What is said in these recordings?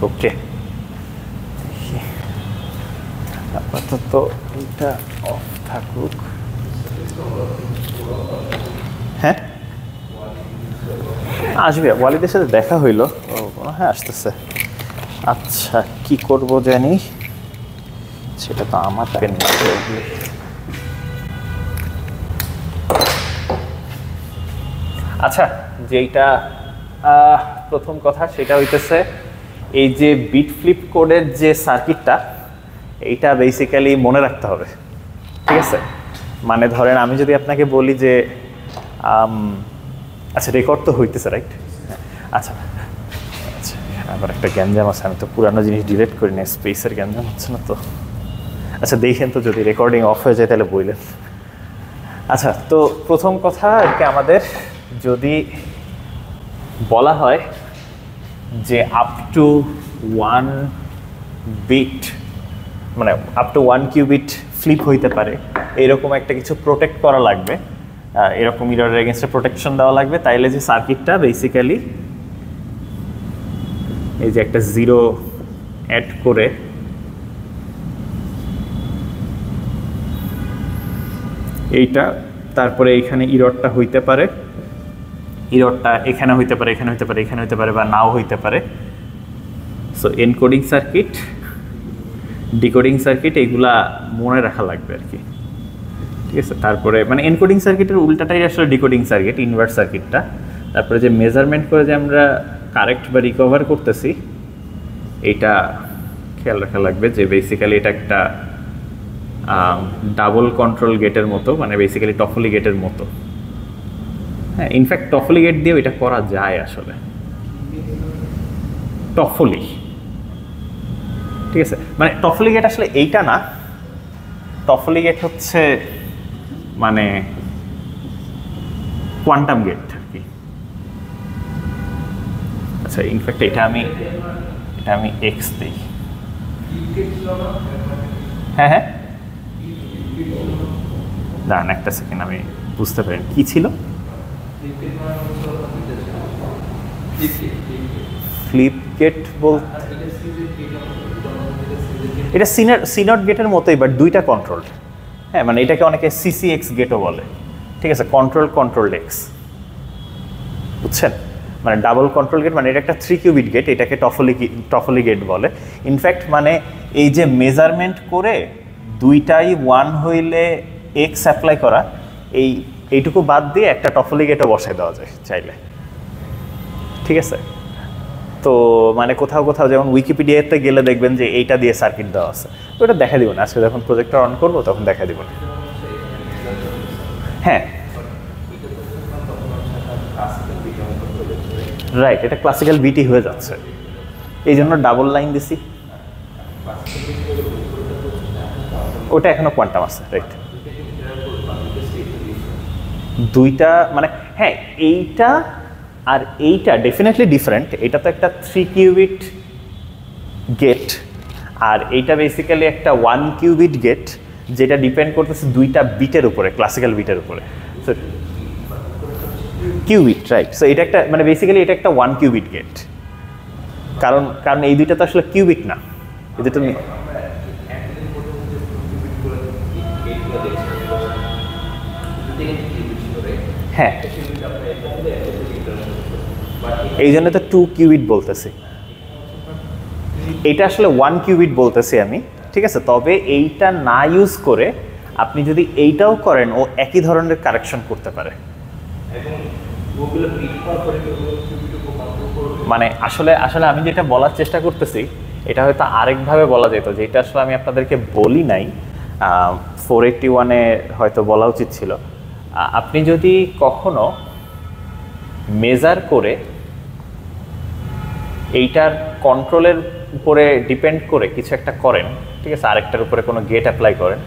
ওকে, আপাতত এটা অফ থাকুক। হ্যাঁ আসবে, ওয়ালিদের সাথে দেখা হইলো, হ্যাঁ আসতেছে। আচ্ছা কি করব জানি, সেটা তো আমার পেন না। আচ্ছা যেইটা প্রথম কথা সেটা হইতেছে এই যে বিট ফ্লিপ কোডের যে সার্কিটটা, এইটা বেসিক্যালি মনে রাখতে হবে, ঠিক আছে? মানে ধরেন আমি যদি আপনাকে বলি যে আচ্ছা রেকর্ড তো হইতেছে রাইট? আচ্ছা আচ্ছা, আবার একটা গ্যাঞ্জাম আছে, আমি তো পুরানো জিনিস ডিলিট করি না, স্পেসের গ্যাঞ্জাম হচ্ছে না তো। আচ্ছা দেখেন তো যদি রেকর্ডিং অফ হয়ে যায় তাহলে বললেন। আচ্ছা তো প্রথম কথা আর কি, আমাদের যদি বলা হয় যে আপ টু 1 বিট, মানে আপ টু 1 কিউবিট ফ্লিপ হইতে পারে, এরকম একটা কিছু প্রোটেক্ট করা লাগবে, এরকম মিররের এগেনস্টে প্রোটেকশন দেওয়া লাগবে। তাইলে যে সার্কিটটা বেসিক্যালি এই যে একটা জিরো অ্যাড করে এইটা, তারপরে এইখানে ইররটা হইতে পারে, ইররটা এখানে হইতে পারে, এখানে হইতে পারে, এখানে হইতে পারে, বা নাও হইতে পারে। So encoding circuit, decoding circuit, এগুলা মনে রাখা লাগবে আর কি, ঠিক আছে? তারপরে মানে এনকোডিং সার্কিটের উল্টাটাই আসলে ডিকোডিং সার্কিট, ইনভার্স সার্কিটটা। তারপরে যে মেজারমেন্ট করে যে আমরা কারেক্ট বা রিকভার করতেছি, এইটা খেয়াল রাখা লাগবে যে বেসিক্যালি এটা একটা ডাবল কন্ট্রোল গেটের মতো, মানে বেসিক্যালি টফলি গেটের মতো। হ্যাঁ ইনফ্যাক্ট টফলি গেট দিয়েও এটা করা যায় আসলে, টফলি, ঠিক আছে? মানে টফলি গেট আসলে এইটা না, টফলি গেট হচ্ছে মানে কোয়ান্টাম গেট আর কি। আচ্ছা ইনফ্যাক্ট এটা আমি এক্স দিই। হ্যাঁ হ্যাঁ দাঁড়ান একটা সেকেন্ড, আমি বুঝতে পারি কি ছিল। ফ্লিপ গেট বলতে এটা সিনট গেটের মতোই, বাট দুইটা কন্ট্রোল। হ্যাঁ মানে এটাকে অনেকে সিসিএক্স গেটও বলে, ঠিক আছে? কন্ট্রোল এক্স, বুঝছেন? মানে ডাবল কন্ট্রোল গেট, মানে এটা একটা 3 কিউবিট গেট, এটাকে টফলি গেট বলে। ইনফ্যাক্ট মানে এই যে মেজারমেন্ট করে দুইটাই 1 হইলে এক্স অ্যাপ্লাই করা, এইটুকু বাদ দিয়ে একটা টফলি গেটও বসায় দেওয়া যায় চাইলে, ঠিক আছে? তো মানে কোথাও কোথাও যেমন উইকিপিডিয়াতে গেলে দেখবেন যে এইটা দিয়ে সার্কিট দেওয়া আছে, তো ওটা দেখা দিব না আজকে, যখন প্রজেক্টর অন করবো তখন দেখা দিব না। হ্যাঁ রাইট, এটা ক্লাসিক্যাল বিটি হয়ে যাচ্ছে, এই জন্য ডাবল লাইন দিছি। ওটা এখনো কোয়ান্টাম আছে রাইট, দুইটা মানে হ্যাঁ এইটা আর এইটা ডেফিনেটলি ডিফারেন্ট। এটা তো একটা 3 কিউবিট গেট, আর এইটা বেসিক্যালি একটা 1 কিউবিট গেট, যেটা ডিপেন্ড করতেছে দুইটা বিটের উপরে, ক্লাসিক্যাল বিটের উপরে। কিউবিট রাইট, সো এটা একটা মানে বেসিক্যালি এটা একটা 1 কিউবিট গেট, কারণ এই দুইটা তো আসলে কিউবিট না, এই দুটো হ্যাঁ এই জন্য তো 2 কিউবিট বলতেছি, এটা আসলে 1 কিউবিট বলতেছি আমি, ঠিক আছে? তবে এইটা না ইউজ করে আপনি যদি এইটাও করেন, ও একই ধরনের কারেকশন করতে পারে। মানে আসলে আমি যেটা বলার চেষ্টা করতেছি এটা হয়তো আরেকভাবে বলা যেত, যেটা আসলে আমি আপনাদেরকে বলি নাই, 481-এ হয়তো বলা উচিত ছিল। আপনি যদি কখনো মেজার করে এইটার কন্ট্রোলের উপরে ডিপেন্ড করে কিছু একটা করেন, ঠিক আছে, আরেকটার উপরে কোনো গেট অ্যাপ্লাই করেন,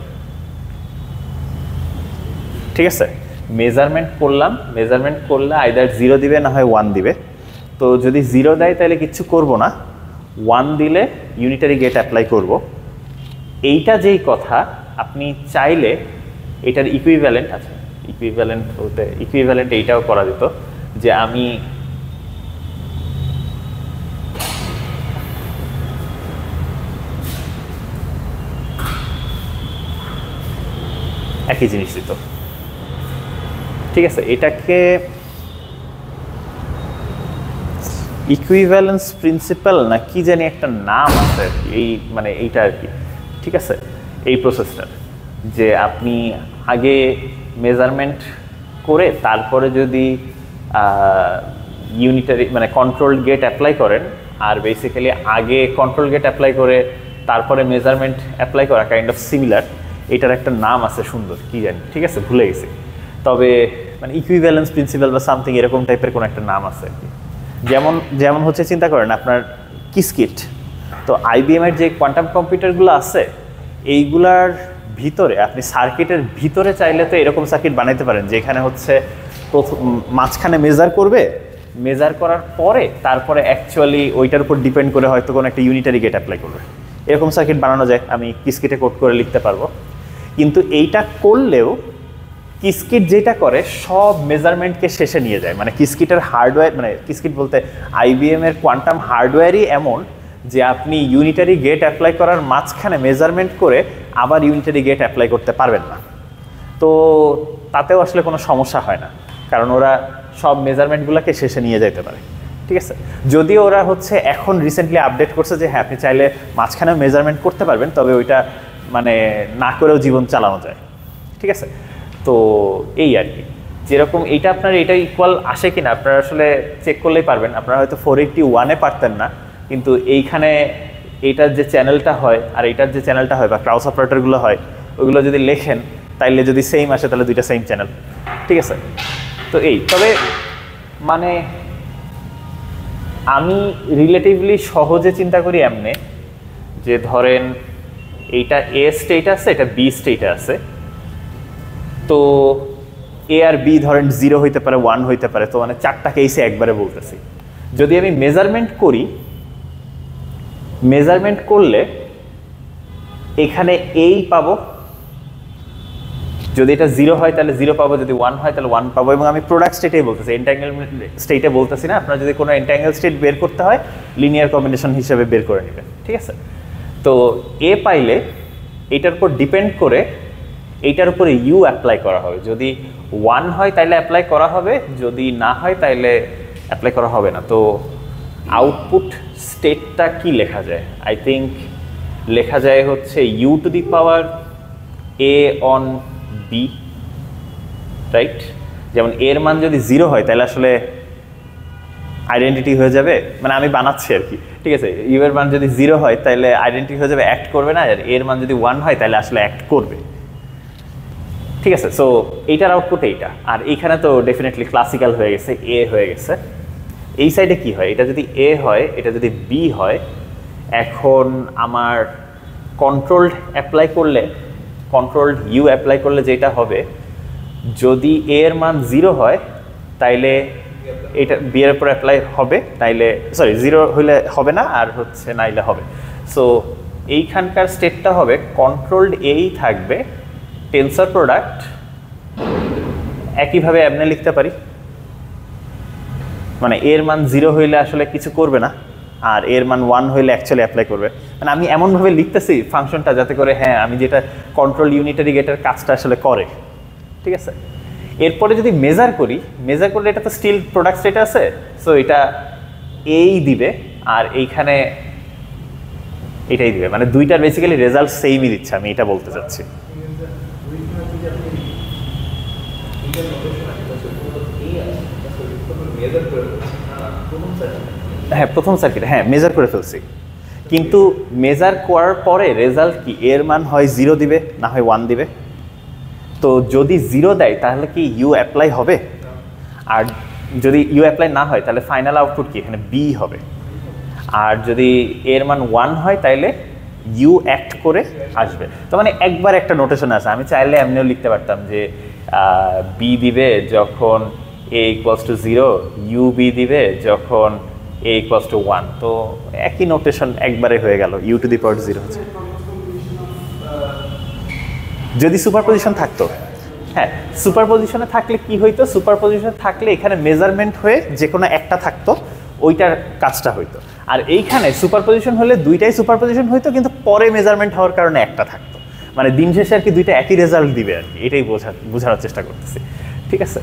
ঠিক আছে, মেজারমেন্ট করলে আইদার 0 দিবে না হয় 1 দিবে। তো যদি 0 দেয় তাহলে কিচ্ছু করব না, 1 দিলে ইউনিটারি গেট অ্যাপ্লাই করব। এইটা যেই কথা, আপনি চাইলে এটার ইকুইভ্যালেন্ট আছে, ইকুইভ্যালেন্ট এইটাও করা যেত, যে আমি একই জিনিস দিত। ঠিক আছে, এটাকে ইকুইভ্যালেন্স প্রিন্সিপাল না কি জানি একটা নাম আছে আর কি, এই মানে এইটা আর কি। ঠিক আছে, এই প্রসেসটার যে আপনি আগে মেজারমেন্ট করে তারপরে যদি ইউনিটারি মানে কন্ট্রোল গেট অ্যাপ্লাই করেন, আর বেসিক্যালি আগে কন্ট্রোল গেট অ্যাপ্লাই করে তারপরে মেজারমেন্ট অ্যাপ্লাই করা কাইন্ড অফ সিমিলার। এটার একটা নাম আছে সুন্দর, কি জানি, ঠিক আছে ভুলে গেছি। তবে মানে ইকুইভ্যালেন্স প্রিন্সিপাল বা সামথিং এরকম টাইপের কোনো একটা নাম আছে আর কি। যেমন হচ্ছে চিন্তা করেন আপনার কিসকিট, তো আইবিএমের যে কোয়ান্টাম কম্পিউটারগুলো আছে এইগুলার ভিতরে আপনি সার্কিটের ভিতরে চাইলে তো এরকম সার্কিট বানাইতে পারেন যেখানে হচ্ছে মাঝখানে মেজার করবে, মেজার করার পরে তারপরে অ্যাকচুয়ালি ওইটার উপর ডিপেন্ড করে হয়তো কোনো একটা ইউনিটারি গেট অ্যাপ্লাই করবে। এরকম সার্কিট বানানো যায়, আমি কিসকিটে কোড করে লিখতে পারবো। কিন্তু এইটা করলেও কিসকিট যেটা করে সব মেজারমেন্টকে শেষে নিয়ে যায়, মানে কিসকিটের হার্ডওয়্যার, মানে কিসকিট বলতে আইবিএমের কোয়ান্টাম হার্ডওয়্যারই এমন যে আপনি ইউনিটারি গেট অ্যাপ্লাই করার মাঝখানে মেজারমেন্ট করে আবার ইউনিটারি গেট অ্যাপ্লাই করতে পারবেন না। তো তাতেও আসলে কোনো সমস্যা হয় না, কারণ ওরা সব মেজারমেন্টগুলোকে শেষে নিয়ে যেতে পারে। ঠিক আছে, যদিও ওরা হচ্ছে এখন রিসেন্টলি আপডেট করছে যে হ্যাঁ আপনি চাইলে মাঝখানে মেজারমেন্ট করতে পারবেন, তবে ওইটা মানে না করেও জীবন চালানো যায়। ঠিক আছে, তো এই আর কি, যেরকম এইটা আপনার এটা ইকুয়াল আসে কিনা আপনারা আসলে চেক করলেই পারবেন। আপনারা হয়তো 481-এ পারতেন না, কিন্তু এইখানে এইটার যে চ্যানেলটা হয় আর এইটার যে চ্যানেলটা হয় বা ক্রাউস অপারেটরগুলো হয় ওইগুলো যদি লেখেন তাইলে যদি সেম আসে তাহলে দুইটা সেম চ্যানেল। ঠিক আছে, তো এই তবে মানে আমি রিলেটিভলি সহজে চিন্তা করি এমনে যে ধরেন এইটা এ স্টেট আছে, এটা বি স্টেটে আছে, তো এ আর বি ধরেন 0 হইতে পারে 1 হইতে পারে, তো মানে 4টা কেসে একবারে বলতেছি। যদি আমি মেজারমেন্ট করি, মেজারমেন্ট করলে এখানে এই পাবো, যদি এটা 0 হয় তাহলে 0 পাবো, যদি 1 হয় তাহলে 1 পাবো। এবং আমি প্রোডাক্ট স্টেটেই বলতেছি, এন্টাঙ্গেলমেন্ট স্টেটে বলতেছি না। আপনার যদি কোনো এন্টাঙ্গেল স্টেট বের করতে হয় লিনিয়ার কম্বিনেশন হিসেবে বের করে নেবেন। ঠিক আছে, তো এ পাইলে এইটার উপর ডিপেন্ড করে এইটার উপরে ইউ অ্যাপ্লাই করা হবে। যদি 1 হয় তাহলে অ্যাপ্লাই করা হবে, যদি না হয় তাহলে অ্যাপ্লাই করা হবে না। তো আউটপুট স্টেটটা কি লেখা যায়? আই থিঙ্ক লেখা যায় হচ্ছে U to the power A on B, right? যেমন এর মান যদি 0 হয় তাহলে আসলে আইডেন্টিটি হয়ে যাবে, মানে আমি বানাচ্ছি আর কি। ঠিক আছে, ইউ এর মান যদি 0 হয় তাহলে আইডেন্টিটি হয়ে যাবে, অ্যাক্ট করবে না। আর এর মান যদি 1 হয় তাহলে আসলে অ্যাক্ট করবে। ঠিক আছে, সো এইটার আউটপুট এইটা। আর এইখানে তো ডেফিনেটলি ক্লাসিক্যাল হয়ে গেছে, এ হয়ে গেছে। এই সাইডে কি হয়? এটা যদি এ হয়, এটা যদি বি হয়, এখন আমার কন্ট্রোলড অ্যাপ্লাই করলে, কন্ট্রোলড ইউ অ্যাপ্লাই করলে যেটা হবে, যদি এ এর মান 0 হয় তাইলে এটা বি এর উপর অ্যাপ্লাই হবে, তাইলে সরি 0 হইলে হবে না, আর হচ্ছে নাইলে হবে। সো এইখানকার স্টেটটা হবে কন্ট্রোলড এই থাকবে, টেন্সর প্রোডাক্ট একইভাবে এমনি লিখতে পারি, মানে এর মান 0 হইলে আসলে কিছু করবে না, আর এর মান 1 হইলে অ্যাকচুয়ালি অ্যাপ্লাই করবে। মানে আমি এমনভাবে লিখতেছি ফাংশনটা যাতে করে হ্যাঁ আমি যেটা কন্ট্রোল ইউনিটারি গেটের কাজটা আসলে করে। ঠিক আছে, এরপরে যদি মেজার করি, মেজার করলে এটা তো স্টিল প্রোডাক্ট স্টেট আছে, সো এটা এই দিবে আর এইখানে এটাই দিবে, মানে দুইটার বেসিক্যালি রেজাল্ট সেমই দিচ্ছে, আমি এটা বলতে চাচ্ছি। হ্যাঁ প্রথম সার্কিট, হ্যাঁ মেজার করে ফেলছি, কিন্তু মেজার করার পরে রেজাল্ট কি? এর মান হয় 0 দিবে, না হয় 1 দিবে। তো যদি 0 দেয় তাহলে কি ইউ অ্যাপ্লাই হবে? আর যদি ইউ অ্যাপ্লাই না হয় তাহলে ফাইনাল আউটপুট কি? এখানে বি হবে। আর যদি এর মান 1 হয় তাহলে ইউ অ্যাক্ট করে আসবে। তো মানে একবার একটা নোটেশন আছে, আমি চাইলে এমনিও লিখতে পারতাম যে বি দিবে যখন এ ইকুয়ালস টু 0, ইউ বি দিবে যখন এ ইকুয়ালস টু 1। তো একই নোটেশন একবারে হয়ে গেল, ইউ টু দি পাওয়ার 0 হচ্ছে। যদি সুপারপজিশন থাকতো, হ্যাঁ সুপারপজিশনে থাকলে কি হইতো? সুপারপজিশনে থাকলে এখানে মেজারমেন্ট হয়ে যে কোনো একটা থাকতো, ওইটার কাজটা হইতো। আর এইখানে সুপারপজিশন হলে দুইটাই সুপারপজিশন হইতো, কিন্তু পরে মেজারমেন্ট হওয়ার কারণে একটা থাকতো। মানে দিন শেষে আর কি দুইটা একই রেজাল্ট দিবে আর কি, এটাই বোঝানোর চেষ্টা করতেছি, ঠিক আছে।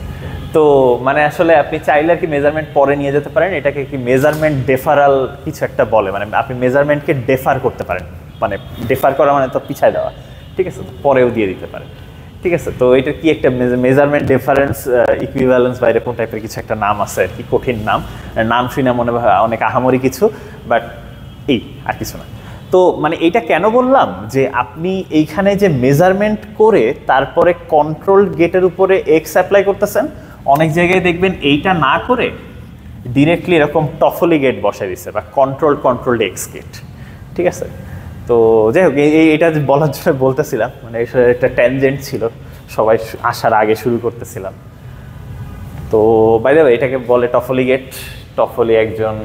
তো মানে আসলে আপনি চাইলে আর কি মেজারমেন্ট পরে নিয়ে যেতে পারেন, এটাকে কি মেজারমেন্ট ডেফারাল কিছু একটা বলে, মানে আপনি মেজারমেন্টকে ডেফার করতে পারেন, মানে ডেফার করা মানে তো পিছায় দেওয়া, ঠিক আছে, পরেও দিয়ে দিতে পারেন, ঠিক আছে। তো এটা কি একটা মেজারমেন্ট ডিফারেন্স ইকুইভ্যালেন্স বা এরকম টাইপের কিছু একটা নাম আছে আর কি, কঠিন নাম শুনে মনে হয় অনেক আহামরি কিছু, বাট এই আর কিছু না। তো মানে এইটা কেন বললাম যে আপনি এইখানে যে মেজারমেন্ট করে তারপরে কন্ট্রোল গেটের উপরে এক্স অ্যাপ্লাই করতেছেন, অনেক জায়গায় দেখবেন এইটা না করে ডিরেক্টলি এরকম টফলি গেট বসাই দিচ্ছে বা কন্ট্রোল এক্স গেট, ঠিক আছে। তো যাই হোক এইটা বলার জন্য বলতেছিলাম, মানে একটা ট্যানজেন্ট ছিল, সবাই আসার আগে শুরু করতেছিলাম। তো বাই দ্য ওয়ে এটাকে বলে টফলি গেট। টফলি একজন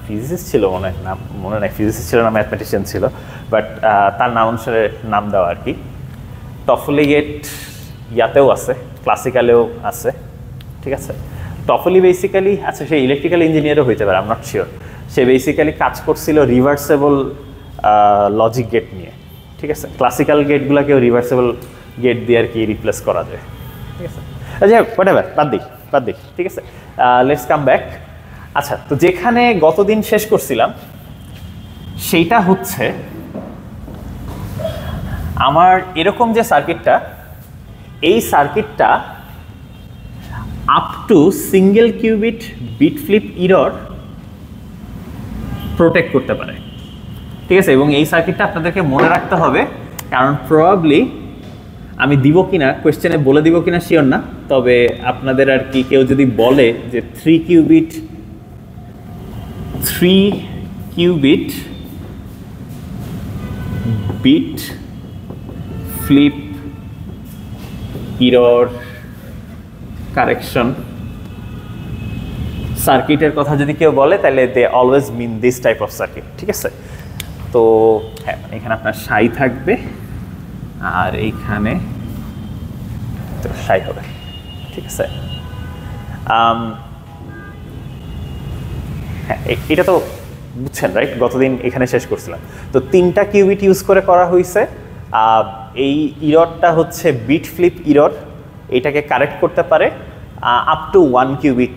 ফিজিসিস্ট ছিল মনে নাই ফিজিসিস্ট ছিল না ম্যাথমেটিশিয়ান ছিল, বাট তার নাম অনুসারে নাম দেওয়া আর কি। টফলি গেট ইয়াতেও আছে, ক্লাসিক্যালেও আছে, ঠিক আছে। টফলি বেসিক্যালি আচ্ছা সে ইলেকট্রিক্যাল ইঞ্জিনিয়ারও হইতে পারে, I am not sure. Say basically কাজ করছিল রিভার্সেবল লজিক গেট নিয়ে, ঠিক আছে। ক্লাসিক্যাল গেটগুলোকেও রিভার্সেবল গেট দিয়ে আর কি রিপ্লেস করা যায়, ঠিক আছে। যাই হোক হোয়াটএভার, বাদ দিই, ঠিক আছে। Let's come back. আচ্ছা, তো যেখানে গতদিন শেষ করছিলাম সেইটা হচ্ছে আমার এরকম যে সার্কিটটা, এই সার্কিটটা up to single qubit bit flip error protect করতে পারে, ঠিক আছে। এবং এই সার্কিটটা আপনাদেরকে মনে রাখতে হবে, কারণ প্রবাবলি আমি দিব কিনা কোয়েশ্চেনে বলে দিব কিনা শিওর না, তবে আপনাদের আর কি কেউ যদি বলে যে 3 qubit bit flip error correction সার্কিটের কথা যদি কেউ বলে, তাহলে they always mean this type of circuit, ঠিক আছে। তো হ্যাঁ, এখানে আপনার সাই থাকবে আর এইখানে সাই হবে, ঠিক আছে। হ্যাঁ, এটা তো বুঝছেন রাইট, গতদিন এখানে শেষ করছিলাম। তো 3টা কিউবিট ইউজ করে করা হয়েছে। এই ইররটা হচ্ছে বিট ফ্লিপ ইরর, এটাকে কারেক্ট করতে পারে আপ টু 1 কিউবিট।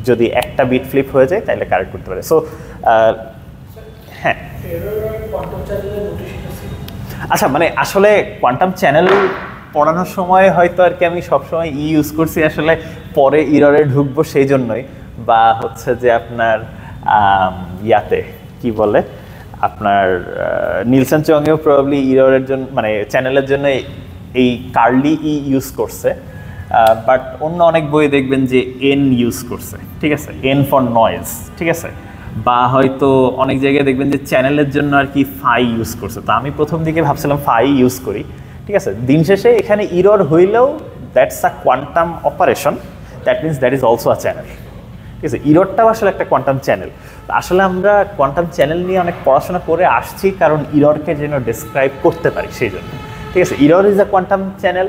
যদি একটা বিট ফ্লিপ হয়ে যায় তাহলে কারেক্ট করতে পারে। সো হ্যাঁ, আচ্ছা, মানে আসলে কোয়ান্টাম চ্যানেল পড়ানোর সময় হয়তো আর কি আমি সবসময় ইউজ করছি, আসলে পরে ইররে ঢুকবো সেই জন্যই, বা হচ্ছে যে আপনার ইয়াতে কি বলে আপনার নিলসন চংয়েও প্রবাবলি ইররের জন্য মানে চ্যানেলের জন্য এই কার্লি ইউজ করছে, বাট অন্য অনেক বই দেখবেন যে এন ইউজ করছে, ঠিক আছে, এন ফর নয়েজ, ঠিক আছে। বা হয়তো অনেক জায়গায় দেখবেন যে চ্যানেলের জন্য আর কি ফাই ইউজ করছে। তো আমি প্রথম দিকে ভাবছিলাম ফাই ইউজ করি, ঠিক আছে। দিন শেষে এখানে ইরর হইলেও that's a quantum operation, that means that is also a channel, ঠিক আছে। ইররটাও আসলে একটা কোয়ান্টাম চ্যানেল। আসলে আমরা কোয়ান্টাম চ্যানেল নিয়ে অনেক পড়াশোনা করে আসছি, কারণ ইররকে যেন ডেসক্রাইব করতে পারি সেই জন্য, ঠিক আছে। Error is a quantum channel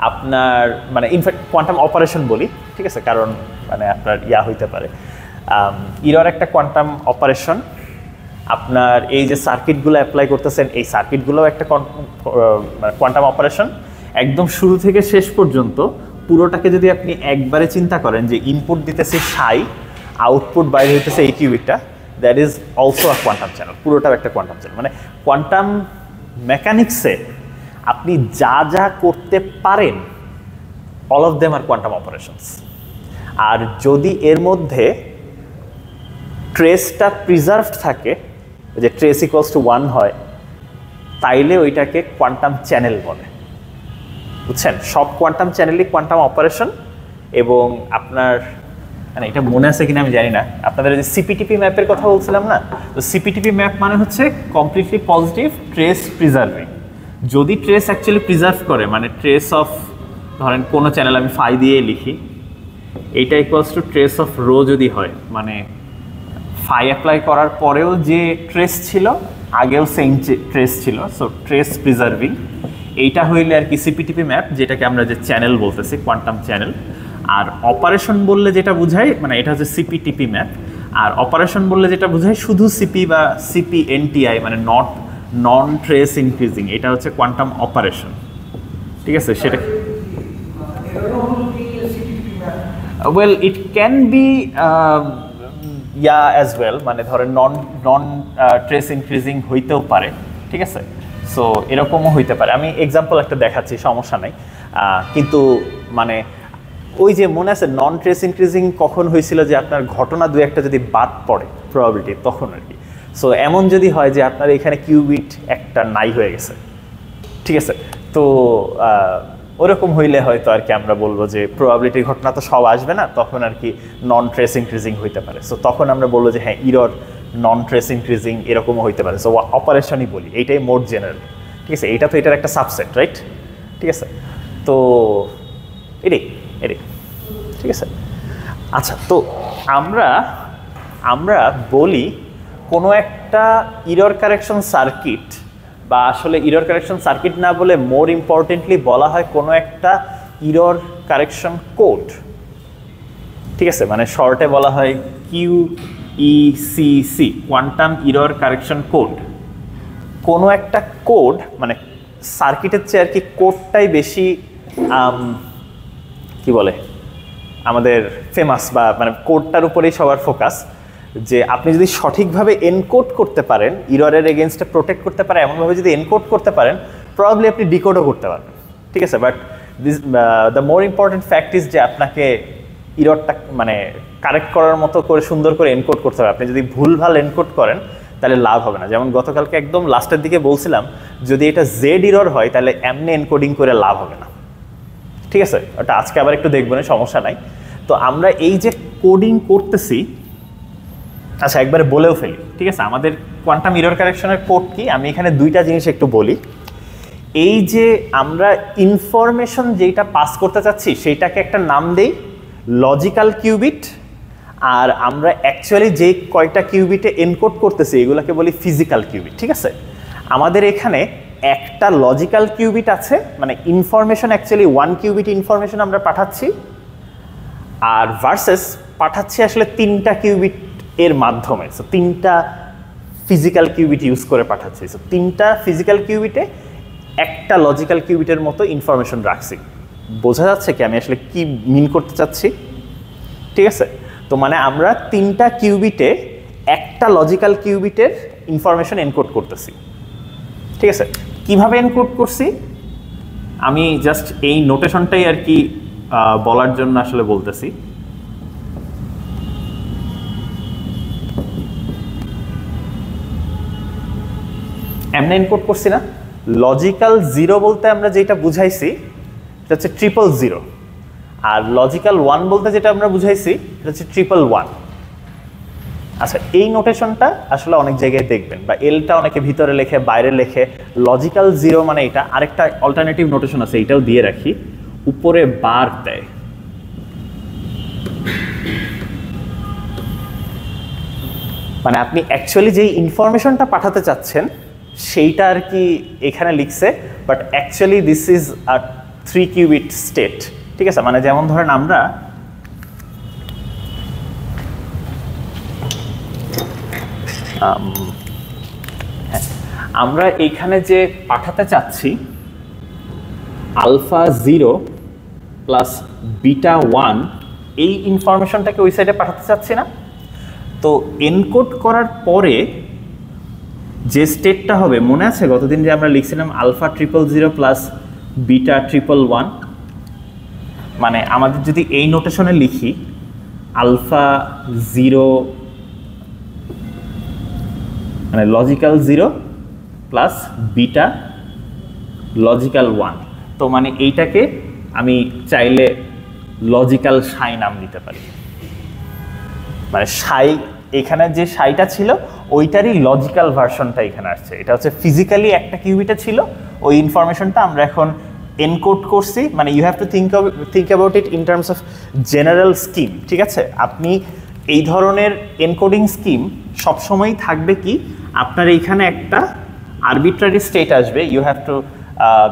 আপনার, মানে ইনফ্যাক্ট কোয়ান্টাম অপারেশন বলি, ঠিক আছে, কারণ মানে আপনার হইতে পারে। ইরর একটা কোয়ান্টাম অপারেশন। আপনার এই যে সার্কিটগুলো অ্যাপ্লাই করতেছেন, এই সার্কিটগুলোও একটা কোয়ান্টাম অপারেশন। একদম শুরু থেকে শেষ পর্যন্ত পুরোটাকে যদি আপনি একবারে চিন্তা করেন যে ইনপুট দিতেছি সাই, আউটপুট বাইরে হইতেছে এই কিউবিটটা, that is also a quantum channel. পুরোটাও একটা কোয়ান্টাম চ্যানেল। মানে কোয়ান্টাম মেকানিক্সে আপনি যা যা করতে পারেন all of them are quantum operations. আর যদি এর মধ্যে ট্রেসটা প্রিজার্ভড থাকে, যে ট্রেস ইকুয়ালস টু 1 হয়, তাইলে ওইটাকে কোয়ান্টাম চ্যানেল বলে, বুঝছেন। সব কোয়ান্টাম চ্যানেলই কোয়ান্টাম অপারেশন। এবং আপনার মানে এটা মনে আছে কিনা আমি জানি না, আপনাদের যে সিপিটিপি ম্যাপের কথা বলছিলাম না, তো সিপিটিপি ম্যাপ মানে হচ্ছে কমপ্লিটলি পজিটিভ ট্রেস প্রিজার্ভিং। যদি ট্রেস অ্যাকচুয়ালি প্রিজার্ভ করে, মানে ট্রেস অফ, ধরেন কোনো চ্যানেল আমি ফাই দিয়ে লিখি, এইটা equals to trace of rho যদি হয়, মানে ফাই অ্যাপ্লাই করার পরেও যে ট্রেস ছিল আগেও সেম ট্রেস ছিল, সো ট্রেস প্রিজার্ভিং। এইটা হইলে আর কি সিপিটিপি ম্যাপ, যেটাকে আমরা যে চ্যানেল বলতেছি কোয়ান্টাম চ্যানেল। আর অপারেশন বললে যেটা বোঝায়, মানে এটা হচ্ছে সিপিটিপি ম্যাপ। আর অপারেশন বললে যেটা বোঝায় শুধু সিপি বা সিপি এনটিআই, মানে নন ট্রেস ইনক্রিজিং, এটা হচ্ছে কোয়ান্টাম অপারেশন, ঠিক আছে। সেটা well it can be as well, মানে ধরেন নন ট্রেস ইনক্রিজিং হইতেও পারে, ঠিক আছে। সো এরকমও হইতে পারে, আমি এক্সাম্পল একটা দেখাচ্ছি, সমস্যা নাই। কিন্তু মানে ওই যে মনে আছে নন ট্রেস ইনক্রিজিং কখন হয়েছিল, যে আপনার ঘটনা দু একটা যদি বাদ পড়ে প্রবাবিলিটি, তখন আর কি। সো এমন যদি হয় যে আপনার এখানে কিউবিট একটা নাই হয়ে গেছে, ঠিক আছে, তো ওরকম হইলে হয়তো আর কি আমরা বলবো যে প্রবাবিলিটির ঘটনা তো সব আসবে না, তখন আর কি নন ট্রেস ইনক্রিজিং হইতে পারে। সো তখন আমরা বলবো যে হ্যাঁ ইরর নন ট্রেস ইনক্রিজিং এরকমও হইতে পারে। সো অপারেশনই বলি, এইটাই মোর জেনারেল, ঠিক আছে। এটা তো এটার একটা সাবসেট, রাইট, ঠিক আছে। তো এটাই, ঠিক আছে। আচ্ছা, তো আমরা বলি কোনো একটা ইরর কারেকশন সার্কিট, বা আসলে ইরর কারেকশন সার্কিট না বলে মোর ইম্পর্টেন্টলি বলা হয় কোনো একটা ইরর কারেকশন কোড, ঠিক আছে। মানে শর্টে বলা হয় QECC, quantum error correction code. কোনো একটা কোড, মানে সার্কিটের চেয়ে আর কি কোডটাই বেশি কি বলে আমাদের ফেমাস, বা মানে কোডটার উপরেই সবার ফোকাস, যে আপনি যদি সঠিকভাবে এনকোড করতে পারেন, ইররের এগেনস্টে প্রোটেক্ট করতে পারেন, এমনভাবে যদি এনকোড করতে পারেন, প্রবাবলি আপনি ডিকোডও করতে পারবেন, ঠিক আছে। But this the more important fact is যে আপনাকে ইররটা মানে কারেক্ট করার মতো করে সুন্দর করে এনকোড করতে হবে। আপনি যদি ভুলভাল এনকোড করেন তাহলে লাভ হবে না। যেমন গতকালকে একদম লাস্টের দিকে বলছিলাম, যদি এটা জেড ইরর হয় তাহলে এমনি এনকোডিং করে লাভ হবে না, ঠিক আছে। ওটা আজকে আবার একটু দেখবো না, সমস্যা নাই। তো আমরা এই যে কোডিং করতেছি, আচ্ছা একবারে বলেও ফেলি, ঠিক আছে। আমাদের কোয়ান্টাম ইরর কারেকশনের কোড কি, আমি এখানে দুইটা জিনিস একটু বলি। এই যে আমরা ইনফরমেশন যেটা পাস করতে চাচ্ছি সেইটাকে একটা নাম দেই লজিক্যাল কিউবিট, আর আমরা অ্যাকচুয়ালি যে কয়টা কিউবিটে এনকোড করতেছি এগুলোকে বলি ফিজিক্যাল কিউবিট, ঠিক আছে। আমাদের এখানে একটা লজিক্যাল কিউবিট আছে, মানে ইনফরমেশন অ্যাকচুয়ালি 1 কিউবিট ইনফরমেশন আমরা পাঠাচ্ছি, আর ভার্সেস পাঠাচ্ছি আসলে 3টা কিউবিট এর মাধ্যমে। সো 3টা ফিজিক্যাল কিউবিট ইউজ করে পাঠাচ্ছি। সো 3টা ফিজিক্যাল কিউবিটে একটা লজিক্যাল কিউবিটের মতো ইনফরমেশন রাখছি। বোঝা যাচ্ছে কি আমি আসলে কি মিন করতে চাচ্ছি, ঠিক আছে। তো মানে আমরা 3টা কিউবিটে একটা লজিক্যাল কিউবিটের ইনফরমেশন এনকোড করতেছি, ঠিক আছে। কিভাবে এনকোড করছি আমি জাস্ট এই নোটেশনটাই আর কি বলার জন্য আসলে বলতেছি। এমনি এনকোড করছি না, লজিক্যাল 0 বলতে আমরা যেটা বুঝাইছি এটা হচ্ছে 000, আর লজিক্যাল 1 বলতে যেটা আমরা বুঝাইছি এটা হচ্ছে 111। আচ্ছা, এই নোটেশনটা আসলে অনেক জায়গায় দেখবেন, বা এলটা অনেকে ভিতরে লেখে বাইরে লেখে। লজিক্যাল 0 মানে এটা, আরেকটা অল্টারনেটিভ নোটেশন আছে, এটাও দিয়ে রাখি, উপরে বার দেয়। মানে আপনি অ্যাকচুয়ালি যেই ইনফরমেশনটা পাঠাতে চাচ্ছেন সেইটা আর কি এখানে লিখছে, but actually this is a 3 cubit state, ঠিক আছে। মানে যেমন ধরেন আমরা এইখানে যে পাঠাতে চাচ্ছি আলফা 0 প্লাস বিটা 1, এই ইনফরমেশনটাকে ওই সাইডে পাঠাতে চাচ্ছি না। তো এনকোড করার পরে যে স্টেটটা হবে, মনে আছে গতদিন যে আমরা লিখছিলাম আলফা 000 প্লাস বিটা 111, মানে আমাদের যদি এই নোটেশনে লিখি আলফা 0 মানে লজিক্যাল 0 প্লাস বিটা লজিক্যাল 1, তো মানে এইটাকে আমি চাইলে লজিক্যাল সাই নাম দিতে পারি। মানে সাই, এখানে যে সাইটা ছিল ওইটারই লজিক্যাল ভার্সনটা এখানে আসছে। এটা হচ্ছে ফিজিক্যালি একটা কিউবিটে ছিল, ওই ইনফরমেশনটা আমরা এখন এনকোড করছি। মানে you have to think about it in terms of general scheme, ঠিক আছে। আপনি এই ধরনের এনকোডিং স্কিম সবসময়ই থাকবে কি, আপনার এইখানে একটা আরবিট্রারি স্টেট আসবে, you have to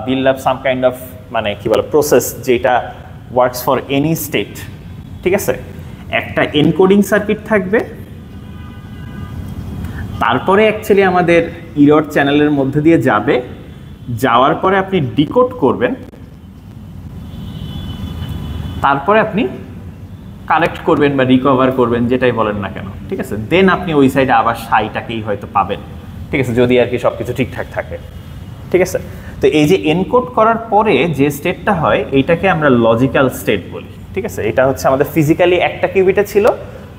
build up some kind of মানে কি বলে প্রসেস যেটা ওয়ার্কস ফর এনি স্টেট, ঠিক আছে। একটা এনকোডিং সার্কিট থাকবে, তারপরে অ্যাকচুয়ালি আমাদের ইরর চ্যানেলের মধ্যে দিয়ে যাবে, যাওয়ার পরে আপনি ডিকোড করবেন, তারপরে আপনি কারেক্ট করবেন বা রিকভার করবেন, যেটাই বলেন না কেন, ঠিক আছে। দেন আপনি ওই সাইডে আবার সাইটাকেই হয়তো পাবেন, ঠিক আছে, যদি আর কি সব কিছু ঠিকঠাক থাকে, ঠিক আছে। তো এই যে এনকোড করার পরে যে স্টেটটা হয় এইটাকে আমরা লজিক্যাল স্টেট বলি, ঠিক আছে। এটা হচ্ছে আমাদের ফিজিক্যালি একটা কিউবিটে ছিল,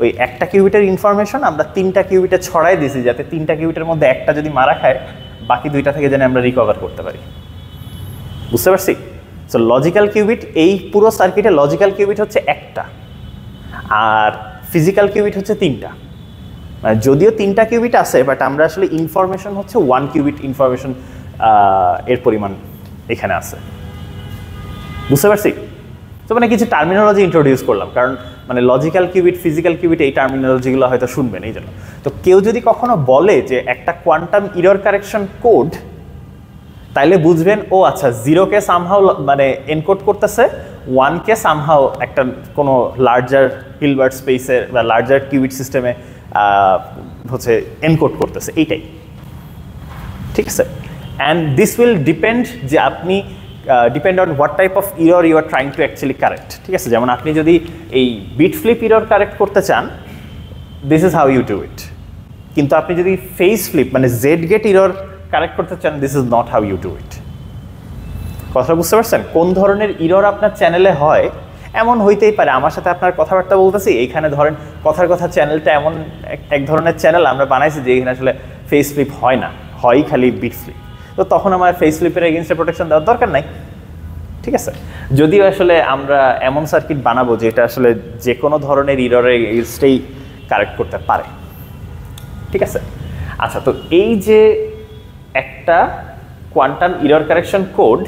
ওই একটা কিউবিটের ইনফরমেশন আমরা 3টা কিউবিটে ছড়াই দিয়েছি, যাতে 3টা কিউবিটের মধ্যে একটা যদি মারা খায় বাকি 2টা থেকে যেন আমরা রিকভার করতে পারি। বুঝতে পারছি? সো লজিক্যাল কিউবিট, এই পুরো সার্কিটে লজিক্যাল কিউবিট হচ্ছে একটা, আর ফিজিক্যাল কিউবিট হচ্ছে 3টা। মানে যদিও 3টা কিউবিট আছে, বাট আমরা আসলে ইনফরমেশন হচ্ছে 1 কিউবিট ইনফরমেশন এর পরিমাণ এখানে আছে। বুঝতে পারছি? তো মানে কিছু টার্মিনোলজি ইন্ট্রোডিউস করলাম, কারণ মানে লজিক্যাল কিউবিট, ফিজিক্যাল কিউবিট, এই টার্মিনোলজিগুলো হয়তো শুনবেন এই জন্য। তো কেউ যদি কখনো বলে যে একটা কোয়ান্টাম ইরর কারেকশন কোড, তাইলে বুঝবেন ও আচ্ছা 0কে সামহাও মানে এনকোড করতেছে, 1কে সামহাও একটা কোনো লার্জার হিলবার্ট স্পেসের বা লার্জার কিউবিট সিস্টেমে হচ্ছে এনকোড করতেছে, এইটাই, ঠিক আছে। অ্যান্ড দিস উইল ডিপেন্ড যে আপনি depend on what type of error you are trying to actually correct, ঠিক আছে। যেমন আপনি যদি এই বিট ফ্লিপ ইরর কারেক্ট করতে চান, this is how you do it. কিন্তু আপনি যদি ফেজ ফ্লিপ মানে জেড গেট ইরর কারেক্ট করতে চান, this is not how you do it. কথা বুঝতে পারছেন? কোন ধরনের ইরর আপনার চ্যানেলে হয় এমন হইতেই পারে। আমার সাথে আপনার কথাবার্তা বলতেছি, এইখানে ধরেন কথার কথা চ্যানেলটা এমন এক ধরনের চ্যানেল আমরা বানাইছি যে এখানে আসলে ফেস ফ্লিপ হয় না, হয় খালি বিট ফ্লিপ। তো তখন আমার ফেস ফ্লিপের এগেইনস্টে প্রোটেকশন দেওয়ার দরকার নাই, ঠিক আছে। যদিও আসলে আমরা এমন সার্কিট বানাবো যেটা আসলে যে কোনো ধরনের ইররের এগেইনস্টেই কারেক্ট করতে পারে, ঠিক আছে। আচ্ছা, তো এই যে একটা quantum error correction code,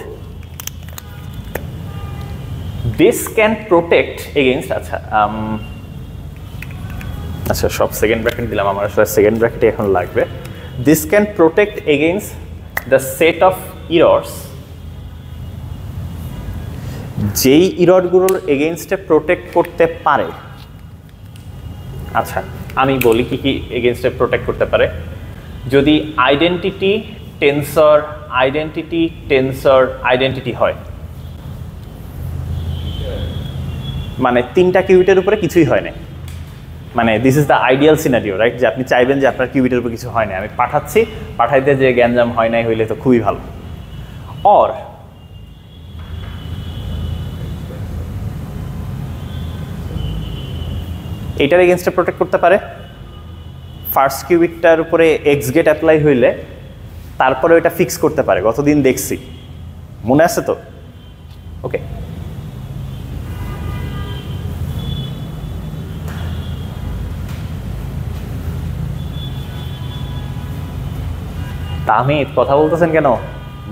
this can protect against আচ্ছা সব সেকেন্ড ব্র্যাকেট দিলাম, আমার আসলে সেকেন্ড ব্র্যাকেটে এখন লাগবে। this can protect against the set of errors, যেই ইররগুলোর এগেইনস্টে প্রোটেক্ট করতে পারে। আচ্ছা আমি বলি কি কি এগেইনস্টে প্রোটেক্ট করতে পারে। যদি আইডেন্টিটি টেন্সর আইডেন্টিটি হয়, মানে 3টা কিউবিটের উপরে কিছুই হয় না, মানে this is the ideal scenario, right? যে আপনি চাইবেন যে আপনার কিউবিটের উপর কিছু হয় না, আমি পাঠাইতে যে গ্যাঞ্জাম হয় নাই হইলে তো খুবই ভালো। অর এইটার এগেইনস্টে প্রোটেক্ট করতে পারে, ফার্স্ট কিউবিটটার উপরে এক্স গেট অ্যাপ্লাই হইলে তারপরে ওইটা ফিক্স করতে পারে। গতদিন দেখছি, মনে আছে তো? ওকে, তাহমিদ কথা বলতেছেন কেন?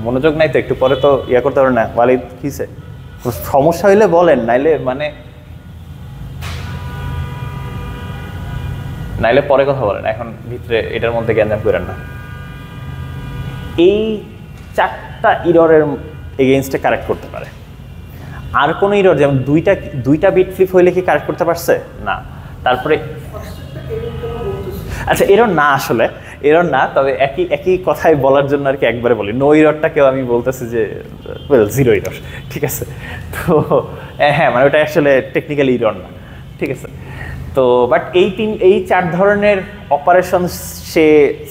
মনোযোগ নাই তো? একটু পরে তো ইয়া করতে পারেন না। ওয়ালিদ কিসে সমস্যা হইলে বলেন, নাইলে পরে কথা বলেন, এখন ভিতরে এটার মধ্যে গ্যাঞ্জাম করেন না। এই 4টা ইররের এগেইনস্টে কারেক্ট করতে পারে। আর কোনো ইরর যেমন দুইটা বিট ফ্লিপ হইলে কি কারেক্ট করতে পারছে না? তারপরে আচ্ছা এরর না, আসলে এরর না, তবে একই কথাই বলার জন্য আর কি একবারে বলি। নো ইররটাকেও আমি বলতেছি যে জিরো ইরর, ঠিক আছে। তো হ্যাঁ, মানে ওটা আসলে টেকনিক্যালি ইরর না, ঠিক আছে। তো বাট এই 4 ধরনের অপারেশন সে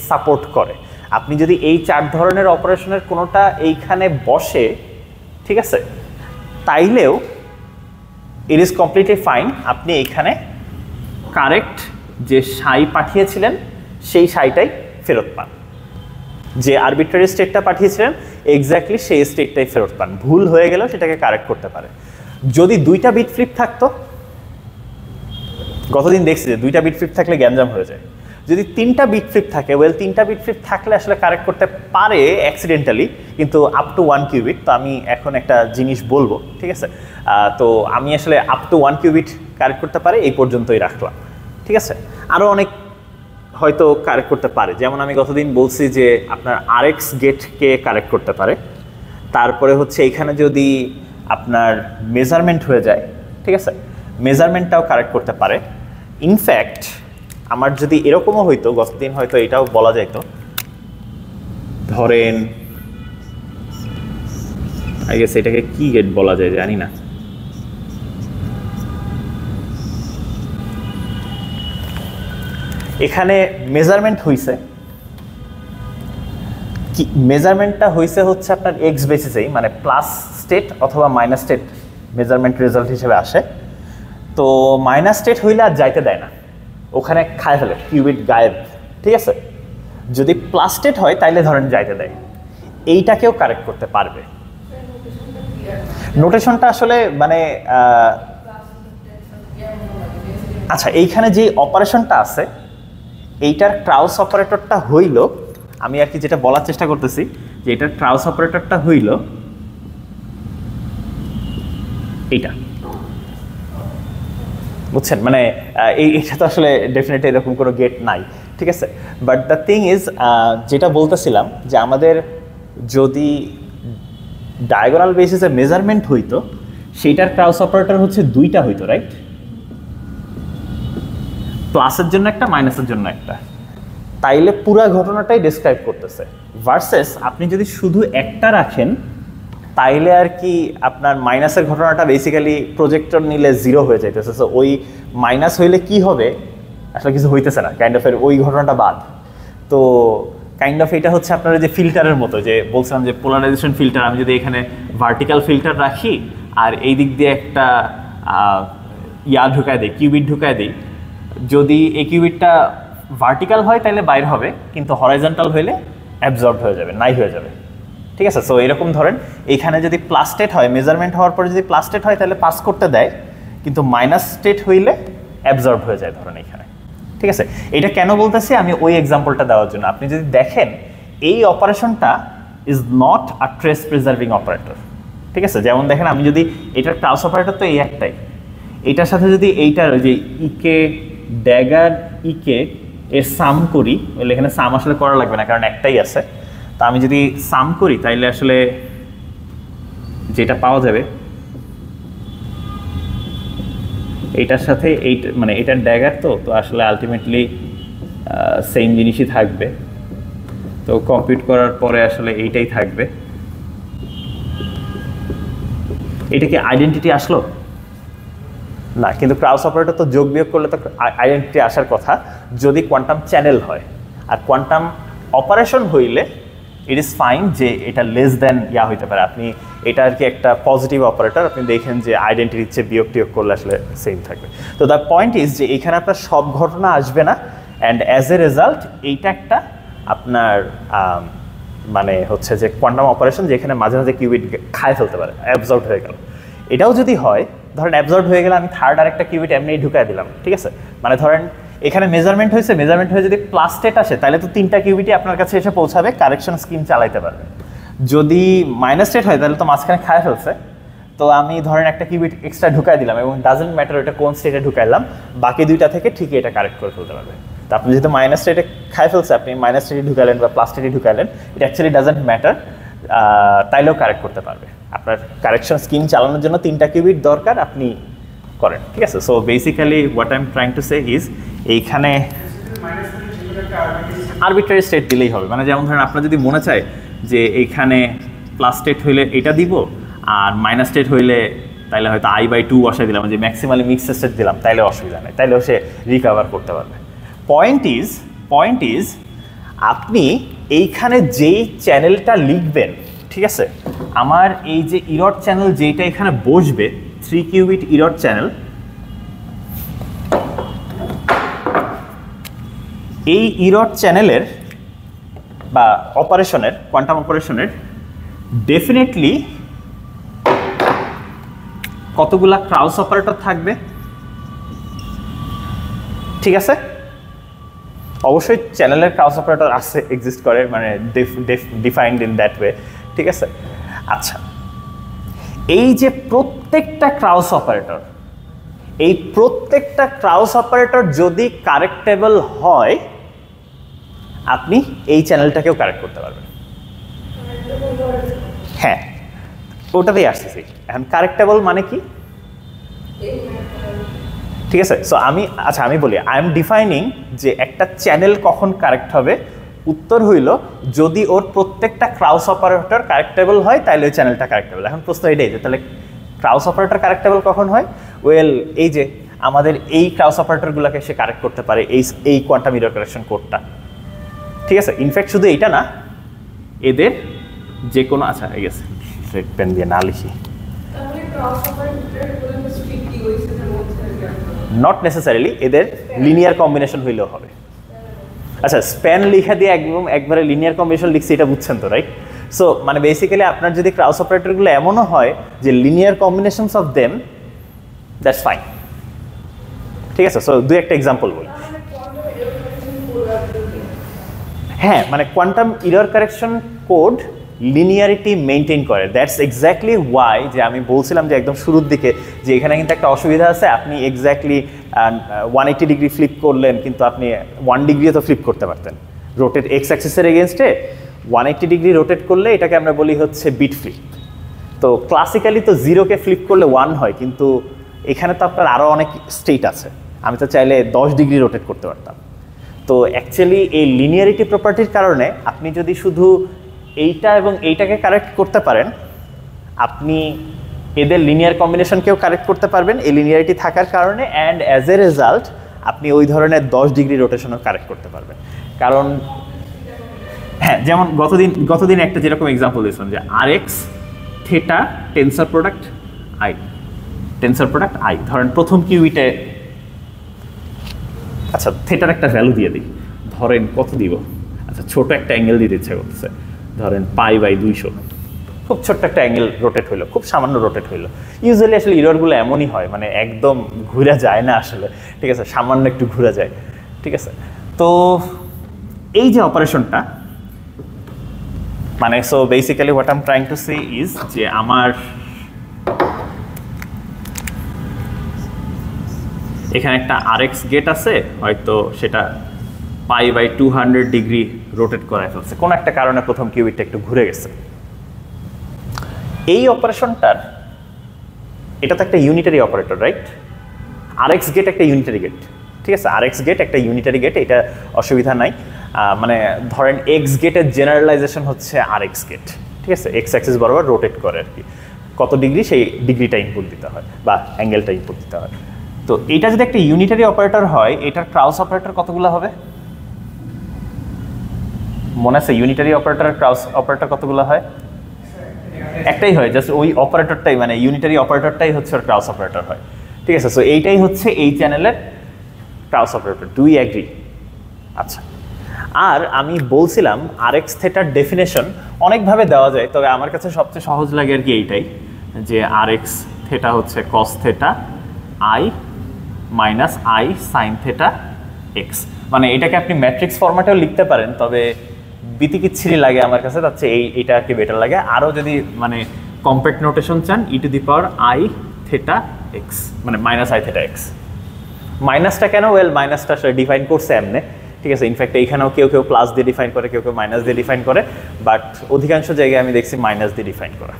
সাপোর্ট করে। আপনি যদি এই 4 ধরনের অপারেশনের কোনোটা এইখানে বসে, ঠিক আছে, তাইলেও ইট ইজ কমপ্লিটলি ফাইন। আপনি এইখানে কারেক্ট যে সাই পাঠিয়েছিলেন সেই সাইটাই ফেরত পান, যে আরবিট্রারি স্টেটটা পাঠিয়েছিলেন এক্স্যাক্টলি সেই স্টেটটাই ফেরত পান। ভুল হয়ে গেলেও সেটাকে কারেক্ট করতে পারে। যদি 2টা বিট ফ্লিপ থাকতো, গতদিন দেখছি যে 2টা বিট ফ্লিপ থাকলে গ্যাঞ্জাম হয়ে যায়। যদি 3টা বিট ফ্লিপ থাকে, 3টা বিট ফ্লিপ থাকলে আসলে কারেক্ট করতে পারে অ্যাক্সিডেন্টালি, কিন্তু আপ টু 1 কিউবিট। তো আমি এখন একটা জিনিস বলবো, ঠিক আছে। তো আমি আসলে আপ টু 1 কিউবিট কারেক্ট করতে পারে, এই পর্যন্তই রাখলাম, ঠিক আছে। আরও অনেক হয়তো কারেক্ট করতে পারে, যেমন আমি গতদিন বলছি যে আপনার আরএক্স গেটকে কারেক্ট করতে পারে। তারপরে হচ্ছে এখানে যদি আপনার মেজারমেন্ট হয়ে যায়, ঠিক আছে, মেজারমেন্টটাও কারেক্ট করতে পারে। ইনফ্যাক্ট আমার যদি এরকমও হইতো, গতদিন হয়তো এটাও বলা যাইতো, ধরেন আই গেস এটাকে কি গেট বলা যায় জানি না, এখানে মেজারমেন্ট হইছে, কি মেজারমেন্টটা হইছে হচ্ছে আপনার এক্স বেসিসেই, মানে প্লাস স্টেট অথবা মাইনাস স্টেট মেজারমেন্ট রেজাল্ট হিসেবে আসে। তো মাইনাস স্টেট হইলে আর যাইতে দেয় না, ওখানে খায় ফেলে, কিউবিট গায়েব, ঠিক আছে। যদি প্লাস স্টেট হয় তাইলে ধরেন যাইতে দেয়, এইটাকেও কারেক্ট করতে পারবে। নোটেশনটা আসলে মানে আচ্ছা, এইখানে যে অপারেশনটা আছে এইটার ক্রাউস অপারেটরটা হইল, আমি আর কি যেটা বলার চেষ্টা করতেছি যে এটার ক্রাউস অপারেটরটা হইল এইটা, বুঝছেন? মানে এইটা তো আসলে ডেফিনেটলি এরকম কোনো গেট নাই, ঠিক আছে। বাট দ্য থিং ইজ, যেটা বলতেছিলাম যে আমাদের যদি ডায়াগোনাল বেসিসে মেজারমেন্ট হইতো, সেইটার ক্রাউস অপারেটর হচ্ছে দুইটা হইতো, রাইট? প্লাসের জন্য একটা, মাইনাসের জন্য একটা, তাইলে পুরা ঘটনাটাই ডেসক্রাইব করতেছে। ভার্সেস আপনি যদি শুধু একটা রাখেন তাইলে আর কি আপনার মাইনাসের ঘটনাটা বেসিক্যালি প্রজেক্টর নিলে জিরো হয়ে যাইতেছে। সো ওই মাইনাস হইলে কি হবে, আসলে কিছু হইতেছে না, কাইন্ড অফ এর ওই ঘটনাটা বাদ। তো কাইন্ড অফ এটা হচ্ছে আপনার যে ফিল্টারের মতো, যে বলছিলাম যে পোলারাইজেশন ফিল্টার, আমি যদি এখানে ভার্টিক্যাল ফিল্টার রাখি আর এই দিক দিয়ে একটা ঢুকায় দিই, কিউবিট ঢুকায় দিই, যদি এই কিউবিটটা ভার্টিক্যাল হয় তাহলে বাইর হবে, কিন্তু হরাইজন্টাল হইলে অ্যাবজর্ব হয়ে যাবে, নাই হয়ে যাবে, ঠিক আছে। সো এরকম ধরেন এইখানে যদি প্লাস স্টেট হয়, মেজারমেন্ট হওয়ার পরে যদি প্লাস স্টেট হয় তাহলে পাস করতে দেয়, কিন্তু মাইনাস স্টেট হইলে অ্যাবজর্ব হয়ে যায় ধরেন এখানে, ঠিক আছে। এটা কেন বলতেছি, আমি ওই এক্সাম্পলটা দেওয়ার জন্য। আপনি যদি দেখেন এই অপারেশনটা is not a trace preserving operator, ঠিক আছে। যেমন দেখেন আমি যদি এটার ক্রাউস অপারেটর তো এই একটাই, এটার সাথে যদি এইটার ওই যে ইকে ড্যাগার ইকে এর সাম করি, এখানে সাম আসলে করা লাগবে না কারণ একটাই আছে, তা আমি যদি সাম করি তাইলে আসলে যেটা পাওয়া যাবে এইটার সাথে এইটা, মানে এটার ড্যাগার তো আসলে আলটিমেটলি সেম জিনিসই থাকবে। তো কম্পিউট করার পরে আসলে এইটাই থাকবে। এটা কি আইডেন্টিটি আসলো না, কিন্তু ক্রাউস অপারেটর তো যোগ বিয়োগ করলে তো আইডেন্টিটি আসার কথা যদি কোয়ান্টাম চ্যানেল হয়, আর কোয়ান্টাম অপারেশন হইলে ইট ইজ ফাইন যে এটা লেস দেন হইতে পারে। আপনি এটা আর কি একটা পজিটিভ অপারেটর, আপনি দেখেন যে আইডেন্টিটির চেয়ে বিয়োগ টিয়োগ করলে আসলে সেম থাকবে। তো দ্য পয়েন্ট ইজ যে এখানে আপনার সব ঘটনা আসবে না, অ্যান্ড অ্যাজ এ রেজাল্ট এইটা একটা আপনার মানে হচ্ছে যে কোয়ান্টাম অপারেশন যেখানে মাঝে মাঝে কিউবিট খায় ফেলতে পারে, অ্যাবজর্ব হয়ে গেল। এটাও যদি হয়, ধরেন অ্যাবজর্ব হয়ে গেলে আমি থার্ড আরেকটা কিউবিট এমনি ঢুকাই দিলাম, ঠিক আছে। মানে ধরেন এখানে মেজারমেন্ট হয়েছে, মেজারমেন্ট হয়ে যদি প্লাস স্টেট আসে তাহলে তো তিনটা কিউবিটই আপনার কাছে এসে পৌঁছাবে, কারেকশন স্কিম চালাইতে পারবে। যদি মাইনাস স্টেট হয় তাহলে তো মাঝখানে খায় ফেলছে, তো আমি ধরেন একটা কিউবিট এক্সট্রা ঢুকাই দিলাম এবং ডাজেন্ট ম্যাটার ওটা কোন স্টেটে ঢুকাইলাম, বাকি দুইটা থেকে ঠিকই এটা কারেক্ট করে ফেলতে পারবে। তো আপনি যেহেতু মাইনাস স্টেটে খায় ফেলছে, আপনি মাইনাস স্টেটে ঢুকালেন বা প্লাস স্টেটে ঢুকালেন, এটা অ্যাকচুয়ালি ডাজেন্ট ম্যাটার, তাইলেও কারেক্ট করতে পারবে। আপনার কারেকশন স্কিম চালানোর জন্য তিনটা কিউবিট দরকার, আপনি করেন, ঠিক আছে। So basically what I am trying to say is এইখানে আরবিট্রারি স্টেট দিলেই হবে। মানে যেমন ধরেন আপনার যদি মনে চায় যে এইখানে প্লাস স্টেট হইলে এটা দিব, আর মাইনাস স্টেট হইলে তাইলে হয়তো I/2 বসাই দিলাম, যে ম্যাক্সিমালি মিক্স স্টেট দিলাম, তাইলে অসুবিধা নেই, তাইলেও সে রিকভার করতে পারবে। পয়েন্ট ইজ আপনি এইখানে যেই চ্যানেলটা লিখবেন, ঠিক আছে, আমার এই যে ইরর চ্যানেল যেটা এখানে বসবে 3 কিউবিট ইরর চ্যানেল, এই ইরর চ্যানেলের বা অপারেশনের, কোয়ান্টাম অপারেশনের ডেফিনেটলি কতগুলা ক্রাউস অপারেটর থাকবে, ঠিক আছে। অবশ্যই চ্যানেলের ক্রাউস অপারেটর আছে, এক্সিস্ট করে, মানে ডিফাইন্ড ইন দ্যাট ওয়ে, ঠিক আছে। আচ্ছা, এই যে প্রত্যেকটা ক্রাউস অপারেটর, এই প্রত্যেকটা ক্রাউস অপারেটর যদি কারেক্টেবল হয়, আপনি এই চ্যানেলটাকেও কারেক্ট করতে পারবেন। হ্যাঁ, ওটাতেই আসতেছি। এখন কারেক্টেবল মানে কি, ঠিক আছে। সো আমি বলি আই এম ডিফাইনিং যে একটা চ্যানেল কখন কারেক্ট হবে। উত্তর হইল যদি ওর প্রত্যেকটা ক্রাউস অপারেটর কারেক্টেবল হয় তাহলে ওই চ্যানেলটা কারেক্টেবল। এখন প্রশ্ন এটাই যে তাহলে ক্রাউস অপারেটর কারেক্টেবল কখন হয়? ওয়েল, এই যে আমাদের এই ক্রাউস অপারেটরগুলোকে সে কারেক্ট করতে পারে এই কোয়ান্টাম এরর কারেকশন কোডটা। ঠিক আছে, ইনফ্যাক্ট শুধু এইটা না, এদের যে কোনো আচ্ছা এই গেছে রেড পেন দিয়ে না লিখি, নট নেসেসারিলি এদের লিনিয়ার কম্বিনেশন হইলেও হবে। আচ্ছা, স্প্যান লিখা দিয়ে একবারে লিনিয়ার কম্বিনেশন লিখছি, এটা বুঝছেন তো, রাইট? সো মানে বেসিক্যালি আপনার যদি ক্রাউস অপারেটরগুলো এমনও হয় যে linear combinations of them, that's fine. ঠিক আছে, সো দুই একটা এক্সাম্পল বলি। হ্যাঁ, মানে quantum error correction code linearity maintain করে। দ্যাটস এক্স্যাক্টলি ওয়াই যে আমি বলছিলাম যে একদম শুরুর দিকে যে এখানে কিন্তু একটা অসুবিধা আছে, আপনি এক্স্যাক্টলি 180 ডিগ্রি ফ্লিপ করলেন কিন্তু আপনি 1 ডিগ্রিও তো ফ্লিপ করতে পারতেন। রোটেট এক্স অ্যাক্সিসের এগেনস্টে 180 ডিগ্রি রোটেট করলে এটাকে আমরা বলি হচ্ছে বিট ফ্লিপ। তো ক্লাসিক্যালি তো 0কে ফ্লিপ করলে 1 হয়, কিন্তু এখানে তো আপনার আরও অনেক স্টেট আছে, আমি তো চাইলে 10 ডিগ্রি রোটেট করতে পারতাম। তো অ্যাকচুয়ালি এই লিনিয়ারিটি প্রপার্টির কারণে আপনি যদি শুধু এইটা এবং এইটাকে কারেক্ট করতে পারেন, আপনি এদের লিনিয়ার কম্বিনেশনকেও কারেক্ট করতে পারবেন এই লিনিয়ারিটি থাকার কারণে, অ্যান্ড অ্যাজ এ রেজাল্ট আপনি ওই ধরনের 10 ডিগ্রি রোটেশনও কারেক্ট করতে পারবেন। কারণ হ্যাঁ, যেমন গতদিন একটা যেরকম এক্সাম্পল দিয়েছিলাম যে RX theta tensor product I, ধরেন প্রথম কিউইটে আচ্ছা থিটার একটা ভ্যালু দিয়ে দিই, ধরেন কত দিব, আচ্ছা ছোট একটা অ্যাঙ্গেল দিতে ইচ্ছে করতেছে, ধরেন π/200, খুব ছোট্ট একটা অ্যাঙ্গেল রোটেট হইলো, খুব সামান্য রোটেট হইলো। ইউজুয়ালি আসলে ইররগুলো এমনই হয়, মানে একদম ঘুরে যায় না আসলে, ঠিক আছে, সামান্য একটু ঘুরে যায়। ঠিক আছে, তো এই যে অপারেশনটা, মানে so basically what I am trying to say is যে আমার এখানে একটা RX গেট আছে, হয়তো সেটা π/200 ডিগ্রি রোটেট করায় ফেলছে, কোনো একটা কারণে প্রথম কিউবিটটা একটু ঘুরে গেছে। এই অপারেশনটার এটা তো একটা unitary operator, right? RX gate একটা ইউনিটারি গেট, ঠিক আছে, RX গেট একটা ইউনিটারি গেট, এটা অসুবিধা নাই। মানে ধরেন X গেটের জেনারেলাইজেশন হচ্ছে RX গেট, ঠিক আছে, এক্স অ্যাক্সিস বরাবর রোটেট করে আর কি, কত ডিগ্রি সেই ডিগ্রিটা ইনপুট দিতে হয় বা অ্যাঙ্গেলটা ইনপুট দিতে হয়। তো এটা যদি একটা ইউনিটারি অপারেটর হয়, এটার ক্রাউস অপারেটর কতগুলো হবে মনে আছে? ইউনিটারি অপারেটর ক্রাউস অপারেটর কতগুলো হয়? একটাই হয়, জাস্ট ওই অপারেটরটাই, মানে ইউনিটারি অপারেটরটাই হচ্ছে ওর ক্রাউস অপারেটর হয়। ঠিক আছে, সো এইটাই হচ্ছে এই চ্যানেলের Kraus operator. Do you agree? আচ্ছা, আর আমি বলছিলাম RX থিটার ডেফিনেশন অনেকভাবে দেওয়া যায়, তবে আমার কাছে সবচেয়ে সহজ লাগে আর কি এইটাই, যে RX থিটা হচ্ছে cos theta I minus I sine theta x। মানে এটাকে আপনি ম্যাট্রিক্স ফরম্যাটেও লিখতে পারেন, তবে বিতিকিচ্ছিরি লাগে আমার কাছে, তাচ্ছে এইটা আর কি বেটার লাগে। আরও যদি মানে কম্প্যাক্ট নোটেশন চান, e⁻I থিটা x, মানে মাইনাস I থিটা x। মাইনাসটা কেন? ওয়েল, মাইনাসটা আসলে ডিফাইন করছে এমনি, ঠিক আছে, ইনফ্যাক্ট এইখানেও কেউ প্লাস দিয়ে ডিফাইন করে, কেউ মাইনাস দিয়ে ডিফাইন করে, বাট অধিকাংশ জায়গায় আমি দেখছি মাইনাস দিয়ে ডিফাইন করা।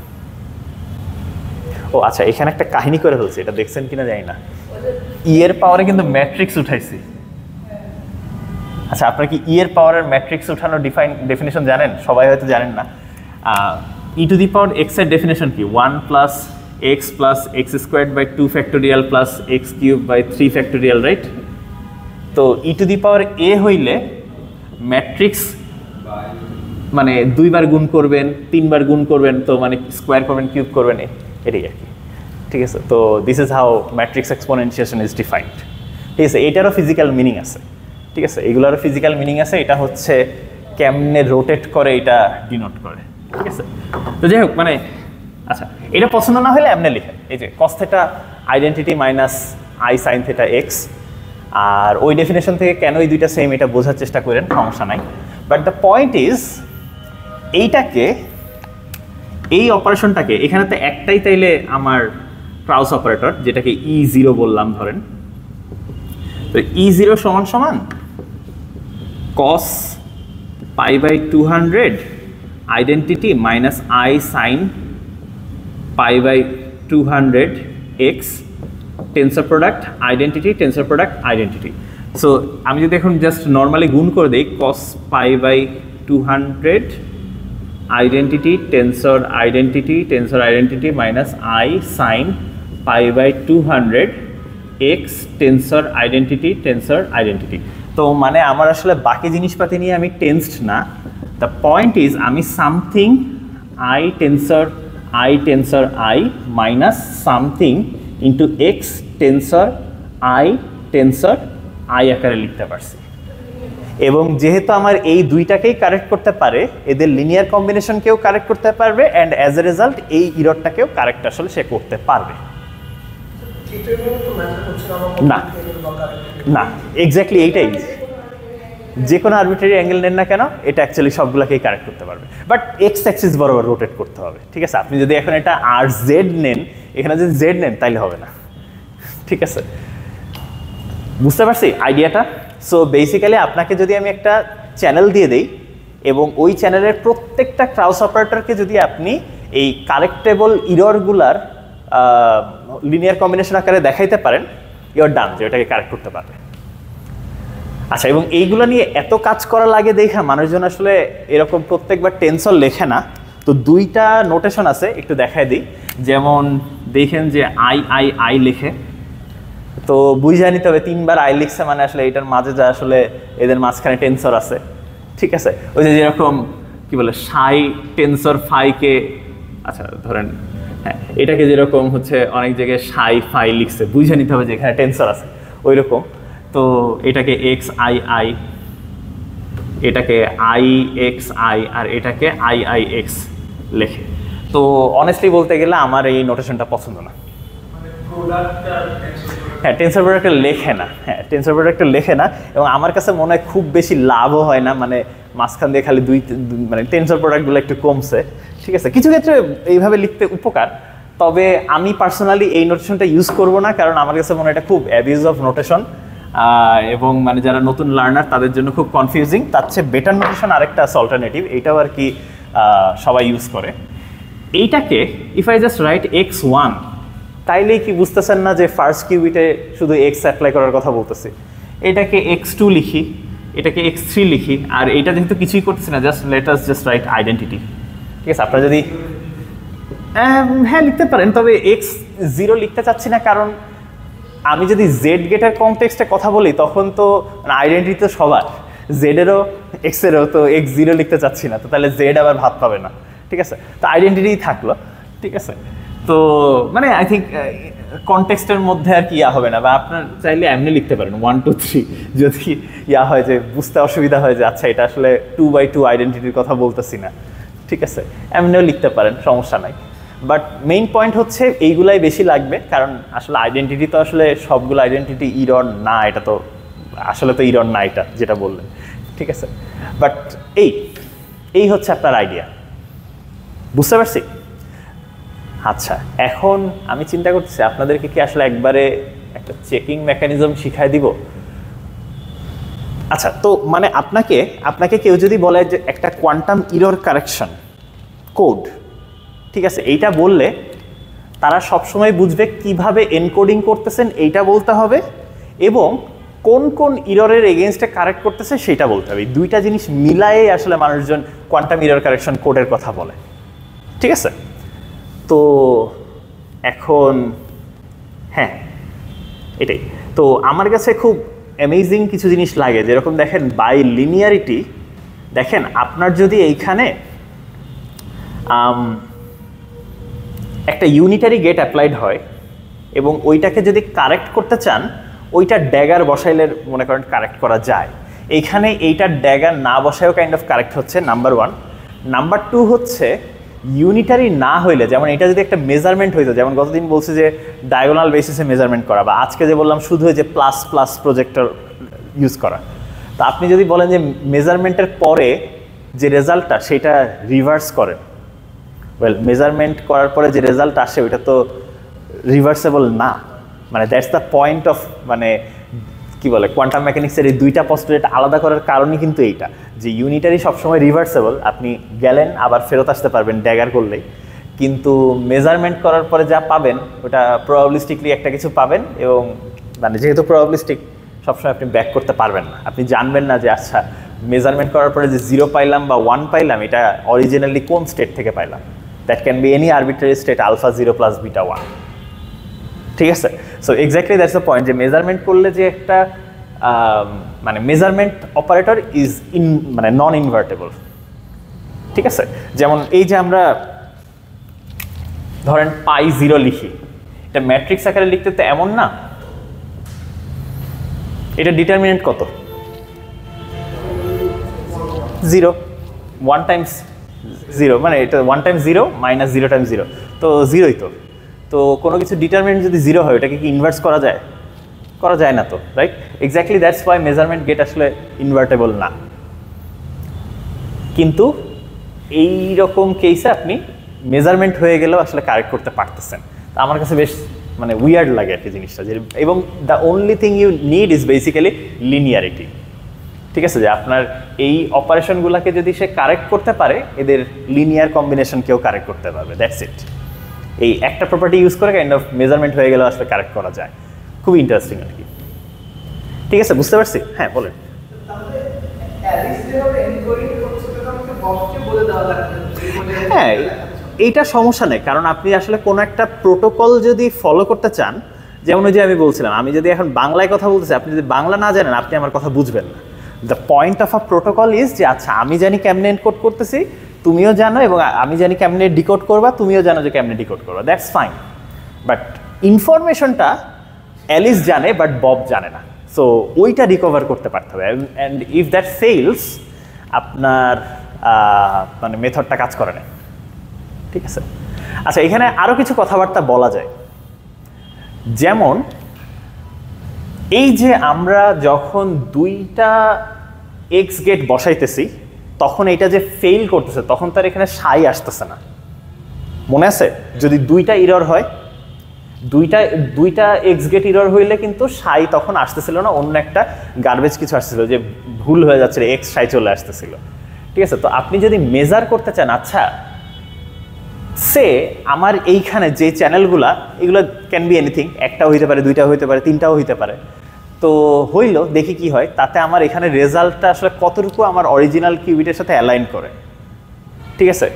ও আচ্ছা, এখানে একটা কাহিনী করে ফেলছি, এটা দেখছেন কিনা জানি না, এর পাওয়ারে কিন্তু ম্যাট্রিক্স উঠাইছি। আচ্ছা, আপনার কি এর পাওয়ারের ম্যাট্রিক্স উঠানোর ডেফিনেশন জানেন? সবাই হয়তো জানেন না। e⁻x এর ডেফিনেশন কি? 1 + x + x² / 2 factorial + x³ / 3 factorial, right? তো e⁻a হইলে ম্যাট্রিক্স মানে 2 বার গুণ করবেন, 3 বার গুণ করবেন, তো মানে স্কোয়ার করবেন, কিউব করবেন, এটাই আর কি। ঠিক আছে, তো this is how matrix exponentiation is defined. ঠিক আছে, এটারও ফিজিক্যাল মিনিং আছে, ঠিক আছে, এগুলোরও ফিজিক্যাল মিনিং আছে। এটা হচ্ছে কেমনে রোটেট করে এটা ডিনোট করে, ঠিক আছে। তো যাই হোক, মানে আচ্ছা, এটা পছন্দ না হলে এমনি লিখে, এই যে cos theta identity minus I sine theta x, আর ওই ডেফিনেশন থেকে কেন এই দুইটা সেম এটা বোঝার চেষ্টা করেন, সমস্যা নাই। বাট দ্য পয়েন্ট ইজ, এইটাকে, এই অপারেশনটাকে, এখানে তো একটাই তাইলে আমার ক্রাউস অপারেটর, যেটাকে E0 বললাম ধরেন, তো E0 সমান সমান cos π/200 identity minus I sine π/200 x tensor product identity, tensor product identity. So আমি যদি এখন জাস্ট নর্মালি গুণ করে দিই cos pi by 200 identity tensor identity minus I sine pi by 200 X tensor identity. তো মানে আমার আসলে বাকি জিনিসপাতি নিয়ে আমি টেন্সড না। দ্য পয়েন্ট ইজ আমি something I tensor I minus something into x tensor I আকারে লিখতে পারছি। এবং যেহেতু আমার এই দুইটাকেই কারেক্ট করতে পারে, এদের লিনিয়ার কম্বিনেশনকেও কারেক্ট করতে পারবে অ্যান্ড অ্যাজ এ রেজাল্ট এই ইররটাকেও কারেক্ট আসলে সে করতে পারবে। না না এক্স্যাক্টলি এইটাই, যে কোনো আরবিট্রারি অ্যাঙ্গেল নেন না কেন এটা অ্যাকচুয়ালি সবগুলোকেই কারেক্ট করতে পারবে, বাট এক্স অ্যাক্সিস বরাবর রোটেট করতে হবে। ঠিক আছে, আপনি যদি এখন এটা আর জেড নেন, এখানে যদি জেড নেন তাইলে হবে না। ঠিক আছে, বুঝতে পারছি আইডিয়াটা? সো বেসিক্যালি আপনাকে যদি আমি একটা চ্যানেল দিয়ে দেই এবং ওই চ্যানেলের প্রত্যেকটা ক্রাউস অপারেটরকে যদি আপনি এই কারেক্টেবল ইররগুলার লিনিয়ার কম্বিনেশন আকারে দেখাইতে পারেন, ইউর ডান, যে ওটাকে কারেক্ট করতে পারবে। আচ্ছা, এবং এইগুলো নিয়ে এত কাজ করা লাগে দেখা মানুষজন আসলে এরকম প্রত্যেকবার টেন্সর লেখে না। তো দুইটা নোটেশন আছে, একটু দেখাই দিই। যেমন দেখেন যে আই লেখে, তো বুঝে নিতে হবে 3 বার আই লিখছে মানে আসলে এটার মাঝে যা আসলে এদের মাঝখানে টেন্সর আছে। ঠিক আছে, ওই যে যেরকম কি বলে সাই টেন্সর ফাইকে, আচ্ছা ধরেন হ্যাঁ এটাকে যেরকম হচ্ছে অনেক জায়গায় সাই ফাই লিখছে, বুঝে নিতে হবে যে এখানে টেন্সর আছে ওই রকম। তো এটাকে এক্স আই, এটাকে আই এক্স আই, আর এটাকে আই এক্স লেখে। তো অনেস্টলি বলতে গেলে আমার এই নোটেশনটা পছন্দ না। হ্যাঁ, টেন্সর প্রোডাক্টটা লেখে না, এবং আমার কাছে মনে হয় খুব বেশি লাভও হয় না, মানে মাঝখান দিয়ে খালি মানে টেন্সর প্রোডাক্টগুলো একটু কমছে। ঠিক আছে, কিছু ক্ষেত্রে এইভাবে লিখতে উপকার, তবে আমি পার্সোনালি এই নোটেশনটা ইউজ করব না, কারণ আমার কাছে মনে হয় এটা খুব অ্যাবিউজ অফ নোটেশন, এবং মানে যারা নতুন লার্নার তাদের জন্য খুব কনফিউজিং। তার চেয়ে বেটার নোটেশন আরেকটা আছে অল্টারনেটিভ, এইটাও আর কি সবাই ইউজ করে। এইটাকে if I just right x1, তাইলেই কি বুঝতেছেন না যে ফার্স্ট কিউবিটে শুধু এক্স অ্যাপ্লাই করার কথা বলতেছি? এটাকে x2 লিখি, এটাকে x3 লিখি, আর এইটা যেহেতু কিছুই করতেছি না, just let us just right identity. ঠিক আছে, আপনারা যদি হ্যাঁ লিখতে পারেন, তবে x0 লিখতে চাচ্ছি না, কারণ আমি যদি জেড গেটের কনটেক্সটে কথা বলি তখন তো আইডেন্টিটি তো সবার, জেডেরও এক্সেরও, তো x0 লিখতে চাচ্ছি না, তো তাহলে জেড আবার ভাত পাবে না। ঠিক আছে, তো আইডেন্টিটিই থাকলো। ঠিক আছে, তো মানে আই থিঙ্ক কনটেক্সটের মধ্যে আর কি ইয়া হবে না, বা আপনার চাইলে এমনি লিখতে পারেন 1 2 3, যদি ইয়া হয় যে বুঝতে অসুবিধা হয় যে আচ্ছা এটা আসলে 2x2 আইডেন্টিটির কথা বলতেছি না। ঠিক আছে, এমনিও লিখতে পারেন, সমস্যা নাই। বাট মেইন পয়েন্ট হচ্ছে এইগুলাই বেশি লাগবে, কারণ আসলে আইডেন্টিটি তো আসলে সবগুলো আইডেন্টিটি ইরর না, এটা তো আসলে তো ইরর না এটা যেটা বললেন। ঠিক আছে, বাট এই হচ্ছে আপনার আইডিয়া, বুঝতে পারছি? আচ্ছা, এখন আমি চিন্তা করতেছি আপনাদেরকে কি আসলে একবারে একটা চেকিং মেকানিজম শিখাই দিব। আচ্ছা, তো মানে আপনাকে কেউ যদি বলে যে একটা কোয়ান্টাম ইরর কারেকশন কোড, ঠিক আছে, এইটা বললে তারা সবসময় বুঝবে কিভাবে এনকোডিং করতেছেন এইটা বলতে হবে, এবং কোন কোন ইররের এগেনস্টে কারেক্ট করতেছে সেটা বলতে হবে। দুইটা জিনিস মিলায়েই আসলে মানুষজন কোয়ান্টাম ইরর কারেকশন কোডের কথা বলে। ঠিক আছে, তো এখন হ্যাঁ এটাই তো আমার কাছে খুব অ্যামেজিং কিছু জিনিস লাগে, যেরকম দেখেন বাই লিনিয়ারিটি, দেখেন আপনার যদি এইখানে একটা ইউনিটারি গেট অ্যাপ্লাইড হয় এবং ওইটাকে যদি কারেক্ট করতে চান, ওইটা ড্যাগার বসাইলে মনে করেন কারেক্ট করা যায়। এইখানে এইটার ড্যাগার না বসায়ও কাইন্ড অফ কারেক্ট হচ্ছে, নাম্বার 1। নাম্বার 2 হচ্ছে ইউনিটারি না হইলে, যেমন এটা যদি একটা মেজারমেন্ট হইতো, যেমন গতদিন বলছি যে ডায়াগোনাল বেসিসে মেজারমেন্ট করা, বা আজকে যে বললাম শুধু যে প্লাস প্লাস প্রজেক্টর ইউজ করা, তো আপনি যদি বলেন যে মেজারমেন্টের পরে যে রেজাল্টটা সেটা রিভার্স করেন, ওয়েল মেজারমেন্ট করার পরে যে রেজাল্ট আসে ওইটা তো রিভার্সেবল না, মানে দ্যাটস দ্য পয়েন্ট অফ, মানে কি বলে কোয়ান্টাম মেকানিক্সের এই দুইটা পস্টুলেট আলাদা করার কারণই কিন্তু এইটা, যে ইউনিটারি সবসময় রিভার্সেবল, আপনি গেলেন আবার ফেরত আসতে পারবেন ড্যাগার করলেই। কিন্তু মেজারমেন্ট করার পরে যা পাবেন ওটা প্রবাবিলিস্টিকলি একটা কিছু পাবেন, এবং মানে যেহেতু প্রবাবিলিস্টিক সবসময় আপনি ব্যাক করতে পারবেন না, আপনি জানবেন না যে আচ্ছা মেজারমেন্ট করার পরে যে 0 পাইলাম বা 1 পাইলাম এটা অরিজিনালি কোন স্টেট থেকে পাইলাম। That can be any arbitrary state alpha 0 plus beta 1। ঠিক আছে, so exactly that's the point, যে মেজারমেন্ট করলে যে একটা মানে মেজারমেন্ট অপারেটর ইজ মানে নন ইনভার্টেবল। ঠিক আছে, যেমন এই যে আমরা ধরেন পাই 0 লিখি, এটা ম্যাট্রিক্স আকারে লিখতে তো এমন না, এটা ডিটারমিনেন্ট কত? 0, 1 টাইমস 0, মানে এটা 1 টাইমস 0 মাইনাস 0 টাইমস 0, তো 0ই তো। তো কোনো কিছু ডিটারমিনেন্ট যদি 0 হয় ওটাকে কি ইনভার্স করা যায়? করা যায় না তো, right? Exactly that's why measurement gate আসলে ইনভার্টেবল না। কিন্তু এই রকম কেসে আপনি মেজারমেন্ট হয়ে গেলেও আসলে কারেক্ট করতে পারতেছেন। তো আমার কাছে বেশ মানে উইয়ার্ড লাগে আর কি জিনিসটা, যে এবং the only thing you need is basically linearity. ঠিক আছে, যে আপনার এই অপারেশনগুলোকে যদি সে কারেক্ট করতে পারে, এদের লিনিয়ার কম্বিনেশন কেউ কারেক্ট করতে পারবে, দ্যাটস ইট। এই একটা প্রপার্টি ইউজ করে কাইন্ড অফ মেজারমেন্ট হয়ে গেলেও আসলে কারেক্ট করা যায়। খুব ইন্টারেস্টিং আর কি। ঠিক আছে, বুঝতে পারছি? হ্যাঁ বলেন। হ্যাঁ, এইটা সমস্যা নেই, কারণ আপনি আসলে কোনো একটা প্রোটোকল যদি ফলো করতে চান, যেমন ওই যে আমি বলছিলাম, আমি যদি এখন বাংলায় কথা বলতেছি, আপনি যদি বাংলা না জানেন আপনি আমার কথা বুঝবেন না। The point of a protocol is যে আচ্ছা আমি জানি কেমনে এনকোড করতেছি, তুমিও জানো, এবং আমি জানি কেমনে ডিকোড করবা, তুমিও জানো যে কেমনে ডিকোড করবা, দ্যাটস ফাইন। বাট ইনফরমেশনটা অ্যালিস জানে বাট বব জানে না, সো ওইটা রিকভার করতে পারতে হবে। অ্যান্ড ইফ দ্যাট ফেইলস, আপনার মানে মেথডটা কাজ করে না। ঠিক আছে, আচ্ছা এখানে আরও কিছু কথাবার্তা বলা যায়, যেমন এই যে আমরা যখন 2টা এক্স গেট বসাইতেছি তখন এটা যে ফেইল করতেছে, তখন তার এখানে সাই আসতেছে না, মনে আছে? যদি 2টা ইরর হয়, দুইটা এক্স গেট ইরর হইলে কিন্তু সাই তখন আসতেছিল না, অন্য একটা গার্বেজ কিছু আসতেছিল, যে ভুল হয়ে যাচ্ছিল, এক্স সাই চলে আসতেছিল। ঠিক আছে, তো আপনি যদি মেজার করতে চান, আচ্ছা সে আমার এইখানে যে চ্যানেলগুলা, এগুলো ক্যান বি এনিথিং, একটাও হইতে পারে, 2টাও হইতে পারে, 3টাও হইতে পারে, তো হইল দেখি কি হয়, তাতে আমার এখানে রেজাল্টটা আসলে কতটুকু আমার অরিজিনাল কিউবিটের সাথে অ্যালাইন করে। ঠিক আছে,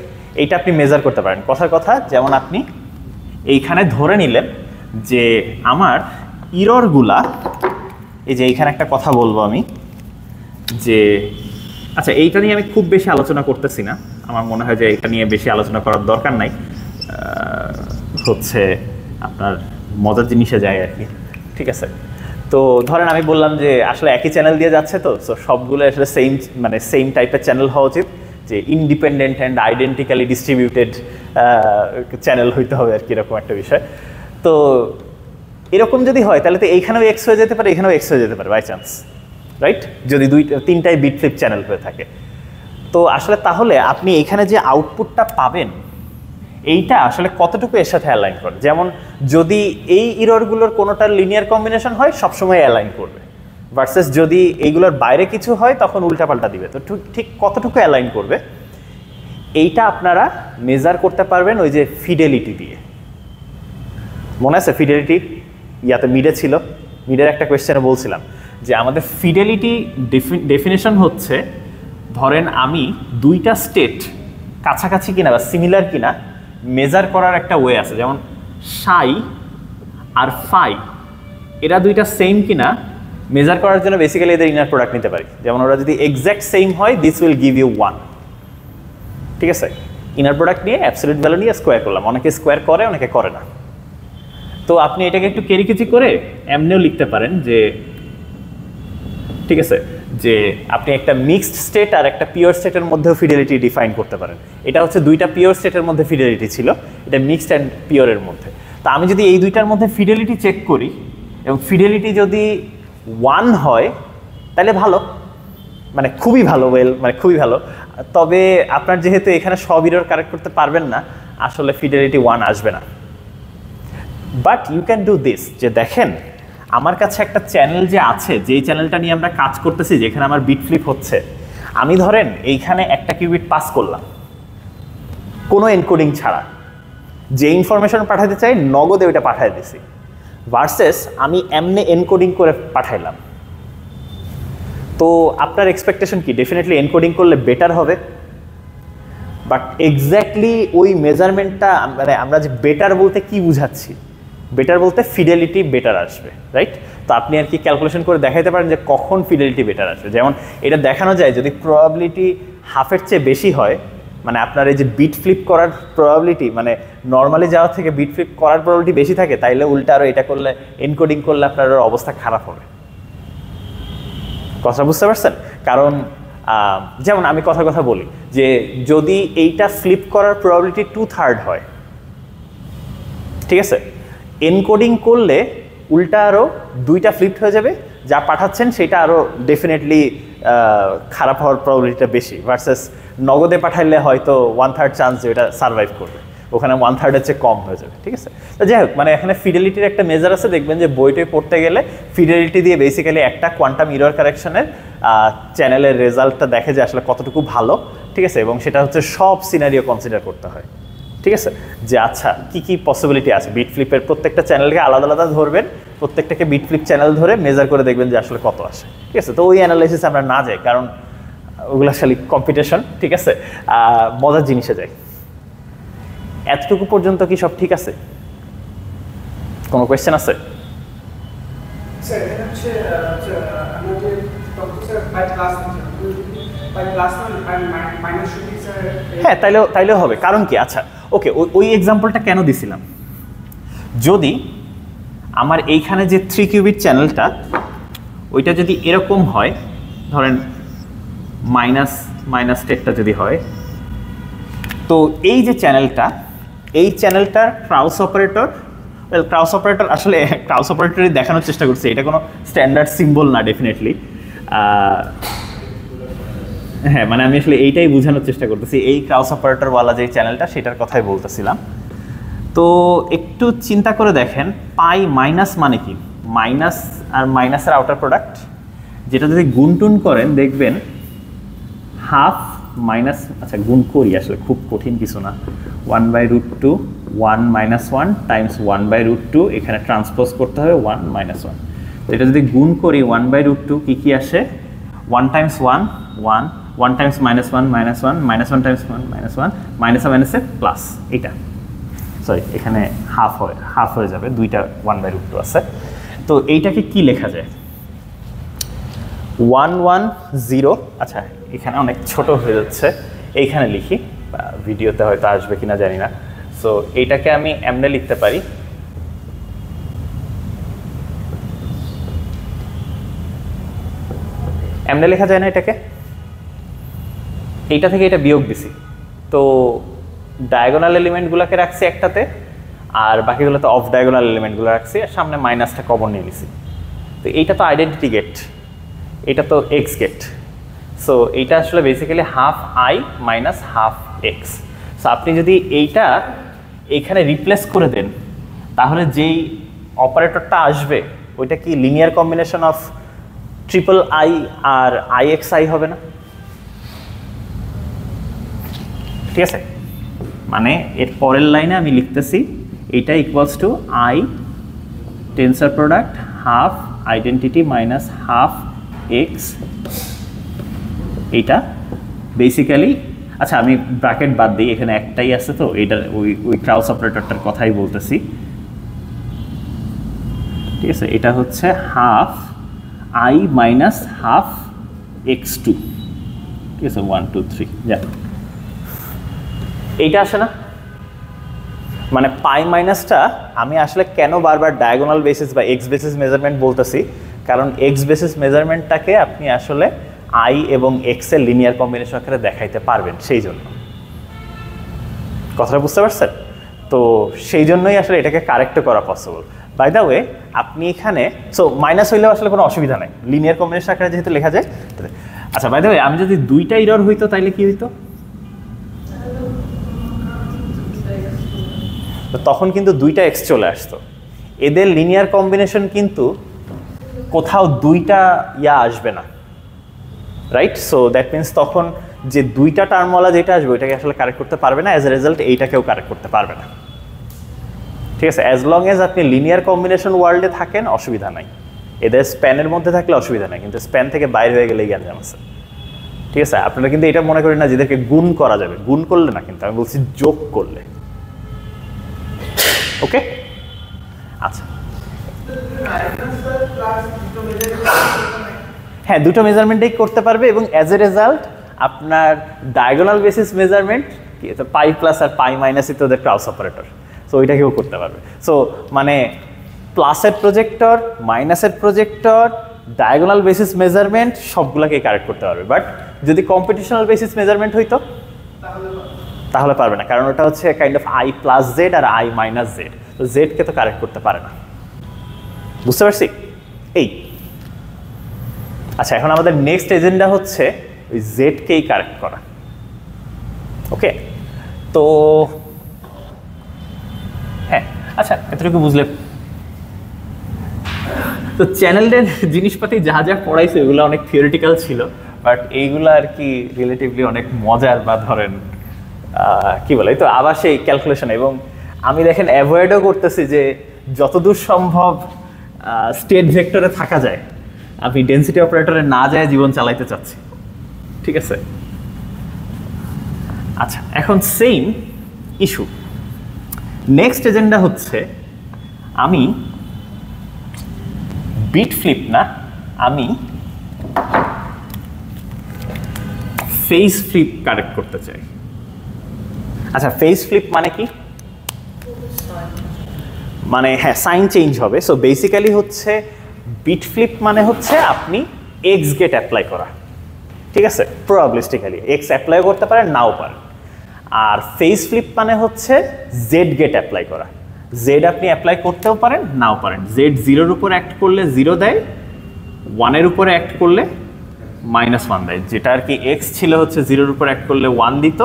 এইটা আপনি মেজার করতে পারেন। কথার কথা, যেমন আপনি এইখানে ধরে নিলেন যে আমার ইররগুলা, এই যে এইখানে একটা কথা বলবো আমি, যে আচ্ছা এইটা নিয়ে আমি খুব বেশি আলোচনা করতেছি না, আমার মনে হয় যে এটা নিয়ে বেশি আলোচনা করার দরকার নাই, হচ্ছে আপনার মজার জিনিসে যায় আর কি। ঠিক আছে, তো ধরেন আমি বললাম যে আসলে একই চ্যানেল দিয়ে যাচ্ছে, তো সবগুলো আসলে সেম টাইপের চ্যানেল হওয়া উচিত, যে independent and identically distributed channel হইতে হবে আর কি, এরকম একটা বিষয়। তো এরকম যদি হয় তাহলে তো এইখানেও এক্স হয়ে যেতে পারে, এখানেও এক্স হয়ে যেতে পারে বাই চান্স, রাইট? যদি 3টাই বিট ফ্লিপ চ্যানেল হয়ে থাকে, তো আসলে তাহলে আপনি এখানে যে আউটপুটটা পাবেন এইটা আসলে কতটুকু এর সাথে অ্যালাইন করে। যেমন যদি এই ইররগুলোর কোনোটার লিনিয়ার কম্বিনেশন হয় সবসময় অ্যালাইন করবে, ভার্সেস যদি এইগুলোর বাইরে কিছু হয় তখন উল্টাপাল্টা দিবে। তো ঠিক কতটুকু অ্যালাইন করবে এইটা আপনারা মেজার করতে পারবেন ওই যে ফিডেলিটি দিয়ে। মনে আছে ফিডেলিটি ইয়াতে মিডে ছিল, মিডের একটা কোয়েশ্চেনে বলছিলাম যে আমাদের ফিডেলিটি ডেফিনেশন হচ্ছে, ধরেন আমি 2টা স্টেট কাছাকাছি কিনা বা সিমিলার কিনা মেজার করার একটা ওয়ে আছে, যেমন সাই আর ফাই এরা 2টা সেম কিনা মেজার করার জন্য বেসিক্যালি এদের ইনার প্রোডাক্ট নিতে পারি। যেমন ওরা যদি এক্স্যাক্ট সেম হয়, দিস উইল গিভ ইউ 1। ঠিক আছে, ইনার প্রোডাক্ট নিয়ে অ্যাবসলিউট ভ্যালু নিয়ে স্কোয়ার করলাম, অনেকে স্কোয়ার করে অনেকে করে না। তো আপনি এটাকে একটু কেরিকেচি করে এমনিও লিখতে পারেন যে, ঠিক আছে, যে আপনি একটা মিক্সড স্টেট আর একটা পিওর স্টেটের মধ্যেও ফিডেলিটি ডিফাইন করতে পারেন। এটা হচ্ছে 2টা পিওর স্টেটের মধ্যে ফিডেলিটি ছিল, এটা মিক্সড অ্যান্ড পিওরের মধ্যে। তো আমি যদি এই 2টার মধ্যে ফিডেলিটি চেক করি এবং ফিডেলিটি যদি 1 হয় তাহলে ভালো, মানে খুবই ভালো, মানে খুবই ভালো। তবে আপনার যেহেতু এখানে সব ইরর কারেক্ট করতে পারবেন না, আসলে ফিডেলিটি 1 আসবে না। But you can do this, যে দেখেন আমার কাছে একটা চ্যানেল যে আছে, যেই চ্যানেলটা নিয়ে আমরা কাজ করতেছি, যেখানে আমার বিট ফ্লিপ হচ্ছে, আমি ধরেন এইখানে একটা কিউবিট পাস করলাম কোনো এনকোডিং ছাড়া, যে ইনফরমেশন পাঠাতে চাই নগদে ওইটা পাঠাই দিছি, ভার্সেস আমি এমনি এনকোডিং করে পাঠাইলাম। তো আপনার এক্সপেকটেশন কি? ডেফিনেটলি এনকোডিং করলে বেটার হবে, বাট এক্স্যাক্টলি ওই মেজারমেন্টটা মানে আমরা যে বেটার বলতে কি বুঝাচ্ছি, বেটার বলতে ফিডেলিটি বেটার আসবে, রাইট? তো আপনি আর কি ক্যালকুলেশন করে দেখাইতে পারেন যে কখন ফিডেলিটি বেটার আসবে। যেমন এটা দেখানো যায় যদি প্রবাবিলিটি হাফের চেয়ে বেশি হয়, মানে আপনার এই যে বিট ফ্লিপ করার প্রবাবিলিটি, মানে নর্মালি যাওয়ার থেকে বিট ফ্লিপ করার প্রবাবিলিটি বেশি থাকে, তাইলে উল্টা আরও এটা করলে এনকোডিং করলে আপনার অবস্থা খারাপ হবে। কথা বুঝতে পারছেন? কারণ যেমন আমি কথা বলি যে যদি এইটা ফ্লিপ করার প্রবাবিলিটি 2/3 হয়, ঠিক আছে, এনকোডিং করলে উল্টা আরও 2টা ফ্লিপড হয়ে যাবে, যা পাঠাচ্ছেন সেটা আরও ডেফিনেটলি খারাপ হওয়ার প্রবাবিলিটিটা বেশি, ভার্সেস নগদে পাঠাইলে হয়তো 1/3 চান্স যে এটা সার্ভাইভ করবে, ওখানে 1/3 চেয়ে কম হয়ে যাবে, ঠিক আছে? তো যাই হোক, মানে এখানে ফিডেলিটির একটা মেজার আছে, দেখবেন যে বইটাই পড়তে গেলে ফিডেলিটি দিয়ে বেসিক্যালি একটা কোয়ান্টাম ইরর কারেকশনের চ্যানেলের রেজাল্টটা দেখে যে আসলে কতটুকু ভালো, ঠিক আছে, এবং সেটা হচ্ছে সব সিনারিও কনসিডার করতে হয়, ঠিক আছে, যে আচ্ছা কি কি পসিবিলিটি আছে। বিট ফ্লিপের প্রত্যেকটা চ্যানেলকে আলাদা আলাদা ধরবেন, প্রত্যেকটাকে বিট ফ্লিপ চ্যানেল ধরে মেজার করে দেখবেন যে আসলে কত আসে, ঠিক আছে? তো ওই অ্যানালাইসিস আমরা না যাই, কারণ ওগুলো আসলে কম্পিটিশন, ঠিক আছে, মজার জিনিসে যাই। এতটুকু পর্যন্ত কি সব ঠিক আছে? কোনো কোয়েশ্চেন আছে? হ্যাঁ, তাইলেও হবে। কারণ কি, আচ্ছা ওকে, ওই এক্সাম্পলটা কেন দিছিলাম, যদি আমার এইখানে যে 3 কিউবিট চ্যানেলটা ওইটা যদি এরকম হয়, ধরেন মাইনাস টেটটা যদি হয়, তো এই যে চ্যানেলটা, এই চ্যানেলটার ক্রাউস অপারেটর, ক্রাউস অপারেটর আসলে ক্রাউস অপারেটরই দেখানোর চেষ্টা করছে, এটা কোনো স্ট্যান্ডার্ড সিম্বল না ডেফিনেটলি। হ্যাঁ, মানে আমি আসলে এইটাই বোঝানোর চেষ্টা করতেছি, এই ক্রাউস অপারেটরওয়ালা যে চ্যানেলটা সেটার কথাই বলতেছিলাম। তো একটু চিন্তা করে দেখেন, পাই মাইনাস মানে কি? মাইনাস আর মাইনাসের আউটার প্রোডাক্ট, যেটা যদি গুণটুন করেন দেখবেন হাফ মাইনাস, আচ্ছা গুণ করি, আসলে খুব কঠিন কিছু না, 1/√2 1 - 1 টাইমস 1/√2, এখানে ট্রান্সপোজ করতে হবে 1 - 1। তো এটা যদি গুণ করি 1/√2 কি আসে? 1 টাইমস 1 1, 1 টাইমস -1 - 1, -1 টাইমস 1 -1, মাইনাসে মাইনাসে প্লাস, এটা সরি এখানে হাফ হয়ে যাবে, দুইটা 1/√2 আছে। তো এইটাকে কি লেখা যায়? 1 1 0, আচ্ছা এখানে অনেক ছোট হয়ে যাচ্ছে, এইখানে লিখি, ভিডিওতে হয়তো আসবে কিনা জানি না। সো এইটাকে আমি এমনি লিখতে পারি, এমনি লেখা যায় না এটাকে? এইটা থেকে এটা বিয়োগ দিছি, তো ডায়াগোনাল এলিমেন্টগুলোকে রাখছি একটাতে, আর বাকিগুলোতে অফ ডায়াগোনাল এলিমেন্টগুলো রাখছি, আর সামনে মাইনাসটা কমন নিয়ে নিছি। তো এইটা তো আইডেন্টিটি গেট, এটা তো এক্স গেট, সো এইটা আসলে basically half I minus half x. So আপনি যদি এইটা এইখানে রিপ্লেস করে দেন, তাহলে যেই অপারেটরটা আসবে ওইটা কি linear combination of triple I আর আই এক্স আই হবে না? ঠিক আছে, মানে এর পরের লাইনে আমি লিখতেছি এইটা equals to I tensor product half identity minus half x. এইটা বেসিক্যালি, আচ্ছা আমি ব্র্যাকেট বাদ দিই, এখানে একটাই আছে, তো এইটার ওই ক্রাউস অপারেটরটার কথাই বলতেছি, ঠিক আছে? এটা হচ্ছে half I minus half X two, ঠিক আছে, 1 2 3, যা এইটা আসে না? মানে পাই মাইনাসটা আমি আসলে কেন বারবার ডায়াগোনাল বেসিস বা এক্স বেসিস মেজারমেন্ট বলতেছি, কারণ এক্স বেসিস মেজারমেন্টটাকে আপনি আসলে আই এবং এক্স এর লিনিয়ার কম্বিনেশন আকারে দেখাইতে পারবেন, সেই জন্য। কথাটা বুঝতে পারছেন? তো সেই জন্যই আসলে এটাকে কারেক্ট করা পসিবল। বাই দ্য ওয়ে, আপনি এখানে সো মাইনাস হইলেও আসলে কোনো অসুবিধা নাই, লিনিয়ার কম্বিনেশন আকারে যেহেতু লেখা যায়। আচ্ছা বাই দ্য ওয়ে, আমি যদি দুইটা ইরর হইতো তাইলে কি হইতো? তখন কিন্তু দুইটা এক্স চলে আসতো, এদের লিনিয়ার কম্বিনেশন কিন্তু কোথাও দুইটা আসবে না, রাইট? সো দ্যাট মিনস তখন যে দুইটা টার্মওয়ালা যেটা আসবে ওইটাকে আসলে কারেক্ট করতে পারবে না, অ্যাজ এ রেজাল্ট এইটাকেও কারেক্ট করতে পারবে না। ঠিক আছে, অ্যাজ লং এজ আপনি লিনিয়ার কম্বিনেশন ওয়ার্ল্ডে থাকেন অসুবিধা নাই, এদের স্প্যানের মধ্যে থাকলে অসুবিধা নাই, কিন্তু স্প্যান থেকে বাইরে হয়ে গেলেই গ্যাঞ্জাম আছে। ঠিক আছে, আপনারা কিন্তু এটা মনে করেন না যেদেরকে গুণ করা যাবে, গুণ করলে না, কিন্তু আমি বলছি যোগ করলে। ওকে, আচ্ছা হ্যাঁ, দুটো মেজারমেন্টেই করতে পারবে এবং অ্যাজ এ রেজাল্ট আপনার diagonal basis measurement pi plus আর পাই মাইনাসই তো ওদের ক্রাউস অপারেটর, সো ওইটাকেও করতে পারবে। সো মানে প্লাসের প্রজেক্টর, মাইনাসের প্রজেক্টর, ডায়াগোনাল বেসিস মেজারমেন্ট সবগুলোকে কারেক্ট করতে পারবে। বাট যদি কম্পিটিশনাল বেসিস মেজারমেন্ট হইতো তাহলে পারবে না, কারণ ওটা হচ্ছে kind of I plus Z আর আই মাইনাস জেড, তো জেডকে তো কারেক্ট করতে পারে না। বুঝতে পারছি? এই আচ্ছা, এখন আমাদের নেক্সট এজেন্ডা হচ্ছে ওই জেডকেই কারেক্ট করা। ওকে, তো হ্যাঁ আচ্ছা, এতটুকু বুঝলে তো চ্যানেলের জিনিসপাতি যা যা পড়াইছে এগুলো অনেক থিওরিটিক্যাল ছিল, বাট এইগুলো আর কি রিলেটিভলি অনেক মজার, বা ধরেন কি বলে তো আবার সেই ক্যালকুলেশন। এবং আমি দেখেন অ্যাভয়েডও করতেছি যে যতদূর সম্ভব স্টেট ভেক্টরে থাকা যায়, আমি ডেনসিটি অপারেটরে না যায় জীবন চালাইতে চাচ্ছি। ঠিক আছে, আচ্ছা এখন সেম ইস্যু, নেক্সট এজেন্ডা হচ্ছে আমি বিট ফ্লিপ না, আমি ফেজ ফ্লিপ কারেক্ট করতে চাই। আচ্ছা, ফেজ ফ্লিপ মানে কি? মানে হ্যাঁ, সাইন চেঞ্জ হবে। সো বেসিক্যালি হচ্ছে বিট ফ্লিপ মানে হচ্ছে আপনি এক্স গেট অ্যাপ্লাই করা। ঠিক আছে, প্রবাবিলিস্টিক্যালি এক্স অ্যাপ্লাই করতে পারেন, নাও পারেন। আর ফেজ ফ্লিপ মানে হচ্ছে জেড গেট অ্যাপ্লাই করা। জেড আপনি অ্যাপ্লাই করতেও পারেন, নাও পারেন। জেড 0-র উপর অ্যাক্ট করলে 0 দেয়, 1-এর উপরে অ্যাক্ট করলে -1 দেয়, যেটা আর কি এক্স ছিল হচ্ছে 0-র উপর অ্যাক্ট করলে 1 দিত,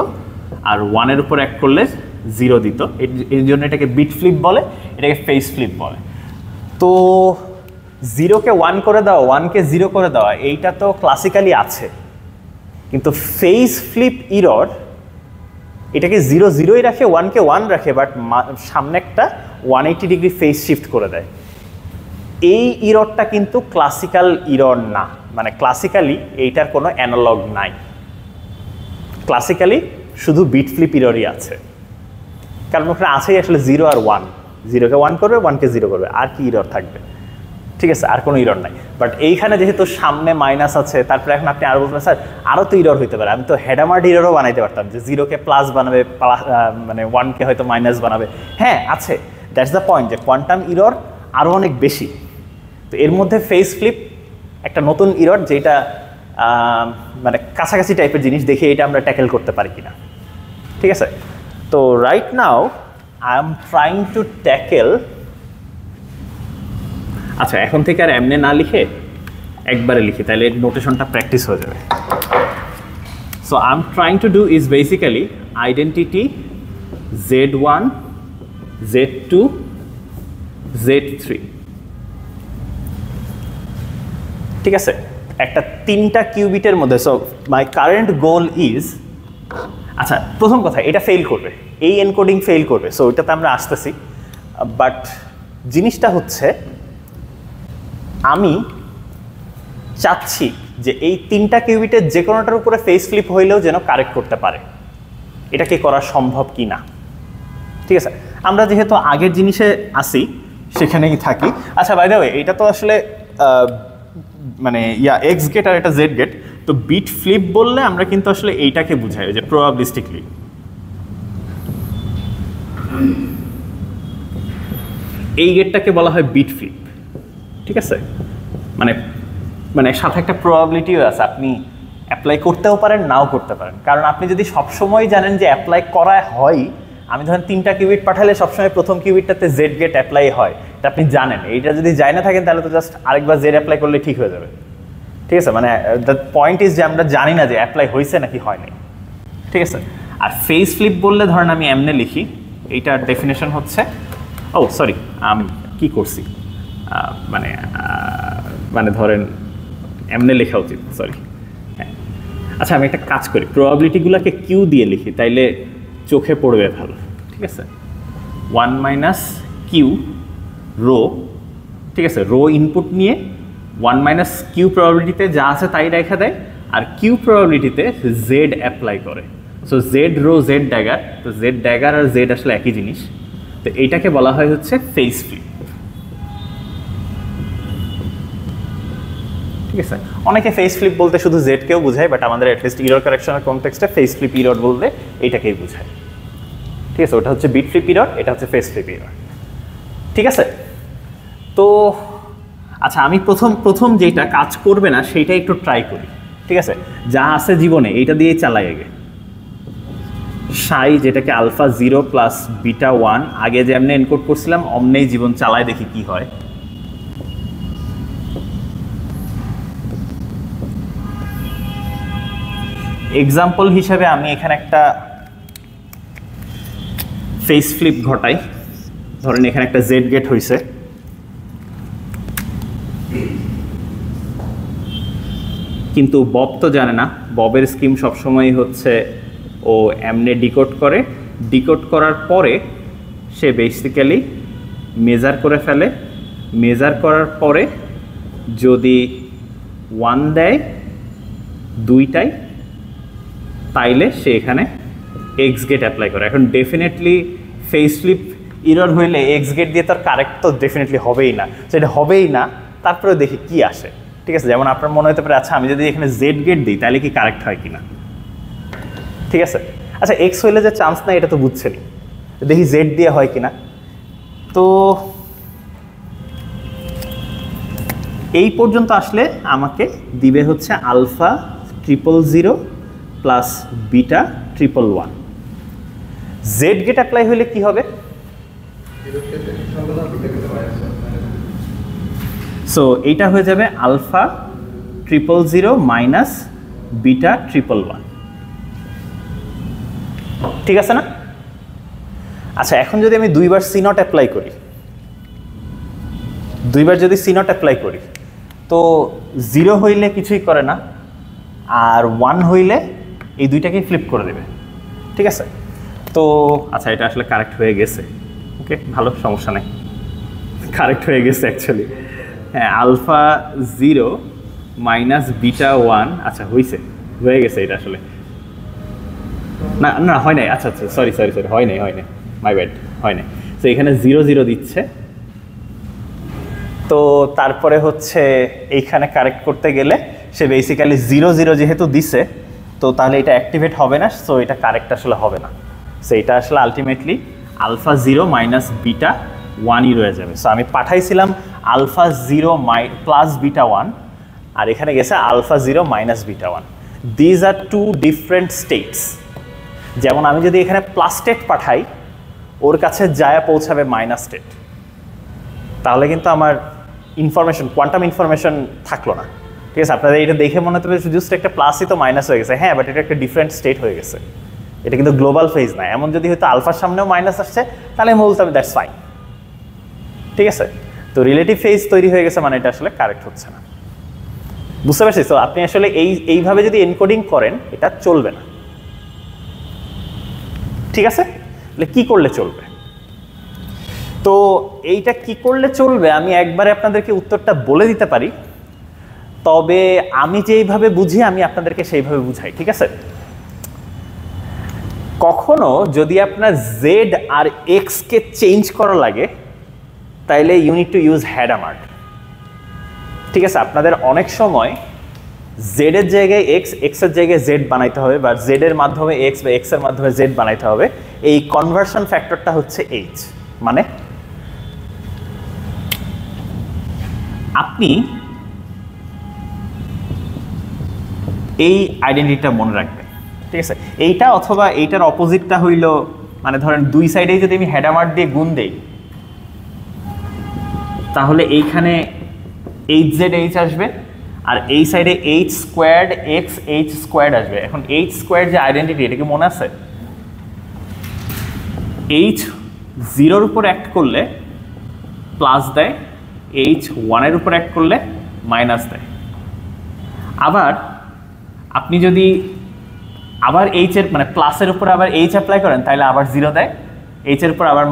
আর 1-এর উপর অ্যাক্ট করলে 0 দিত। এর জন্য এটাকে বিট ফ্লিপ বলে, এটাকে ফেজ ফ্লিপ বলে। তো 0-কে 1 করে দেওয়া, 1-কে 0 করে দেওয়া, এইটা তো ক্লাসিক্যালি আছে, কিন্তু ফেজ ফ্লিপ ইরর এটাকে 0-0ই রাখে, 1-কে 1 রাখে, বাট সামনে একটা 180 ডিগ্রি ফেজ শিফট করে দেয়। এই ইররটা কিন্তু ক্লাসিক্যাল ইরর না, মানে ক্লাসিক্যালি এইটার কোনো অ্যানালগ নাই। ক্লাসিক্যালি শুধু বিট ফ্লিপ ইররই আছে, কারণ ওখানে আছেই আসলে 0 আর 1, 0-কে 1 করবে, 1-কে 0 করবে, আর কি ইরর থাকবে? ঠিক আছে, আর কোনো ইরর নাই। বাট এইখানে যেহেতু সামনে মাইনাস আছে, তারপরে এখন আপনি আরও বলবেন স্যার আরও তো ইরর হইতে পারে, আমি তো হেডামার্ড ইররও বানাইতে পারতাম, যে 0-কে প্লাস বানাবে, মানে 1-কে হয়তো মাইনাস বানাবে। হ্যাঁ আছে, দ্যাটস দ্য পয়েন্ট, যে কোয়ান্টাম ইরর আরও অনেক বেশি। তো এর মধ্যে ফেজ ফ্লিপ একটা নতুন ইরর, যেটা মানে কাছাকাছি টাইপের জিনিস, দেখে এটা আমরা ট্যাকেল করতে পারি কিনা। ঠিক আছে, তো right now I am trying to tackle. আচ্ছা, এখন থেকে আর এমনি না লিখে একবারে লিখি, তাহলে নোটেশনটা প্র্যাকটিস হয়ে যাবে। So I am trying to do is basically identity Z1, Z2, Z3। ঠিক আছে, একটা 3টা কিউবিটের মধ্যে। So my current goal is, আচ্ছা প্রথম কথা এটা ফেল করবে, এই এনকোডিং ফেল করবে, সো ওইটাতে আমরা আসতেছি। বাট জিনিসটা হচ্ছে আমি চাচ্ছি যে এই 3টা কিউবিটের যে কোনোটার উপরে ফেস ফ্লিপ হইলেও যেন কারেক্ট করতে পারে, এটা কি করা সম্ভব কি না। ঠিক আছে, আমরা যেহেতু আগের জিনিসে আসি সেখানেই থাকি। আচ্ছা বাই দ্য ওয়ে, এটা তো আসলে মানে এক্স গেট আর এটা জেড গেট, তো বিট ফ্লিপ বললে আমরা কিন্তু আসলে এইটাকে বুঝাই, যে প্রবাবিলিস্টিকলি। এই গেটটাকে বলা হয় বিট ফ্লিপ। ঠিক আছে, মানে মানে সাথে একটা প্রবাবিলিটিও আছে, আপনি অ্যাপ্লাই করতেও পারেন, নাও করতে পারেন। কারণ আপনি যদি সবসময় জানেন যে অ্যাপ্লাই করা হয়, আমি ধরেন 3টা কিউবিট পাঠালে সবসময় প্রথম কিউবিটটাতে জেড গেট অ্যাপ্লাই হয়, এটা আপনি জানেন। এইটা যদি জানা থাকেন তাহলে তো জাস্ট আরেকবার জেড অ্যাপ্লাই করলে ঠিক হয়ে যাবে। ঠিক আছে, মানে দ্য পয়েন্ট ইজ যে আমরা জানি না যে অ্যাপ্লাই হয়েছে নাকি হয়নি। ঠিক আছে, আর ফেজ ফ্লিপ বললে ধরেন আমি এমনে লিখি, এইটার ডেফিনেশন হচ্ছে, ও সরি আমি কি করছি, মানে মানে ধরেন এমনে লেখা উচিত, সরি। হ্যাঁ আচ্ছা, আমি একটা কাজ করি, প্রবাবিলিটিগুলোকে কিউ দিয়ে লিখি, তাইলে চোখে পড়বে ভালো। ঠিক আছে, 1 - Q কিউ রো, ঠিক আছে, রো ইনপুট নিয়ে 1 মাইনাস কিউ প্রবাবিলিটিতে যা আছে তাই রেখা দেয়, আর কিউ প্রবাবিলিটিতে জেড অ্যাপ্লাই করে। So Z rho Z dagger, তো জেড ড্যাগার আর জেড আসলে একই জিনিস। তো এইটাকে বলা হয় হচ্ছে ফেজ ফ্লিপ, ঠিক আছে। অনেকে ফেজ ফ্লিপ বলতে শুধু জেডকেও বোঝায়, বাট আমাদের অ্যাটলিস্ট ইরর কারেকশনের কনটেক্সটে ফেজ ফ্লিপ ইরর বলতে এইটাকেই বোঝায়, ঠিক আছে। ওটা হচ্ছে বিট ফ্লিপ ইরর, এটা হচ্ছে ফেজ ফ্লিপ ইরর, ঠিক আছে। তো আচ্ছা, আমি প্রথম যেটা কাজ করবে না সেইটা একটু ট্রাই করি, ঠিক আছে। যা আছে জীবনে এইটা দিয়েই চালাই আগে। সাই যেটাকে আলফা 0 প্লাস বিটা 1 আগে যেমনি এনকোড করছিলাম অমনেই জীবন চালায়, দেখি কি হয়। এক্সাম্পল হিসেবে আমি এখানে একটা ফেস ফ্লিপ ঘটাই। ধরেন এখানে একটা জেড গেট হয়েছে, কিন্তু বব তো জানে না। ববের স্কিম সবসময় হচ্ছে ও এমনি ডিকোড করে, ডিকোড করার পরে সে বেসিক্যালি মেজার করে ফেলে। মেজার করার পরে যদি 1 দেয় দুইটাই, তাইলে সে এখানে এক্স গেট অ্যাপ্লাই করে। এখন ডেফিনেটলি ফেস ফ্লিপ ইরর হইলে এক্স গেট দিয়ে তার কারেক্ট তো ডেফিনেটলি হবেই না, সেটা হবেই না। তারপরে দেখি কি আসে, ঠিক আছে। যেমন আপনার মনে হতে পারে আচ্ছা আমি যদি এখানে জেড গেট দিই তাহলে কি কারেক্ট হয় কিনা, ঠিক আছে। আচ্ছা এক্স হইলে যে চান্স নাই এটা তো বুঝছেনি, দেখি জেড দিয়ে হয় কিনা। তো এই পর্যন্ত আসলে আমাকে দিবে হচ্ছে alpha 000 plus beta 111। Z gate apply হইলে কি হবে? সো এইটা হয়ে যাবে আলফা 000 মাইনাস বিটা 111, ঠিক আছে না? আচ্ছা এখন যদি আমি দুইবার সি নট অ্যাপ্লাই করি, দুইবার যদি সি নট অ্যাপ্লাই করি, তো 0 হইলে কিছুই করে না, আর 1 হইলে এই দুইটাকেই ফ্লিপ করে দেবে, ঠিক আছে। তো আচ্ছা এটা আসলে কারেক্ট হয়ে গেছে, ওকে ভালো, সমস্যা নেই, কারেক্ট হয়ে গেছে অ্যাকচুয়ালি। হ্যাঁ আলফা 0 মাইনাস বিটা 1, আচ্ছা হয়ে গেছে এটা আসলে। না না হয় নাই, আচ্ছা আচ্ছা সরি হয় নাই মাই ব্যাড, হয় নাই। তো এখানে 0 0 দিচ্ছে, তো তারপরে হচ্ছে এইখানে কারেক্ট করতে গেলে সে বেসিক্যালি 0 0 যেহেতু দিছে, তো তাহলে এটা অ্যাক্টিভেট হবে না, সো এটা কারেক্ট আসলে হবে না। সো এটা আসলে আলটিমেটলি আলফা 0 মাইনাস বিটা 1ই রয়ে যাবে। সো আমি পাঠাইছিলাম আলফা 0 প্লাস বিটা 1, আর এখানে গেছে alpha 0 minus beta 1। These are two different states. যেমন আমি যদি এখানে প্লাস স্টেট পাঠাই, ওর কাছে যায় পৌঁছাবে মাইনাস স্টেট, তাহলে কিন্তু আমার ইনফরমেশন, কোয়ান্টাম ইনফরমেশন থাকলো না, ঠিক আছে। আপনাদের এটা দেখে মনে হতে পারে জাস্ট একটা প্লাসই তো মাইনাস হয়ে গেছে, হ্যাঁ বাট এটা একটা ডিফারেন্ট স্টেট হয়ে গেছে, এটা কিন্তু গ্লোবাল ফেজ না। এমন যদি হয়তো আলফার সামনেও মাইনাস আসছে তাহলে আমি বলতে হবে দ্যাটস ফাইন, ঠিক আছে। তো রিলেটিভ ফেজ তৈরি হয়ে গেছে মানে এটা আসলে কারেক্ট হচ্ছে না, বুঝতে পারছি। তো আপনি আসলে এইভাবে যদি এনকোডিং করেন এটা চলবে না, ঠিক আছে। তাহলে কি করলে চলবে? তো এইটা কি করলে চলবে আমি একবারে আপনাদেরকে উত্তরটা বলে দিতে পারি, তবে আমি যেইভাবে বুঝি আমি আপনাদেরকে সেইভাবে বুঝাই, ঠিক আছে। কখনো যদি আপনার জেড আর এক্স কে চেঞ্জ করা লাগে তাইলে ইউ নিড টু ইউজ হ্যাডামার্ট, ঠিক আছে। আপনাদের অনেক সময় জেড এর জায়গায় এক্স এর জায়গায় জেড বানাইতে হবে, বা জেড এর মাধ্যমে এক্স বা এক্স এর মাধ্যমে জেড বানাইতে হবে। এই কনভার্সন ফ্যাক্টরটা হচ্ছে এইচ। মানে আপনি এই আইডেন্টিটিটা মনে রাখবেন, ঠিক আছে। এইটা অথবা এইটার অপোজিটটা হইল, মানে ধরেন দুই সাইডেই যদি আমি হ্যাডামার্ট দিয়ে গুণ দেই তাহলে এইখানে এইচ জেড এইচ আসবে, আর এই সাইডে H squared x H squared আসবে। এখন এইচ স্কোয়ার্ড যে আইডেন্টিটি, এটা কি মনে আছে? এইচ 0-র উপর অ্যাক্ট করলে প্লাস দেয়, এইচ 1-এর উপর অ্যাক্ট করলে মাইনাস দেয়। আবার আপনি যদি আবার এইচ এর মানে প্লাসের উপরে আবার এইচ অ্যাপ্লাই করেন তাহলে আবার 0 দেয়, এইচ এর পর আবার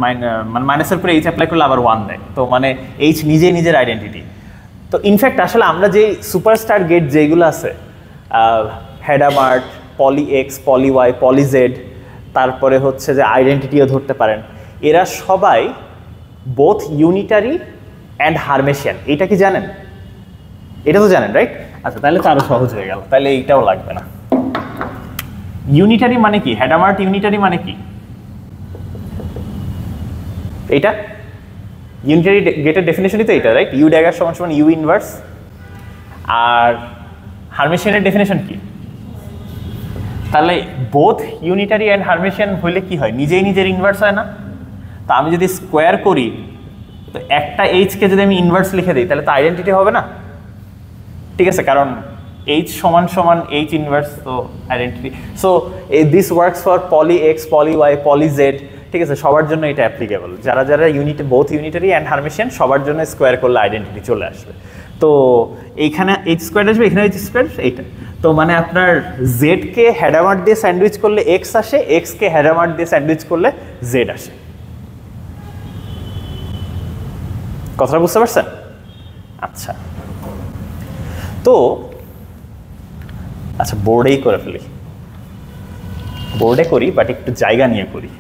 মানে মাইনাসের পরে এইচ অ্যাপ্লাই করলে আবার 1 দেয়, তো মানে এইচ নিজেই নিজের আইডেন্টিটি। তো ইনফ্যাক্ট আসলে আমরা যে সুপারস্টার গেট যেগুলো আছে, হেডামার্ট, পলি X, Pauli Y, Pauli Z, তারপরে হচ্ছে যে আইডেন্টিটিও ধরতে পারেন, এরা সবাই বোথ ইউনিটারি অ্যান্ড হারমেশিয়ান। এইটা কি জানেন? এটা তো জানেন, রাইট? আচ্ছা, তাহলে তো আরো সহজ হয়ে গেল, তাহলে এইটাও লাগবে না। ইউনিটারি মানে কি? হেডামার্ট ইউনিটারি মানে কি? এইটা ইউনিটারি গেটের ডেফিনেশনই তো এটা, রাইট? ইউ ড্যাগার সমান সমান ইউ ইনভার্স। আর হারমেশিয়ানের ডেফিনেশন কি? তাহলে বোথ ইউনিটারি অ্যান্ড হারমেশিয়ান হইলে কি হয়? নিজেই নিজের ইনভার্স হয় না? তো আমি যদি স্কোয়ার করি, তো একটা এইচকে যদি আমি ইনভার্স লিখে দিই, তাহলে তো আইডেন্টিটি হবে না, ঠিক আছে? কারণ এইচ সমান সমান এইচ ইনভার্স, তো identity. So this works for Pauli X, Pauli Y, Pauli Z, ঠিক আছে? সবার জন্য এটা অ্যাপ্লিকেবল। যারা যারা বোথ ইউনিটারি অ্যান্ড হারমেশিয়ান, সবার জন্য স্কোয়ার করলে আইডেন্টিটি চলে আসবে। তো এইখানে এইচ স্কোয়ার আসবে, এখানে এইচ স্কোয়ার, এইটা। তো মানে আপনার জেডকে হেডামার্ট দিয়ে স্যান্ডউইচ করলে এক্স আসে, এক্সকে হেডামার্ট দিয়ে স্যান্ডউইচ করলে জেড আসে। কথাটা বুঝতে পারছেন? আচ্ছা, তো আচ্ছা বোর্ডেই করে ফেলি, বোর্ডে করি, বাট একটু জায়গা নিয়ে করি।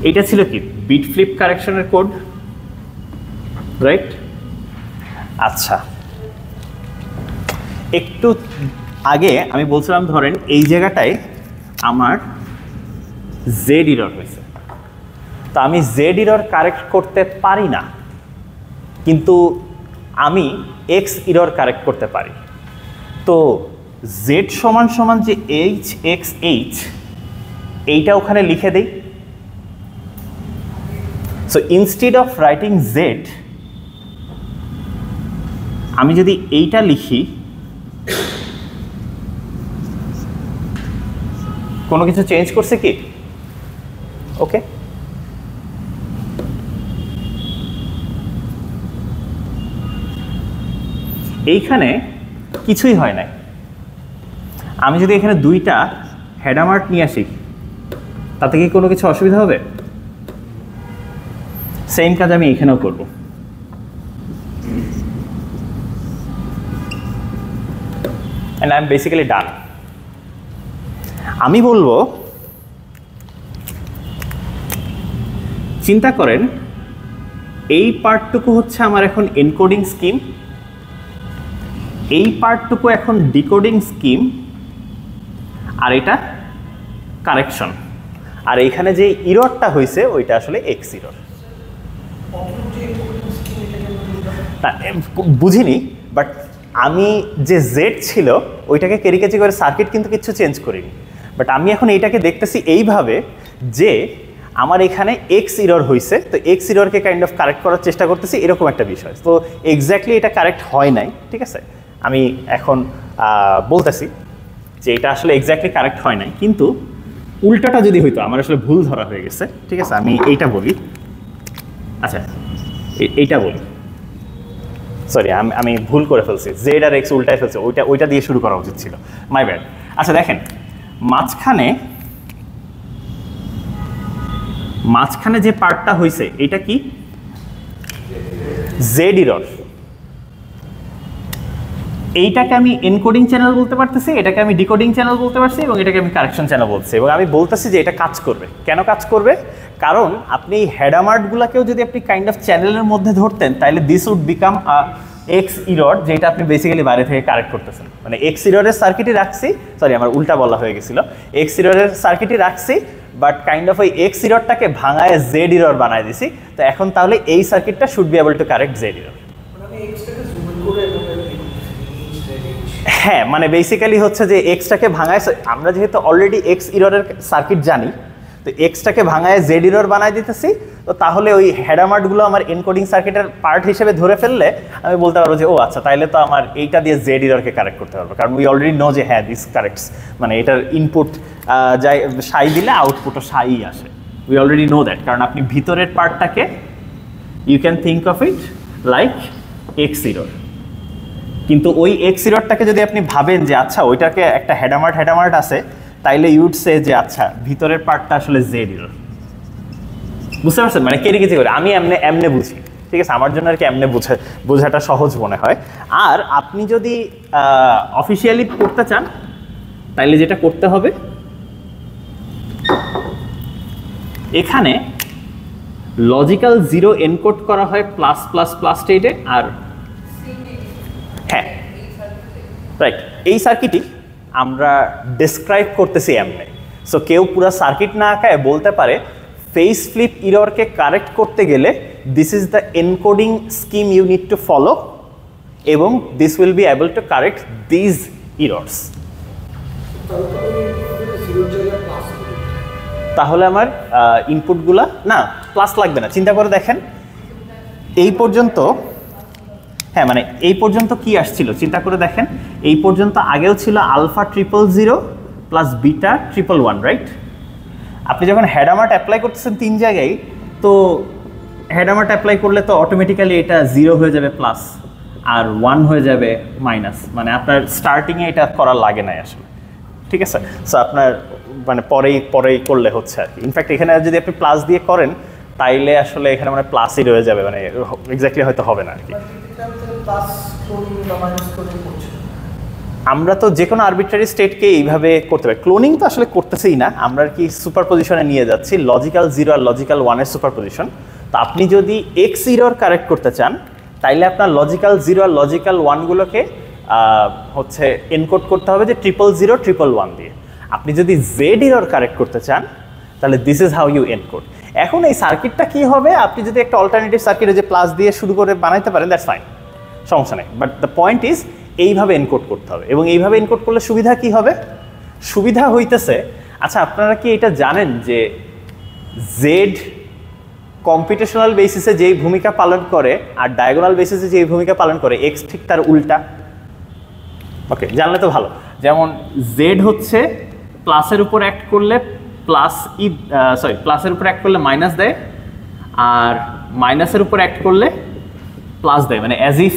এটা ছিল কি? বিট ফ্লিপ কারেকশনের কোড, রাইট? আচ্ছা, একটু আগে আমি বলছিলাম ধরেন এই জায়গাটায় আমার জেড ইরর হয়েছে, তো আমি জেড ইরর কারেক্ট করতে পারি না, কিন্তু আমি এক্স ইরর কারেক্ট করতে পারি। তো জেড সমান সমান যে এইচ এক্স এইচ, এইটা ওখানে লিখে দেই। So instead of writing z, আমি যদি এইটা লিখি, কোনো কিছু চেঞ্জ করছে কি? ওকে, এইখানে কিছুই হয় নাই। আমি যদি এখানে দুইটা হেডামার্ট নিয়ে আসি, তাতে কি কোনো কিছু অসুবিধা হবে? সেম কাজ আমি এখানেও করব। and I'm basically done. আমি বলবো, চিন্তা করেন এই পার্টটুকু হচ্ছে আমার এখন এনকোডিং স্কিম, এই পার্টটুকু এখন ডিকোডিং স্কিম, আর এটা কারেকশন, আর এইখানে যে ইররটা হয়েছে ওইটা আসলে এক্স ইরর। বুঝিনি, বাট আমি যে জেড ছিল ওইটাকে কেরিকেচি করে সার্কিট কিন্তু কিছু চেঞ্জ করিনি, বাট আমি এখন এইটাকে দেখতেছি এইভাবে যে আমার এখানে এক্স ইরর হয়েছে, তো এক্স ইররকে কাইন্ড অফ কারেক্ট করার চেষ্টা করতেছি, এরকম একটা বিষয়। তো এক্স্যাক্টলি এটা কারেক্ট হয় নাই, ঠিক আছে? আমি এখন বলতেছি যে এটা আসলে এক্স্যাক্টলি কারেক্ট হয় নাই, কিন্তু উল্টাটা যদি হইতো, আমার আসলে ভুল ধরা হয়ে গেছে, ঠিক আছে? আমি এইটা বলি, আচ্ছা এইটা বলি, সরি আমি ভুল করে ফেলছি, জেড আর এক্স উল্টায় ফেলছে, ওইটা দিয়ে শুরু করা উচিত ছিল, মাই ব্যাড। আচ্ছা দেখেন, মাঝখানে যে পার্টটা হয়েছে এটা কি? Z error. এইটাকে আমি এনকোডিং চ্যানেল বলতে পারতেছি, এটাকে আমি ডিকোডিং চ্যানেল বলতে পারছি, এবং এটাকে আমি কারেকশন চ্যানেল বলছি, এবং আমি বলতেছি যে এটা কাজ করবে। কেন কাজ করবে? কারণ আপনি এই হেডামার্টগুলোকেও যদি আপনি কাইন্ড অফ চ্যানেলের মধ্যে ধরতেন, তাহলে this would become X error, যেটা আপনি বেসিক্যালি বাইরে থেকে কারেক্ট করতেছেন, মানে এক্স ইররের সার্কিটই রাখছি, সরি আমার উল্টা বলা হয়ে গেছিল, এক্স ইররের সার্কিটই রাখছি বাট কাইন্ড অফ ওই এক্স ইররটাকে ভাঙায় জেড ইরর বানায় দিছি। তো এখন তাহলে এই সার্কিটটা should be able to correct Z error. হ্যাঁ, মানে বেসিক্যালি হচ্ছে যে এক্সটাকে ভাঙায়, আমরা যেহেতু অলরেডি এক্স ইররের সার্কিট জানি, তো এক্সটাকে ভাঙায় জেড ইরর বানায় দিতেছি। তো তাহলে ওই হেডামার্টগুলো আমার এনকোডিং সার্কিটের পার্ট হিসেবে ধরে ফেললে আমি বলতে পারবো যে ও আচ্ছা, তাইলে তো আমার এইটা দিয়ে জেড ইররকে কারেক্ট করতে পারবো, কারণ উই অলরেডি নো যে হ্যাঁ দিস কারেক্টস, মানে এটার ইনপুট যাই সাই দিলে আউটপুটও সাই আসে, উই অলরেডি নো দ্যাট। কারণ আপনি ভিতরের পার্টটাকে you can think of it like X error, কিন্তু ওই এক্স ইররটাকে যদি আপনি ভাবেন যে আচ্ছা ওইটাকে একটা হেডামার্ট আছে, তাইলে ইউড সে যে আচ্ছা ভিতরের পার্টটা আসলে জেড ইরর। বুঝতে পারছেন, মানে কেটে কিছু করে আমি এমনে বুঝি, ঠিক আছে, আমার জন্য আর কি এমনে বোঝাটা সহজ মনে হয়। আর আপনি যদি অফিসিয়ালি করতে চান তাইলে যেটা করতে হবে, এখানে লজিক্যাল জিরো এনকোড করা হয় প্লাস প্লাস প্লাস স্টেটে, আর হ্যাঁ রাইট, এই সার্কিটই আমরা ডেসক্রাইব করতেছি এমনে। সো কেউ পুরো সার্কিট না আঁকায় বলতে পারে ফেস ফ্লিপ ইররকে কারেক্ট করতে গেলে this is the encoding scheme you need to follow, এবং this will be able to correct these errors. তাহলে আমার ইনপুটগুলা না প্লাস লাগবে না, চিন্তা করে দেখেন এই পর্যন্ত, হ্যাঁ মানে এই পর্যন্ত কি আসছিল চিন্তা করে দেখেন, এই পর্যন্ত আগেও ছিল আলফা 000 প্লাস বিটা 111, রাইট? আপনি যখন হেডামার্ট অ্যাপ্লাই করতেছেন 3 জায়গায়, তো হেডামার্ট অ্যাপ্লাই করলে তো অটোমেটিক্যালি এটা 0 হয়ে যাবে প্লাস, আর 1 হয়ে যাবে মাইনাস, মানে আপনার স্টার্টিংয়ে এটা করার লাগে না আসলে, ঠিক আছে? সো আপনার মানে পরেই করলে হচ্ছে আর কি। ইনফ্যাক্ট এখানে যদি আপনি প্লাস দিয়ে করেন তাইলে আসলে এখানে মানে প্লাসই রয়ে যাবে, মানে এক্স্যাক্টলি হয়তো হবে না আর কি। আমরা তো যে কোনো আরবিট্রারি স্টেটকে এইভাবে করতে পারি, ক্লোনিং তো আসলে করতেছেই না, আমরা কি সুপার পজিশনে নিয়ে যাচ্ছি, লজিক্যাল 0 আর লজিক্যাল 1-এর সুপার পজিশন। তো আপনি যদি এক্স ইরর কারেক্ট করতে চান তাইলে আপনার লজিক্যাল 0 আর লজিক্যাল 1গুলোকে হচ্ছে এনকোড করতে হবে যে 000 111 দিয়ে। আপনি যদি জেড ইরর কারেক্ট করতে চান তাহলে this is how you encode. এখন এই সার্কিটটা কি হবে, আপনি যদি একটা অল্টারনেটিভ সার্কিটে যে প্লাস দিয়ে শুরু করে বানাইতে পারেন, দ্যাটস ফাইন, সমস্যা নেই। বাট দ্য পয়েন্ট ইজ এইভাবে এনকোড করতে হবে, এবং এইভাবে এনকোড করলে সুবিধা কি হবে? সুবিধা হইতেছে, আচ্ছা আপনারা কি এটা জানেন যে জেড কম্পিউটেশনাল বেসিসে যেই ভূমিকা পালন করে আর ডায়াগোনাল বেসিসে যেই ভূমিকা পালন করে, এক্স ঠিক তার উল্টা। ওকে, জানলে তো ভালো। যেমন জেড হচ্ছে প্লাসের উপর অ্যাক্ট করলে প্লাসের উপর অ্যাক্ট করলে মাইনাস দেয়, আর মাইনাসের উপর অ্যাক্ট করলে প্লাস দেয়, মানে অ্যাজ ইফ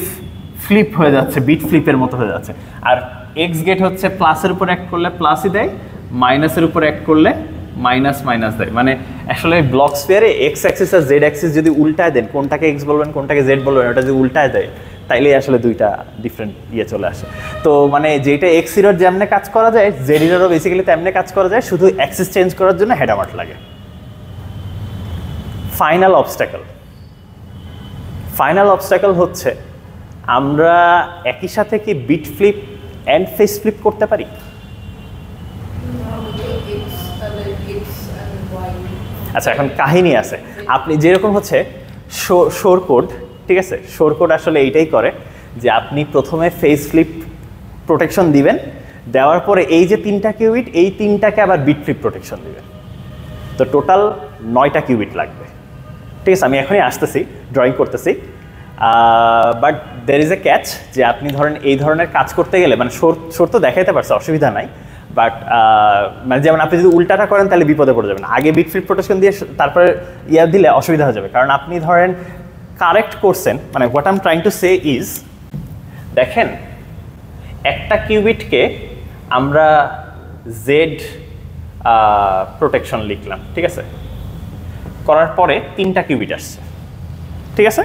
ফ্লিপ হয়ে যাচ্ছে, বিট ফ্লিপের মতো হয়ে যাচ্ছে। আর এক্স গেট হচ্ছে প্লাসের উপর অ্যাক্ট করলে প্লাসই দেয়, মাইনাসের উপর অ্যাক্ট করলে মাইনাস মাইনাস দেয়। মানে আসলে ব্লক স্পেয়ারে এক্স অ্যাক্সিস আর জেড অ্যাক্সিস যদি উল্টায় দেন, কোনটাকে এক্স বলবেন কোনটাকে জেড বলবেন, ওটা যদি উল্টায় দেয় তাইলে আসলে দুইটা ডিফারেন্ট ইয়ে চলে আসে। তো মানে যেটা এক্স ইরর যেমনে কাজ করা যায়, জেড ইররও বেসিক্যালি তেমনি কাজ করা যায়, শুধু অ্যাক্সিস চেঞ্জ করার জন্য হেডামার্ট লাগে। ফাইনাল অবস্ট্যাকল হচ্ছে আমরা একই সাথে কি bit flip and phase flip করতে পারি? আচ্ছা, এখন কাহিনী আছে। আপনি যেরকম হচ্ছে শোর কোড, ঠিক আছে, শোর কোড আসলে এইটাই করে যে আপনি প্রথমে ফেস ফ্লিপ প্রোটেকশন দিবেন, দেওয়ার পরে এই যে 3টা কিউবিট, এই 3টাকে আবার বিট ফ্লিপ প্রোটেকশন দিবেন। তো টোটাল 9টা কিউবিট লাগবে, ঠিক আছে? আমি এখনই আসতেছি, ড্রয়িং করতেছি। But there is a catch, যে আপনি ধরেন এই ধরনের কাজ করতে গেলে, মানে শোর তো দেখাইতে পারছে, অসুবিধা নাই, বাট মানে যেমন আপনি যদি উল্টাটা করেন তাহলে বিপদে পড়ে যাবেন। আগে বিট ফ্লিপ প্রোটেকশন দিয়ে তারপরে ইয়া দিলে অসুবিধা হয়ে যাবে, কারণ আপনি ধরেন কারেক্ট করছেন, মানে what I am trying to say is, দেখেন একটা কিউবিটকে আমরা জেড প্রোটেকশন লিখলাম, ঠিক আছে, করার পরে 3টা কিউবিট আসছে, ঠিক আছে?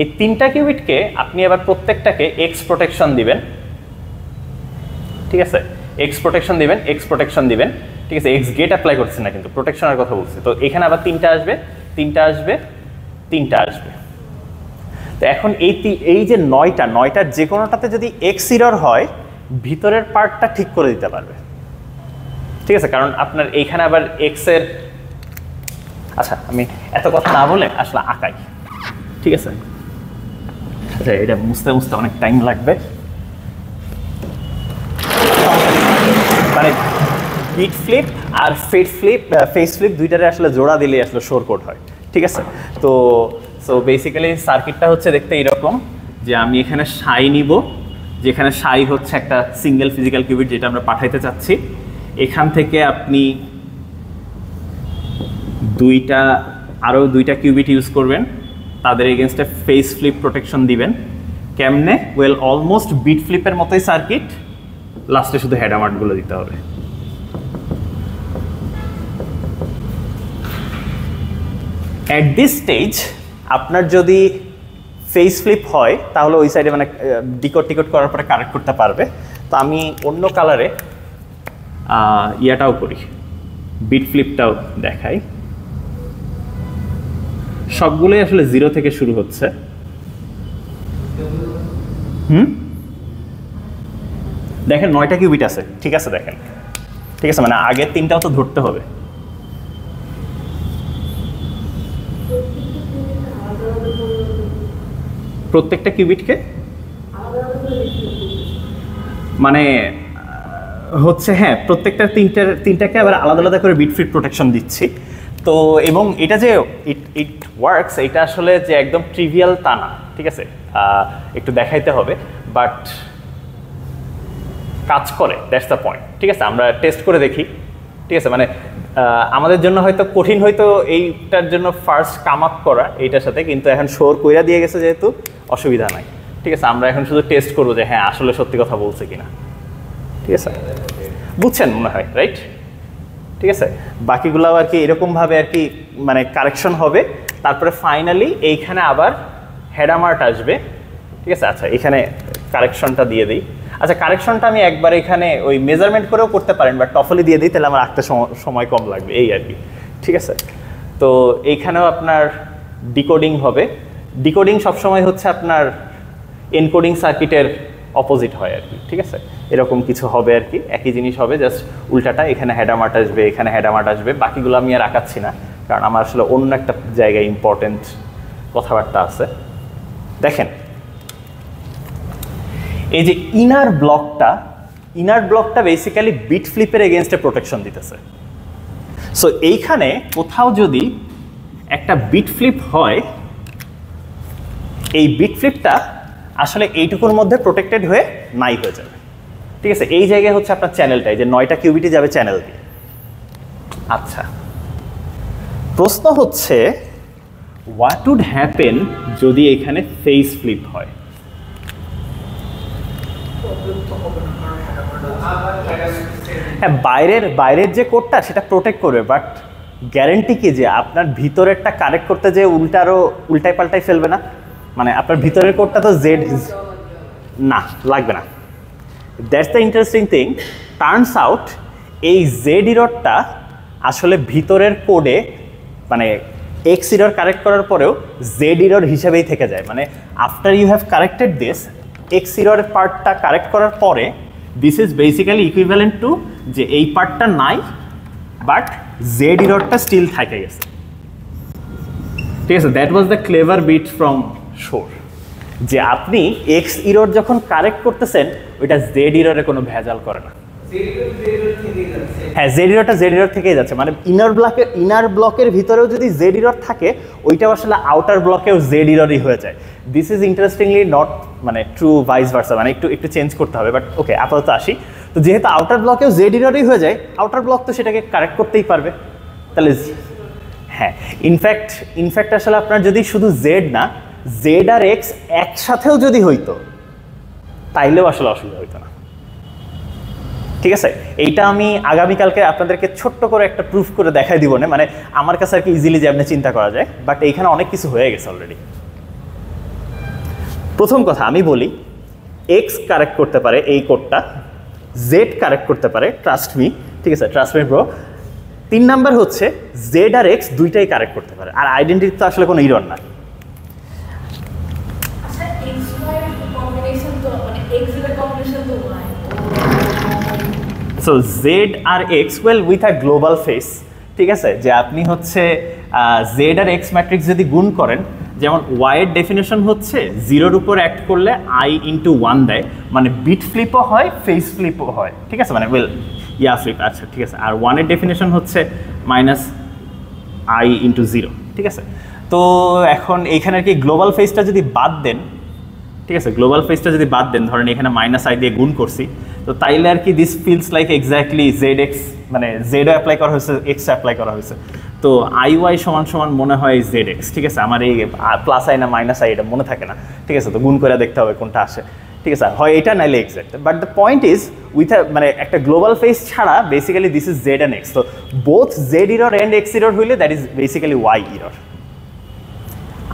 এই 3টা কিউবিটকে আপনি আবার প্রত্যেকটাকে এক্স প্রোটেকশন দিবেন, ঠিক আছে, এক্স প্রোটেকশন দিবেন, ঠিক আছে? এক্স গেট অ্যাপ্লাই করছে না, কিন্তু প্রোটেকশনের কথা বলছি। তো এখানে আবার 3টা আসবে। তো এখন এই যে নয়টার যে কোনোটাতে যদি এক্স এরর হয় ভিতরের পার্টটা ঠিক করে দিতে পারবে, ঠিক আছে? কারণ আপনার এইখানে আবার এক্স এর, আচ্ছা আমি এত কথা না বলে আসলে আঁকাই, ঠিক আছে? আচ্ছা এটা মুছতে অনেক টাইম লাগবে। মানে বিট ফ্লিপ আর ফেস ফ্লিপ দুইটারে আসলে জোড়া দিলে আসলে শোর কোড হয়, ঠিক আছে? তো বেসিক্যালি সার্কিটটা হচ্ছে দেখতে এরকম, যে আমি এখানে সাই নিব, যেখানে সাই হচ্ছে একটা সিঙ্গেল ফিজিক্যাল কিউবিট যেটা আমরা পাঠাইতে চাচ্ছি। এখান থেকে আপনি আরও দুইটা কিউবিট ইউজ করবেন, তাদের এগেনস্টে ফেস ফ্লিপ প্রোটেকশন দিবেন। কেমনে? ওয়েল অলমোস্ট বিট ফ্লিপের মতোই সার্কিট, লাস্টে শুধু হেড আমার্টগুলো দিতে হবে। অ্যাট দিস স্টেজ আপনার যদি ফেস ফ্লিপ হয় তাহলে ওই সাইডে মানে টিকট করার পরে কারেক্ট করতে পারবে। তো আমি অন্য কালারে ইয়াটাও করি, বিট ফ্লিপটাও দেখাই। সবগুলোই আসলে 0 থেকে শুরু হচ্ছে। দেখেন 9টা কিউবিট আছে, ঠিক আছে? দেখেন ঠিক আছে, মানে আগের 3টাও তো ধরতে হবে। প্রত্যেকটা কিউবিটকে মানে হচ্ছে, হ্যাঁ প্রত্যেকটা তিনটাকে আবার আলাদা আলাদা করে বিট ফ্লিপ প্রোটেকশন দিচ্ছি। তো এবং এটা যে ইট ওয়ার্কস, এটা আসলে যে একদম ট্রিভিয়াল তা না, ঠিক আছে? একটু দেখাইতে হবে, বাট কাজ করে, দ্যাটস দ্য পয়েন্ট, ঠিক আছে? আমরা টেস্ট করে দেখি, ঠিক আছে? মানে আমাদের জন্য হয়তো কঠিন, হয়তো এইটার জন্য ফার্স্ট কাম আপ করা এইটার সাথে, কিন্তু এখন শোর কইরা দিয়ে গেছে যেহেতু অসুবিধা নাই, ঠিক আছে? আমরা এখন শুধু টেস্ট করবো যে হ্যাঁ আসলে সত্যি কথা বলছে কিনা, ঠিক আছে? বুঝছেন মনে হয়, রাইট? ঠিক আছে, বাকিগুলো আর কি এরকমভাবে আর কি মানে কারেকশন হবে। তারপরে ফাইনালি এইখানে আবার হেডামার্ট আসবে, ঠিক আছে? আচ্ছা এখানে কারেকশনটা দিয়ে দিই। আচ্ছা কারেকশনটা আমি একবার এখানে ওই মেজারমেন্ট করেও করতে পারেন, বা টফলি দিয়ে দিই, তাহলে আমার আঁকতে সময় কম লাগবে, এই আর কি, ঠিক আছে? তো এইখানেও আপনার ডিকোডিং হবে। ডিকোডিং সবসময় হচ্ছে আপনার এনকোডিং সার্কিটের অপোজিট হয় আর কি, ঠিক আছে? এরকম কিছু হবে আর কি, একই জিনিস হবে, জাস্ট উল্টাটা। এখানে হেডামার্ট আসবে, এখানে হেডামার্ট আসবে। বাকিগুলো আমি আর আঁকাচ্ছি না, কারণ আমার আসলে অন্য একটা জায়গায় ইম্পর্টেন্ট কথাবার্তা আছে। দেখেন এই যে ইনার ব্লকটা বেসিক্যালি বিট ফ্লিপের এগেনস্টে প্রোটেকশন দিতেছে। সো এইখানে কোথাও যদি একটা বিট ফ্লিপ হয়, এই বিট ফ্লিপটা আসলে এইটুকুর মধ্যে প্রোটেক্টেড হয়ে নাই হয়ে যাবে, ঠিক আছে? এই জায়গায় হচ্ছে আপনার চ্যানেলটা, এই যে 9টা কিউবিটি যাবে চ্যানেল দিয়ে। আচ্ছা প্রশ্ন হচ্ছে হোয়াট উড হ্যাপেন যদি এখানে ফেস ফ্লিপ হয়? হ্যাঁ বাইরের যে কোডটা সেটা প্রোটেক্ট করবে, বাট গ্যারেন্টি কি যে আপনার ভিতরেরটা কারেক্ট করতে যে উল্টায় পাল্টাই ফেলবে না? মানে আপনার ভিতরের কোডটা তো জেড না লাগবে না। That's the interesting thing. Turns out এই জেড ইররটা আসলে ভিতরের কোডে মানে এক্স ইরর কারেক্ট করার পরেও জেড ইরর হিসেবেই থেকে যায়। মানে after you have corrected this, X ইররের পার্টটা কারেক্ট করার পরে this is basically equivalent to যে এই পার্টটা নাই, বাট জেড ইররটা স্টিল থাকে গেছে, ঠিক আছে? That was the clever bit from Shor, যে আপনি এক্স ইরর যখন কারেক্ট করতেছেন ওইটা জেড ইররে কোনো ভেজাল করে না। হ্যাঁ জেড ইরর থেকেই যাচ্ছে, মানে ইনার ব্লকের ভিতরেও যদি জেড ইরর থাকে ওইটাও আসলে আউটার ব্লকেও জেড ইররই হয়ে যায়। দিস ইজ ইন্টারেস্টিংলি নট মানে ট্রু ভাইস ভার্সা, মানে একটু চেঞ্জ করতে হবে, বাট ওকে আপাতত আসি। তো যেহেতু আউটার ব্লকেও জেড ইররই হয়ে যায়, আউটার ব্লক তো সেটাকে কারেক্ট করতেই পারবে, তাহলে হ্যাঁ ইনফ্যাক্ট আসলে আপনার যদি শুধু জেড না জেড আর এক্স একসাথেও যদি হইতো তাইলেও আসলে অসুবিধা হইতো না, ঠিক আছে? এইটা আমি আগামীকালকে আপনাদেরকে ছোট্ট করে একটা প্রুফ করে দেখাই দিব না, মানে আমার কাছে আর কি ইজিলি যে আপনি চিন্তা করা যায়, বাট এইখানে অনেক কিছু হয়ে গেছে অলরেডি। প্রথম কথা আমি বলি, এক্স কারেক্ট করতে পারে এই কোডটা, জেড কারেক্ট করতে পারে, ট্রাস্ট মি, ঠিক আছে? Trust me bro. 3 নাম্বার হচ্ছে জেড আর এক্স দুইটাই কারেক্ট করতে পারে, আর আইডেন্টিটি তো আসলে কোনো ইরর না। সো জেড আর X well with a global phase, ঠিক আছে, যে আপনি হচ্ছে জেড আর এক্স ম্যাট্রিক্স যদি গুণ করেন, যেমন ওয়াইয়ের ডেফিনেশন হচ্ছে 0-র উপর অ্যাক্ট করলে i/1 দেয়, মানে বিট ফ্লিপও হয় ফেস ফ্লিপও হয়, ঠিক আছে, মানে ওয়েল ফ্লিপ, আচ্ছা ঠিক আছে। আর 1-এর ডেফিনেশন হচ্ছে -i/0, ঠিক আছে। তো এখন এইখানে আর কি গ্লোবাল ফেসটা যদি বাদ দেন, ঠিক আছে, গ্লোবাল ফেসটা যদি বাদ দেন, ধরেন এখানে -i দিয়ে গুণ করছি, তো তাইলে আর কি this feels like exactly Z x, মানে জেডও অ্যাপ্লাই করা হয়েছে, এক্সও অ্যাপ্লাই করা হয়েছে। তো IY সমান মনে হয় জেড এক্স, ঠিক আছে, আমার এই প্লাস আই না মাইনাস আই এটা মনে থাকে না, ঠিক আছে, তো গুণ করে দেখতে হবে কোনটা আসে, ঠিক আছে, হয় এটা নাইলে exact. But the point is with মানে একটা গ্লোবাল ফেস ছাড়া basically this is Z and X, তো both Z error and X error হইলে that is basically Y error.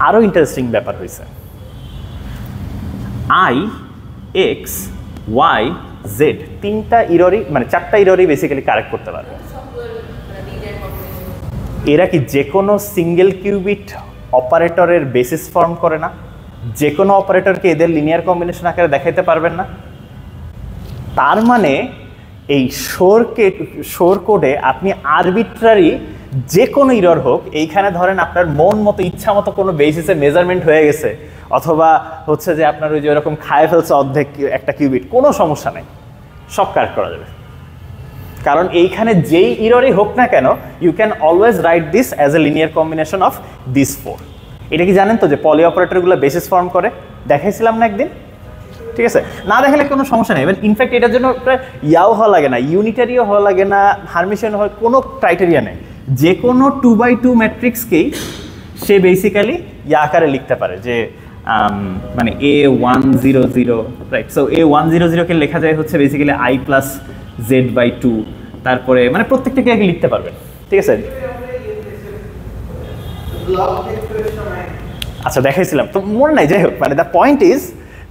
আরও ইন্টারেস্টিং ব্যাপার হয়েছে, আই, এক্স, ওয়াই, জেড তিনটা ইররই, মানে চারটা ইররই বেসিক্যালি কারেক্ট করতে পারবে। এরা কি যে কোনো সিঙ্গেল কিউবিট অপারেটরের বেসিস ফর্ম করে না? যে কোনো অপারেটরকে এদের লিনিয়ার কম্বিনেশন আকারে দেখাইতে পারবেন না? তার মানে এই শোর কোডে আপনি আরবিট্রারি যে কোনো ইরর হোক, এইখানে ধরেন আপনার মন মতো ইচ্ছা মতো কোনো বেসিসে মেজারমেন্ট হয়ে গেছে, অথবা হচ্ছে যে আপনার ওই যে ওরকম খায় ফেলছে অর্ধেক একটা কিউবিট, কোনো সমস্যা নেই, সব কারেক্ট করা যাবে। কারণ এইখানে যেই ইররই হোক না কেন, you can always write this as a linear combination of this 4। এটা কি জানেন তো যে পলি অপারেটরগুলো বেসিস ফর্ম করে? দেখাইছিলাম না একদিন, ঠিক আছে, না দেখালে কোনো সমস্যা নেই। ইনফ্যাক্ট এটার জন্য ইয়াও হওয়া লাগে না, ইউনিটারিও হওয়া লাগে না, হারমিশন হওয়ার কোনো ক্রাইটেরিয়া নেই। যে কোনো 2x2 ম্যাট্রিক্সকেই সে বেসিক্যালি আকারে লিখতে পারে, যে মানে A100, রাইট। সো A100কে লেখা যায় হচ্ছে বেসিক্যালি i+z/2, তারপরে মানে প্রত্যেকটাকে আগে লিখতে পারবেন, ঠিক আছে। আচ্ছা দেখাইছিলাম তো মনে নাই, যাই হোক, মানে দ্য পয়েন্ট ইজ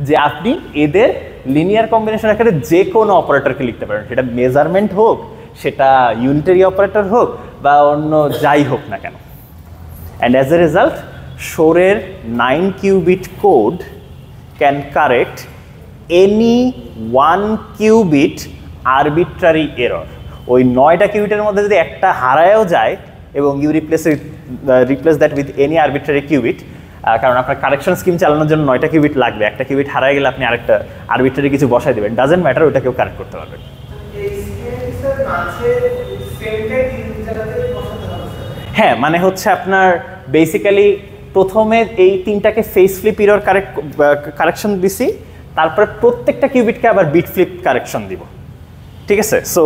যে আপনি এদের লিনিয়ার কম্বিনেশন আকারে যে কোনো অপারেটরকে লিখতে পারেন, সেটা মেজারমেন্ট হোক, সেটা ইউনিটারি অপারেটর হোক, বা অন্য যাই হোক না কেন। অ্যান্ড অ্যাজ এ রেজাল্ট শোরের 9 qubit code can correct any 1 qubit arbitrary error. ওই 9টা কিউবিটের মধ্যে যদি একটা হারায়ও যায় এবং you replace that with any arbitrary qubit, কারণ আপনার কারেকশন স্কিম চালানোর জন্য 9টা কিউবিট লাগবে, একটা কিউবিট হারায় গেলে আপনি আরেকটা আরবিট্রারি কিছু বসাই দেবেন, ডাজেন্ট ম্যাটার, ওটা কেউ কারেক্ট করতে পারবেন। হ্যাঁ, মানে হচ্ছে আপনার বেসিক্যালি প্রথমে এই তিনটাকে ফেস ফ্লিপ ইরর কারেকশন দিছি, তারপরে প্রত্যেকটা কিউবিটকে আবার বিট ফ্লিপ কারেকশন দিব, ঠিক আছে। সো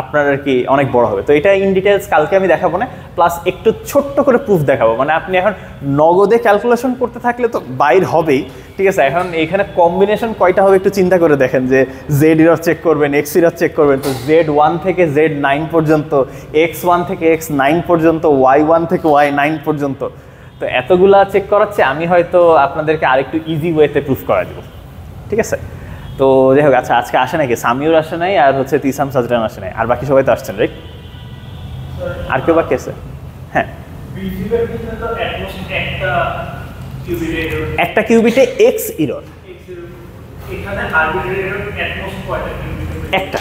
আপনার আর কি অনেক বড় হবে। তো এটা ইন ডিটেলস কালকে আমি দেখাবো না, প্লাস একটু ছোট্ট করে প্রুফ দেখাবো। মানে আপনি এখন নগদে ক্যালকুলেশন করতে থাকলে তো বাইর হবেই, ঠিক আছে। এখন এইখানে কম্বিনেশন কয়টা হবে একটু চিন্তা করে দেখেন, যে জেড ইরর চেক করবেন, এক্স ইরর চেক করবেন, তো Z1 থেকে Z9 পর্যন্ত, X1 থেকে X9 পর্যন্ত, Y1 থেকে Y9 পর্যন্ত, তো এতগুলা চেক করাচ্ছে, আমি হয়তো আপনাদেরকে আরেকটু ইজি ওয়েতে প্রুফ করা দেবো, ঠিক আছে। তো যাই হোক, আচ্ছা আজকে আসে নাকি? সামিউর আসে নাই, আর হচ্ছে তিসাম সাজরান আসে নাই, আর বাকি সবাই তো আসছেন, রাইট? আর কেউ বাকি আছে? হ্যাঁ, একটা কিউবিটে এক্স ইরর, একটা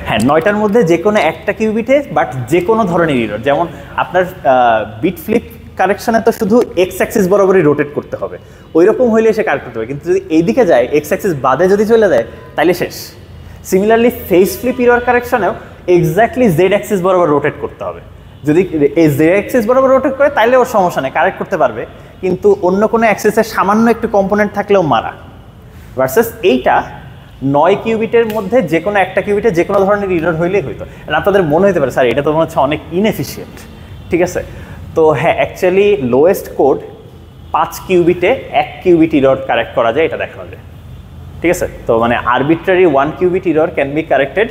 হ্যাঁ 9টার মধ্যে যে কোনো একটা কিউবিটে, বাট যে কোনো ধরনের ইরর, যেমন আপনার বিট ফ্লিপ কারেকশনে তো শুধু এক্স অ্যাক্সিস বরাবরই রোটেট করতে হবে, ওই রকম হইলে সে কারেক্ট করতে হবে। কিন্তু যদি এইদিকে যায়, এক্স অ্যাক্সিস বাদে যদি চলে যায়, তাহলে শেষ। সিমিলারলি ফেস ফ্লিপ ইরর কারেকশনেও এক্স্যাক্টলি জেড অ্যাক্সিস বরাবর রোটেট করতে হবে। যদি এই জেড অ্যাক্সিস বরাবর রোটেট করে, তাহলে ওর সমস্যা নেই, কারেক্ট করতে পারবে। কিন্তু অন্য কোনো অ্যাক্সিসের সামান্য একটু কম্পোনেন্ট থাকলেও মারা। ভার্সেস এইটা 9 কিউবিটের মধ্যে যে কোনো একটা কিউবিটে যে কোনো ধরনের ইরর হইলেই হইতো। আপনাদের মনে হতে পারে স্যার এটা তো মনে হচ্ছে অনেক ইনএফিশিয়েন্ট, ঠিক আছে। তো হ্যাঁ, actually lowest code 5 কিউবিটে 1 cubit error correct করা যায়, এটা দেখানো যায়, ঠিক আছে। তো মানে arbitrary 1 cubit error can be corrected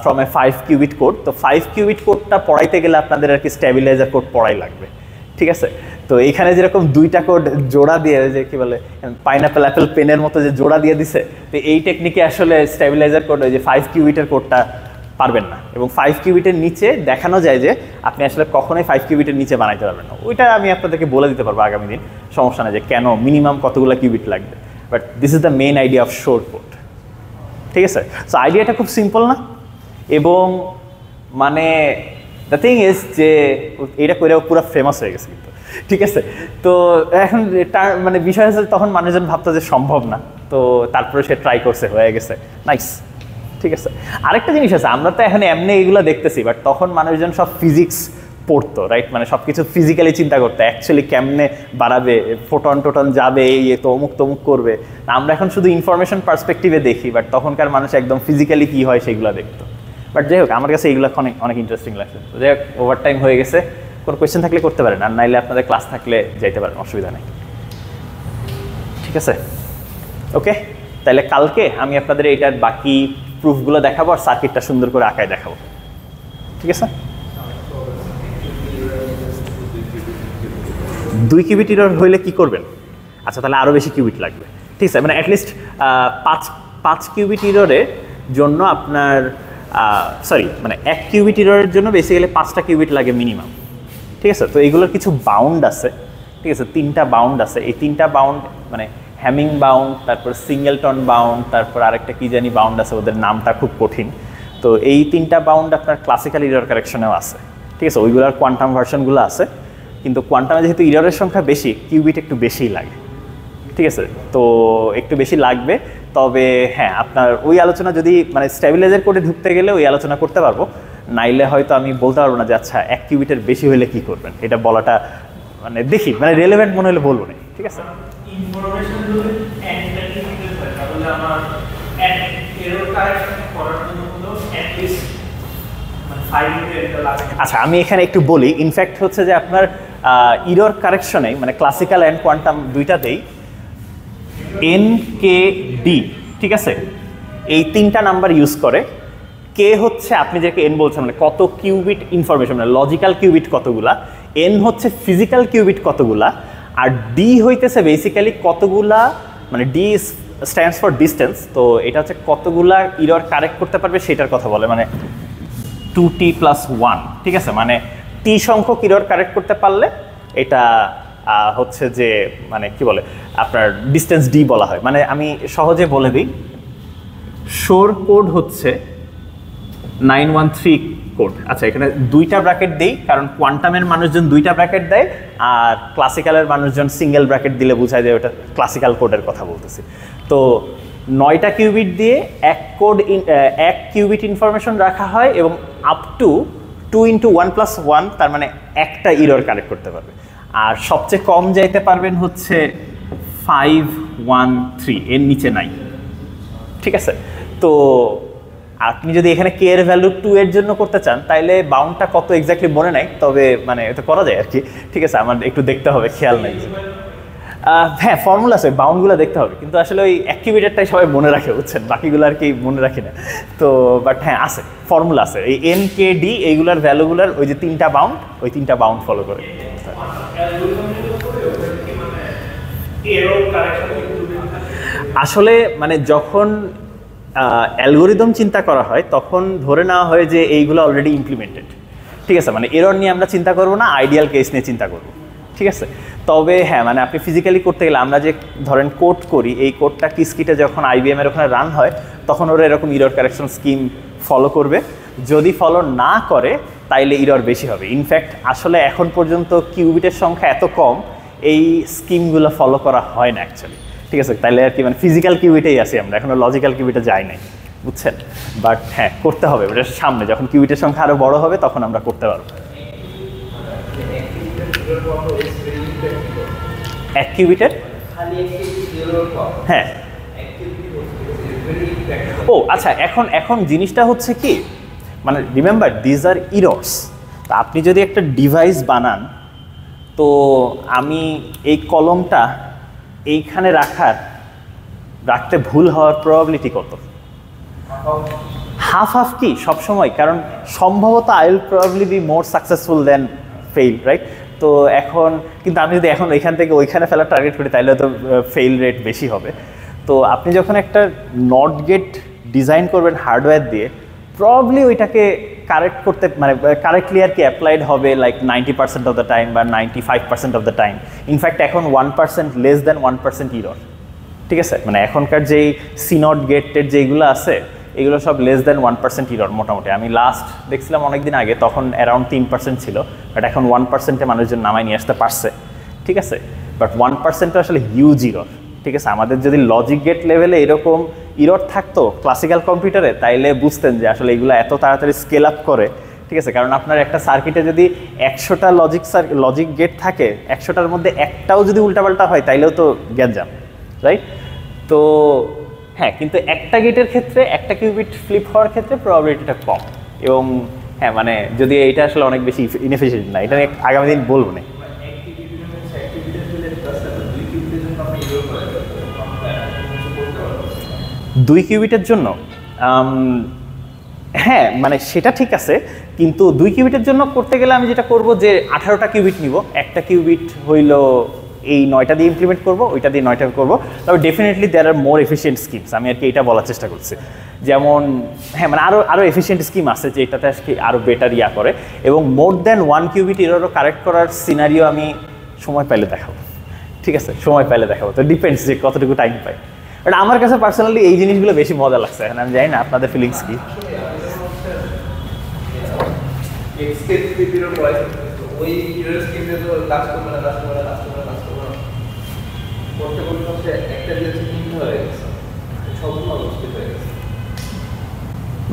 from a 5 cubit code. তো 5 কিউবিট কোডটা পড়াইতে গেলে আপনাদের আর কি স্ট্যাবিলাইজার কোড পড়াই লাগবে, ঠিক আছে। তো এখানে যেরকম 2টা কোড জোড়া দিয়ে, যে কি বলে পাইনাপেল অ্যাপেল পেনের মতো যে জোড়া দিয়ে দিছে, তো এই টেকনিকে আসলে স্ট্যাবিলাইজার কোড ওই যে 5 কিউবিটের কোডটা পারবেন না। এবং 5 কিউবিটের নিচে দেখানো যায় যে আপনি আসলে কখনোই 5 কিউবিটের নিচে বানাইতে পারবেন না। ওইটা আমি আপনাদেরকে বলে দিতে পারবো আগামী দিন, সমস্যা না, যে কেন মিনিমাম কতগুলো কিউবিট লাগবে। But this is the main idea of শোর কোড। ঠিক আছে? সো আইডিয়াটা খুব সিম্পল না? এবং মানে দ্য থিং ইজ যে এটা করে পুরো ফেমাস হয়ে গেছে কিন্তু, ঠিক আছে? তো এখন তার মানে বিষয় হচ্ছে তখন মানুষজন ভাবতো যে সম্ভব না, তো তারপরে সে ট্রাই করছে, হয়ে গেছে, নাইস, ঠিক আছে? আরেকটা জিনিস আছে, আমরা তো এখন এমনি এগুলো দেখতেছি, বাট তখন মানুষজন সব ফিজিক্স পড়তো, রাইট? মানে সব কিছু ফিজিক্যালি চিন্তা করতো, অ্যাকচুয়ালি কেমনে বাড়াবে, ফোটন টোটন যাবে, এই তো অমুক তমুক করবে। আমরা এখন শুধু ইনফরমেশন পার্সপেক্টিভে দেখি, বাট তখনকার মানুষ একদম ফিজিক্যালি কী হয় সেগুলো দেখতো। বাট যাই হোক, আমার কাছে এইগুলো অনেক অনেক ইন্টারেস্টিং লাগছে। যাই হোক, ওভার টাইম হয়ে গেছে, কোনো কোয়েশ্চেন থাকলে করতে পারেন, আর নাইলে আপনাদের ক্লাস থাকলে যাইতে পারেন, অসুবিধা নেই, ঠিক আছে? ওকে, তাহলে কালকে আমি আপনাদের এইটার বাকি প্রুফগুলো দেখাবো আর সার্কিটটা সুন্দর করে আঁকায় দেখাবো, ঠিক আছে? 2 কিউবিট ইরর হইলে কি করবেন? আচ্ছা, তাহলে আরও বেশি কিউবিট লাগবে, ঠিক আছে? মানে অ্যাটলিস্ট 5 কিউবিট ইররের জন্য আপনার মানে 1 কিউবিট ইররের জন্য বেসিক্যালি 5টা কিউবিট লাগে মিনিমাম, ঠিক আছে? তো এইগুলোর কিছু বাউন্ড আছে, ঠিক আছে? 3টা বাউন্ড আছে। এই 3টা বাউন্ড মানে হ্যামিং বাউন্ড, তারপর সিঙ্গেলটন বাউন্ড, তারপর আরেকটা কি জানি বাউন্ড আছে, ওদের নামটা খুব কঠিন। তো এই 3টা বাউন্ড আপনার ক্লাসিক্যাল ইরর কারেকশনেও আছে, ঠিক আছে? ওইগুলোর কোয়ান্টাম ভার্সনগুলো আছে, কিন্তু কোয়ান্টামে যেহেতু ইররের সংখ্যা বেশি, কিউবিট একটু বেশিই লাগে, ঠিক আছে? তো একটু বেশি লাগবে। তবে হ্যাঁ, আপনার ওই আলোচনা যদি মানে স্ট্যাবিলাইজার করে ঢুকতে গেলে ওই আলোচনা করতে পারবো, নাইলে হয়তো আমি বলতে পারবো না যে আচ্ছা 1 কিউবিটের বেশি হলে কি করবেন, এটা বলাটা মানে দেখি, মানে রেলেভেন্ট মনে হলে বলবো না, ঠিক আছে? ইনফরমেশন যদি 1 কিউবিটের হয় তাহলে আমার এরর কারেকশন করার জন্য হলো অ্যাট লিস্ট 5 মিনিট লাগে। আচ্ছা, আমি এখানে একটু বলি। ইনফ্যাক্ট হচ্ছে যে আপনার ইরর কারেকশনে মানে ক্লাসিক্যাল অ্যান্ড কোয়ান্টাম দুইটাতেই NKD, ঠিক আছে? এই 3টা নাম্বার ইউজ করে। কে হচ্ছে আপনি যাকে এন বলছেন মানে কত কিউবিট ইনফরমেশন, মানে লজিক্যাল কিউবিট কতগুলা, এন হচ্ছে ফিজিক্যাল কিউবিট কতগুলা, আর ডি হইতেছে বেসিক্যালি কতগুলা, মানে ডি স্ট্যান্ডস ফর ডিস্টেন্স। তো এটা হচ্ছে কতগুলা ইরর কারেক্ট করতে পারবে সেটার কথা বলে, মানে 2t+1, ঠিক আছে? মানে টি সংখ্যক ইরর কারেক্ট করতে পারলে এটা হচ্ছে যে মানে কি বলে আপনার ডিস্টেন্স ডি বলা হয়। মানে আমি সহজে বলে দিই, শোর কোড হচ্ছে 913 কোড। আচ্ছা, এখানে 2টা ব্র্যাকেট দেই কারণ কোয়ান্টামের মানুষজন 2টা ব্র্যাকেট দেয়, আর ক্লাসিক্যালের মানুষজন সিঙ্গেল ব্র্যাকেট দিলে বোঝায় যে ওটা ক্লাসিক্যাল কোডের কথা বলতেছি। তো 9টা কিউবিট দিয়ে 1 কিউবিট ইনফরমেশন রাখা হয় এবং আপ টু 2 × 1+1, তার মানে একটা ইরর কারেক্ট করতে পারবে। আর সবচেয়ে কম যাইতে পারবেন হচ্ছে 513, এর নিচে নাই, ঠিক আছে? তো আপনি যদি এখানে কে এর ভ্যালু 2 এর জন্য করতে চান তাইলে বাউন্ডটা কত এক্স্যাক্টলি মনে নাই, তবে মানে এটা করা যায় আর কি, ঠিক আছে? আমার একটু দেখতে হবে, খেয়াল নাই। হ্যাঁ, ফর্মুলা আছে, বাউন্ডগুলো দেখতে হবে, কিন্তু আসলে ওই 1 কিউবিটেরটাই সবাই মনে রাখে, বুঝছেন? বাকিগুলো আর কি মনে রাখি না। তো বাট হ্যাঁ, আছে, ফর্মুলা আছে, এই NKD এইগুলার ভ্যালুগুলার ওই যে 3টা বাউন্ড, ওই 3টা বাউন্ড ফলো করে। আসলে মানে যখন অ্যালগোরিদম চিন্তা করা হয় তখন ধরে নেওয়া হয় যে এইগুলো অলরেডি ইমপ্লিমেন্টেড, ঠিক আছে? মানে এরর নিয়ে আমরা চিন্তা করবো না, আইডিয়াল কেস নিয়ে চিন্তা করবো, ঠিক আছে? তবে হ্যাঁ, মানে আপনি ফিজিক্যালি করতে গেলে আমরা যে ধরেন কোড করি, এই কোডটা কিসকিটে যখন IBM এর ওখানে রান হয় তখন ওরা এরকম ইরর কারেকশন স্কিম ফলো করবে। যদি ফলো না করে তাইলে ইরর বেশি হবে। ইনফ্যাক্ট আসলে এখন পর্যন্ত কিউবিটের সংখ্যা এত কম, এই স্কিমগুলো ফলো করা হয় না অ্যাকচুয়ালি, ঠিক আছে? তাইলে আর কি মানে ফিজিক্যাল কিউবিটেই আছি আমরা, এখনো লজিক্যাল কিউবিটে যাই নাই, বুঝছেন? বাট হ্যাঁ, করতে হবে, ওটা সামনে যখন কিউবিটের সংখ্যা আরও বড় হবে তখন আমরা করতে পারবো। 1 কিউবিটের হ্যাঁ। ও আচ্ছা, এখন জিনিসটা হচ্ছে কি, মানে রিমেম্বার দিজ আর ইরর্স। তা আপনি যদি একটা ডিভাইস বানান, তো আমি এই কলমটা এইখানে রাখতে ভুল হওয়ার প্রবাবিলিটি কত? হাফ কি সবসময়? কারণ সম্ভবত I will probably be more successful than fail, right? তো এখন কিন্তু আমি যদি এখন এখান থেকে ওইখানে ফেলার টার্গেট করি তাহলে তো ফেইল রেট বেশি হবে। তো আপনি যখন একটা নট গেট ডিজাইন করবেন হার্ডওয়্যার দিয়ে, প্রবাবলি ওইটাকে কারেক্ট করতে মানে কারেক্টলি আর কি অ্যাপ্লাইড হবে লাইক 90% অফ দ্য টাইম বা 95% অফ দ্য টাইম। ইনফ্যাক্ট এখন 1% লেস দ্যান 1% ইরর, ঠিক আছে, মানে এখনকার যেই সিনট গেটের যেইগুলো আছে এগুলো সব লেস দ্যান 1% ইরর মোটামুটি। আমি লাস্ট দেখছিলাম অনেকদিন আগে, তখন অ্যারাউন্ড 3% ছিল, বাট এখন 1%-এ মানুষজন নামায় নিয়ে আসতে পারছে। ঠিক আছে, বাট 1% আসলে হিউজ ইরর। ঠিক আছে, আমাদের যদি লজিক গেট লেভেলে এরকম ইরর থাকতো ক্লাসিক্যাল কম্পিউটারে, তাইলে বুঝতেন যে আসলে এগুলো এত তাড়াতাড়ি স্কেল আপ করে। ঠিক আছে, কারণ আপনার একটা সার্কিটে যদি 100টা লজিক গেট থাকে, 100টার মধ্যে একটাও যদি উল্টাপাল্টা হয় তাইলেও তো গ্যাঞ্জাম, রাইট? তো হ্যাঁ, কিন্তু একটা গেটের ক্ষেত্রে একটা কিউবিট ফ্লিপ হওয়ার ক্ষেত্রে প্রবাবিলিটিটা কম। এবং হ্যাঁ, মানে যদি এইটা আসলে অনেক বেশি ইনএফিশিয়েন্ট না, এটা আগামী দিন বলবো না। 2 কিউবিটের জন্য হ্যাঁ, মানে সেটা ঠিক আছে, কিন্তু 2 কিউবিটের জন্য করতে গেলে আমি যেটা করব যে 18টা কিউবিট নিব, একটা কিউবিট হইল এই 9টা দিয়ে ইমপ্লিমেন্ট করব, ওইটা দিয়ে 9টা করব। তবে ডেফিনেটলি দেয়ার আর মোর এফিশিয়েন্ট স্কিমস, আমি আর কি এটা বলার চেষ্টা করছি। যেমন হ্যাঁ, মানে আরও এফিশিয়েন্ট স্কিম আছে যে এটাতে আজকে আরও বেটার ইয়া করে, এবং মোর দ্যান 1 কিউবিট এরও কারেক্ট করার সিনারিও আমি সময় পাইলে দেখাবো। ঠিক আছে, সময় পাইলে দেখাবো, তো ডিপেন্ডস যে কতটুকু টাইম পাই। বাট আমার কাছে পার্সোনালি এই জিনিসগুলো বেশি মজা লাগছে। এখন আমি জানি না আপনাদের ফিলিংস কি।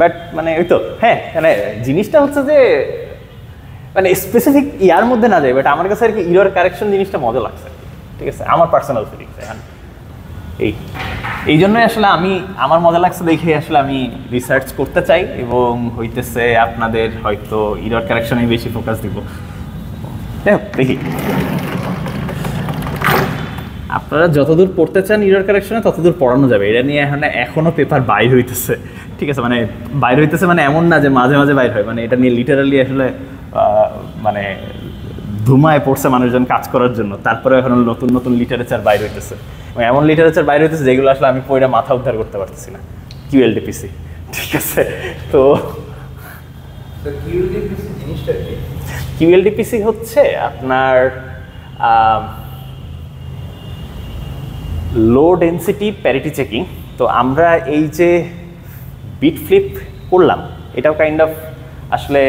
বাট মানে ওই তো হ্যাঁ, মানে জিনিসটা হচ্ছে যে মানে স্পেসিফিক ইয়ার মধ্যে না যায়, বাট আমার কাছে আর কি ইরর কারেকশন জিনিসটা মজা লাগছে। ঠিক আছে, আমার পার্সোনাল ফিলিংস এখন এই জন্যই আসলে আমার মজা লাগছে দেখে আসলে আমি রিসার্চ করতে চাই, এবং হইতেছে আপনাদের হয়তো ইরর কারেকশনে বেশি ফোকাস দিব। দেখি আপনারা যতদূর পড়তে চান ইরর কারেকশনে ততদূর পড়ানো যাবে। এটা নিয়ে এখনো পেপার বাইর হইতেছে। ঠিক আছে, মানে বাইর হইতেছে মানে এমন না যে মাঝে মাঝে বাইর হয়, মানে এটা নিয়ে লিটারালি আসলে মানে ধুমায় পড়ছে মানুষজন কাজ করার জন্য। তারপরে এখন নতুন নতুন লিটারেচার বাইর হইতেছে, এমন লিটারেচার বাইর হইতেছে যেগুলো আসলে আমি পড়ে মাথা উদ্ধার করতে পারতেছি না। কিউএলডিপিসি, ঠিক আছে, তো কিউএলডিপিসি হচ্ছে আপনার লো ডেন্সিটি প্যারিটি চেকিং। তো আমরা এই যে বিট ফ্লিপ করলাম, এটাও কাইন্ড অফ আসলে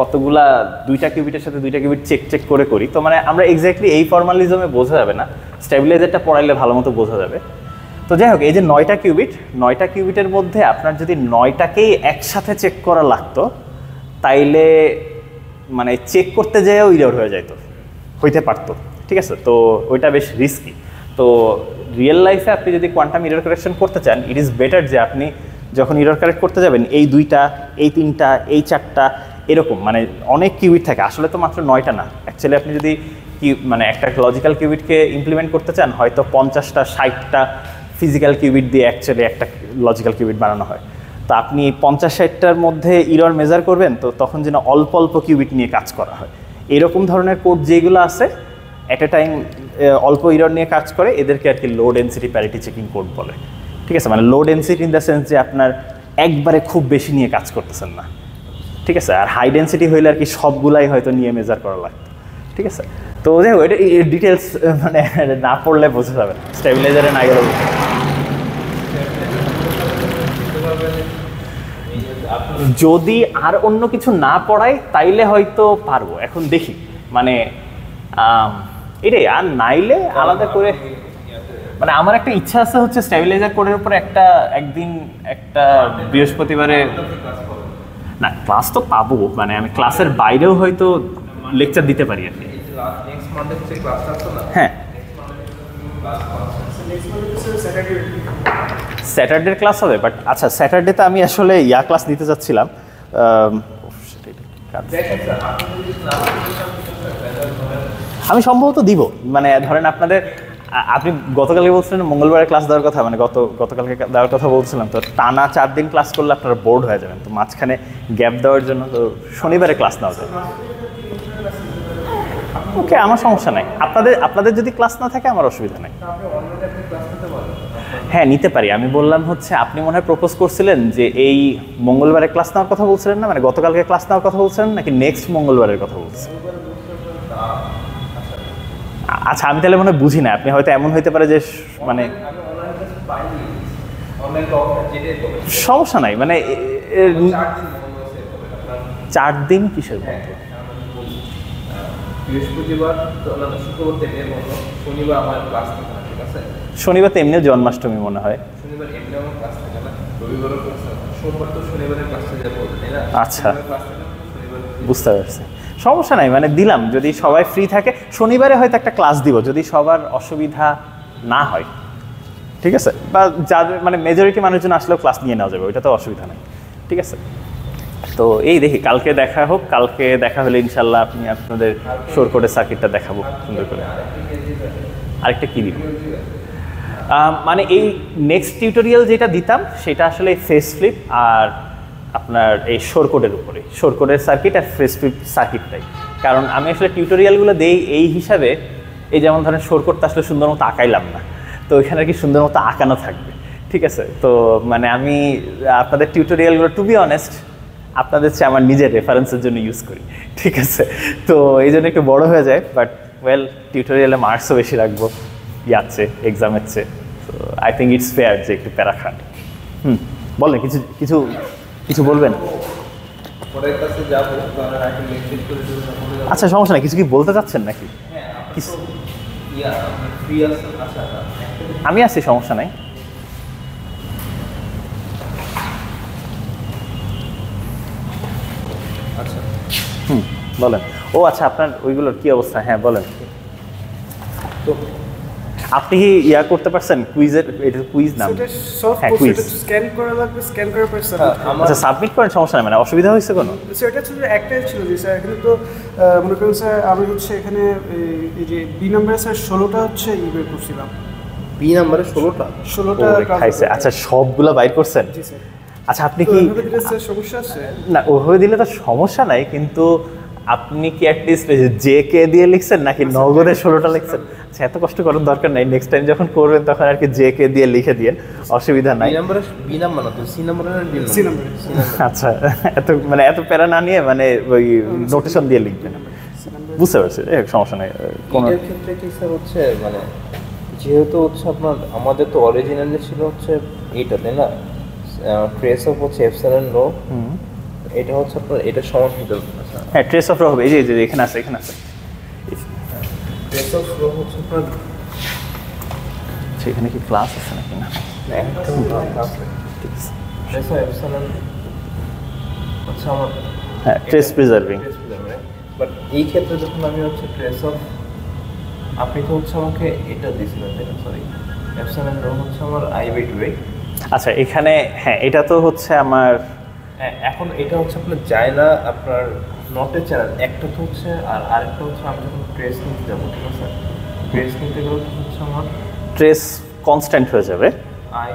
কতগুলা 2টা কিউবিটের সাথে 2টা কিউবিট চেক করে করি। তো মানে আমরা এক্স্যাক্টলি এই ফর্মালিজমে বোঝা যাবে না, স্টেবিলাইজারটা পড়াইলে ভালো মতো বোঝা যাবে। তো যাই হোক, এই যে 9টা কিউবিটের মধ্যে আপনার যদি 9টাকেই একসাথে চেক করা লাগতো, তাইলে মানে চেক করতে যেয়েও ইরর হইতে পারতো। ঠিক আছে, তো ওইটা বেশ রিস্কি। তো রিয়েল লাইফে আপনি যদি কোয়ান্টাম ইরর কারেকশন করতে চান, ইট ইজ বেটার যে আপনি যখন ইরর কারেক্ট করতে যাবেন এই 2টা, এই 3টা, এই 4টা এরকম মানে অনেক কিউবিট থাকে। আসলে তো মাত্র 9টা না, অ্যাকচুয়ালি আপনি যদি মানে একটা লজিক্যাল কিউবিটকে ইমপ্লিমেন্ট করতে চান, হয়তো 50টা 60টা ফিজিক্যাল কিউবিট দিয়ে অ্যাকচুয়ালি একটা লজিক্যাল কিউবিট বানানো হয়। তো আপনি 50-60টার মধ্যে ইরর মেজার করবেন, তো তখন যেন অল্প অল্প কিউবিট নিয়ে কাজ করা হয়। এরকম ধরনের কোড যেগুলো আছে অ্যাট এ টাইম অল্প ইরর নিয়ে কাজ করে, এদেরকে আর কি লো ডেন্সিটি প্যারিটি চেকিং কোড বলে। ঠিক আছে, মানে লো ডেন্সিটি ইন দ্য সেন্স যে আপনার একবারে খুব বেশি নিয়ে কাজ করতেছেন না। ঠিক আছে, আর হাই ডেন্সিটি হইলে আর কি সবগুলাই হয়তো নিয়ে মেজার করা লাগতো। ঠিক আছে, তো যাই হোক, এটা ডিটেলস মানে না পড়লে বোঝা যাবে না, স্টেবিলাইজারে না গেলে। যদি আর অন্য কিছু না পড়াই তাইলে হয়তো পারবো। এখন দেখি মানে এটাই, আর নাইলে আলাদা করে মানে আমার একটা ইচ্ছা আছে হচ্ছে স্টেবিলাইজার কোডের উপরে একদিন একটা বৃহস্পতিবারে না ক্লাস তো পাবো, মানে আমি ক্লাসের বাইরেও হয়তো লেকচার দিতে পারি আর কি। হ্যাঁ, স্যাটারডের ক্লাস হবে, বাট আচ্ছা স্যাটারডেতে আমি আসলে ক্লাস নিতে যাচ্ছিলাম। আমি সম্ভবত দিব, মানে ধরেন আপনি গতকালকে বলছিলেন মঙ্গলবারে ক্লাস দেওয়ার কথা, মানে গতকালকে দেওয়ার কথা বলছিলাম। তো টানা 4 দিন ক্লাস করলে আপনারা বোর্ড হয়ে যাবেন, তো মাঝখানে গ্যাপ দেওয়ার জন্য তো শনিবারে ক্লাস নেওয়া যায়। ওকে, আমার সমস্যা নাই। আপনাদের যদি ক্লাস না থাকে আমার অসুবিধা নাই। হ্যাঁ, নিতে পারি। আমি বললাম হচ্ছে আপনি মনে হয় প্রপোজ করছিলেন যে এই মঙ্গলবারে ক্লাস নেওয়ার কথা বলছিলেন না, মানে গতকালকে ক্লাস নেওয়ার কথা বলছিলেন নাকি নেক্সট মঙ্গলবারের কথা বলছেন? আচ্ছা, আমি তাহলে মনে হয় বুঝি না। আপনি হয়তো এমন হইতে পারে যে মানে সমস্যা নাই, মানে 4 দিন কিসের বন্ধ? বৃহস্পতিবার শুক্রবার তেমনি বন্ধ, শনিবার আমার ক্লাস থাকে না, ঠিক আছে? শনিবার তো এমনিও জন্মাষ্টমী মনে হয়। শনিবার এমনি আমার ক্লাস থাকে না, রবিবারও ক্লাস থাকে না, সোমবার তো শনিবারের ক্লাসটা যাবো, তাই না? আচ্ছা, বুঝতে পারছি। সমস্যা নাই, মানে দিলাম যদি সবাই ফ্রি থাকে শনিবারে হয়তো একটা ক্লাস দিব যদি সবার অসুবিধা না হয়, ঠিক আছে? বা যাদের মানে মেজরিটি মানুষজন আসলেও ক্লাস নিয়ে নেওয়া যাবে, ওইটা তো অসুবিধা নেই, ঠিক আছে? তো এই দেখি কালকে দেখা হোক, কালকে দেখা হলে ইনশাল্লাহ আপনি আপনাদের শোরকোটের সার্কিটটা দেখাবো সুন্দর করে। আরেকটা কী দিব? মানে এই নেক্সট টিউটোরিয়াল যেটা দিতাম সেটা আসলে ফেস ফ্লিপ আর আপনার এই শোরকোটের উপরে, শোরকোটের সার্কিট আর ফেস ফ্লিপ সার্কিটটাই। কারণ আমি আসলে টিউটোরিয়ালগুলো দেই এই হিসাবে, এই যেমন ধরেন শোরকোটটা আসলে সুন্দর মতো আঁকাইলাম না, তো এখানে আর কি সুন্দর মতো আঁকানো থাকবে, ঠিক আছে? তো মানে আমি আপনাদের টিউটোরিয়ালগুলো টু বি অনেস্ট আপনাদের চেয়ে আমার নিজের রেফারেন্সের জন্য ইউজ করি, ঠিক আছে? তো এই জন্য একটু বড় হয়ে যায়, বাট ওয়েল টিউটোরিয়ালে মার্কসও বেশি রাখবো ইয়াচ্ছে এক্সামের চেয়ে। তো আই থিঙ্ক ইটস ফেয়ার যে একটু প্যারা খান। বলেন, কিছু কিছু কিছু বলবেন? আচ্ছা, সমস্যা নেই, কিছু কি বলতে চাচ্ছেন নাকি? আমি আছি, সমস্যা নাই। আচ্ছা, বলেন। ও আচ্ছা, আপনার ওইগুলোর কি অবস্থা? হ্যাঁ বলেন। তো আপনি কি ইয়া করতে পারছেন কুইজের? এটা কুইজ নাম, হ্যাঁ কুইজ। স্ক্যান করা লাগবে, স্ক্যান করার পর আচ্ছা সাবমিট করেন, সমস্যা নেই। মানে অসুবিধা হয়েছে কোনো? সেটা ছিল একটাই ছিল যে স্যার এখানে তো মনে করেন স্যার আমি হচ্ছে এখানে এই যে বি নাম্বারে স্যার 16টা হচ্ছে বের করছিলাম। বি নাম্বারে 16টা খাইছে? আচ্ছা, সবগুলো বাইর করছেন? জি স্যার। আচ্ছা, আপনি কি সমস্যা আছে? না, ওভাবে দিলে তো সমস্যা নাই, কিন্তু আপনি কি অ্যাটলিস্ট জে কে দিয়ে লিখছেন নাকি নগদে 16টা লিখছেন? আচ্ছা, এত কষ্ট করার দরকার নাই, নেক্সট টাইম যখন করবেন তখন আর কি জে কে দিয়ে লিখে দিয়ে, অসুবিধা নাই। বি নাম্বার না তো, সি নাম্বার না ডি নাম্বার? C number. আচ্ছা, এত প্যারা না নিয়ে মানে ওই নোটেশন দিয়ে লিখবেন, বুঝতে পারছি, সমস্যা নাই। কোন ক্ষেত্রে কি স্যার হচ্ছে মানে যেহেতু হচ্ছে আপনার আমাদের তো অরিজিনালি ছিল হচ্ছে এইটা, তাই না? ট্রেস অফ হচ্ছে এপসাইলন রো, এটা হচ্ছে আপনার এটা সমান হতে হবে। হ্যাঁ, ট্রেস অফ রো হবে, এই যে এখানে আছে, এখানে আছে। ট্রেস অফ রো হচ্ছে আপনার, সেখানে কি ক্লাস আছে নাকি? না, ট্রেস অফ এপসাইলন হচ্ছে আমার, হ্যাঁ ট্রেস প্রিজার্ভিং। বাট এই ক্ষেত্রে যখন আমি হচ্ছে ট্রেস অফ, আপনি তো হচ্ছে আমাকে এটা দিয়েছিলেন, তাই না? সরি, এপসাইলন রো হচ্ছে আমার i/2। আচ্ছা, এখানে হ্যাঁ এটা তো হচ্ছে আমার, এখন এটা হচ্ছে আপনার যায় না আপনার নটের চ্যানেল, একটা তো হচ্ছে আর আরেকটা হচ্ছে আমি যখন ট্রেস নিতে যাবো, ঠিক আছে? ট্রেস নিতে গেলে হচ্ছে আমার ট্রেস কনস্ট্যান্ট হয়ে যাবে, I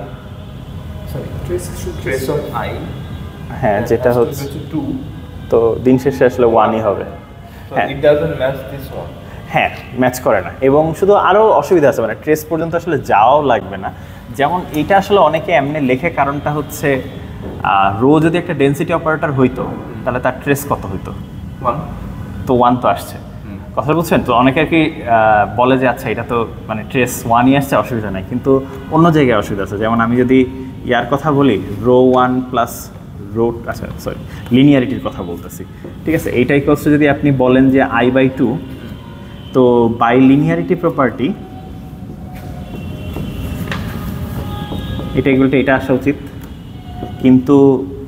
sorry trace of I, হ্যাঁ যেটা হচ্ছে 2, তো দিন শেষে আসলে 1ই হবে। হ্যাঁ, it doesn't match this one, হ্যাঁ ম্যাচ করে না, এবং শুধু আরও অসুবিধা আছে, মানে ট্রেস পর্যন্ত আসলে যাওয়াও লাগবে না। যেমন এইটা আসলে অনেকে এমনি লেখে, কারণটা হচ্ছে রো যদি একটা ডেনসিটি অপারেটর হইতো তাহলে তার ট্রেস কত হইতো? 1, তো 1 তো আসছে, কথা বুঝছেন? তো অনেকে আর কি বলে যে আচ্ছা এটা তো মানে ট্রেস 1ই আসছে, অসুবিধা নাই, কিন্তু অন্য জায়গায় অসুবিধা আছে। যেমন আমি যদি ইয়ার কথা বলি, রো 1 প্লাস রো, আচ্ছা সরি লিনিয়ারিটির কথা বলতেছি, ঠিক আছে? এইটাই ইকুয়ালস টু যদি আপনি বলেন যে i/2, তো বাই লিনিয়ারিটি প্রপার্টি এটা ইকুয়াল টু এটা আসা উচিত, কিন্তু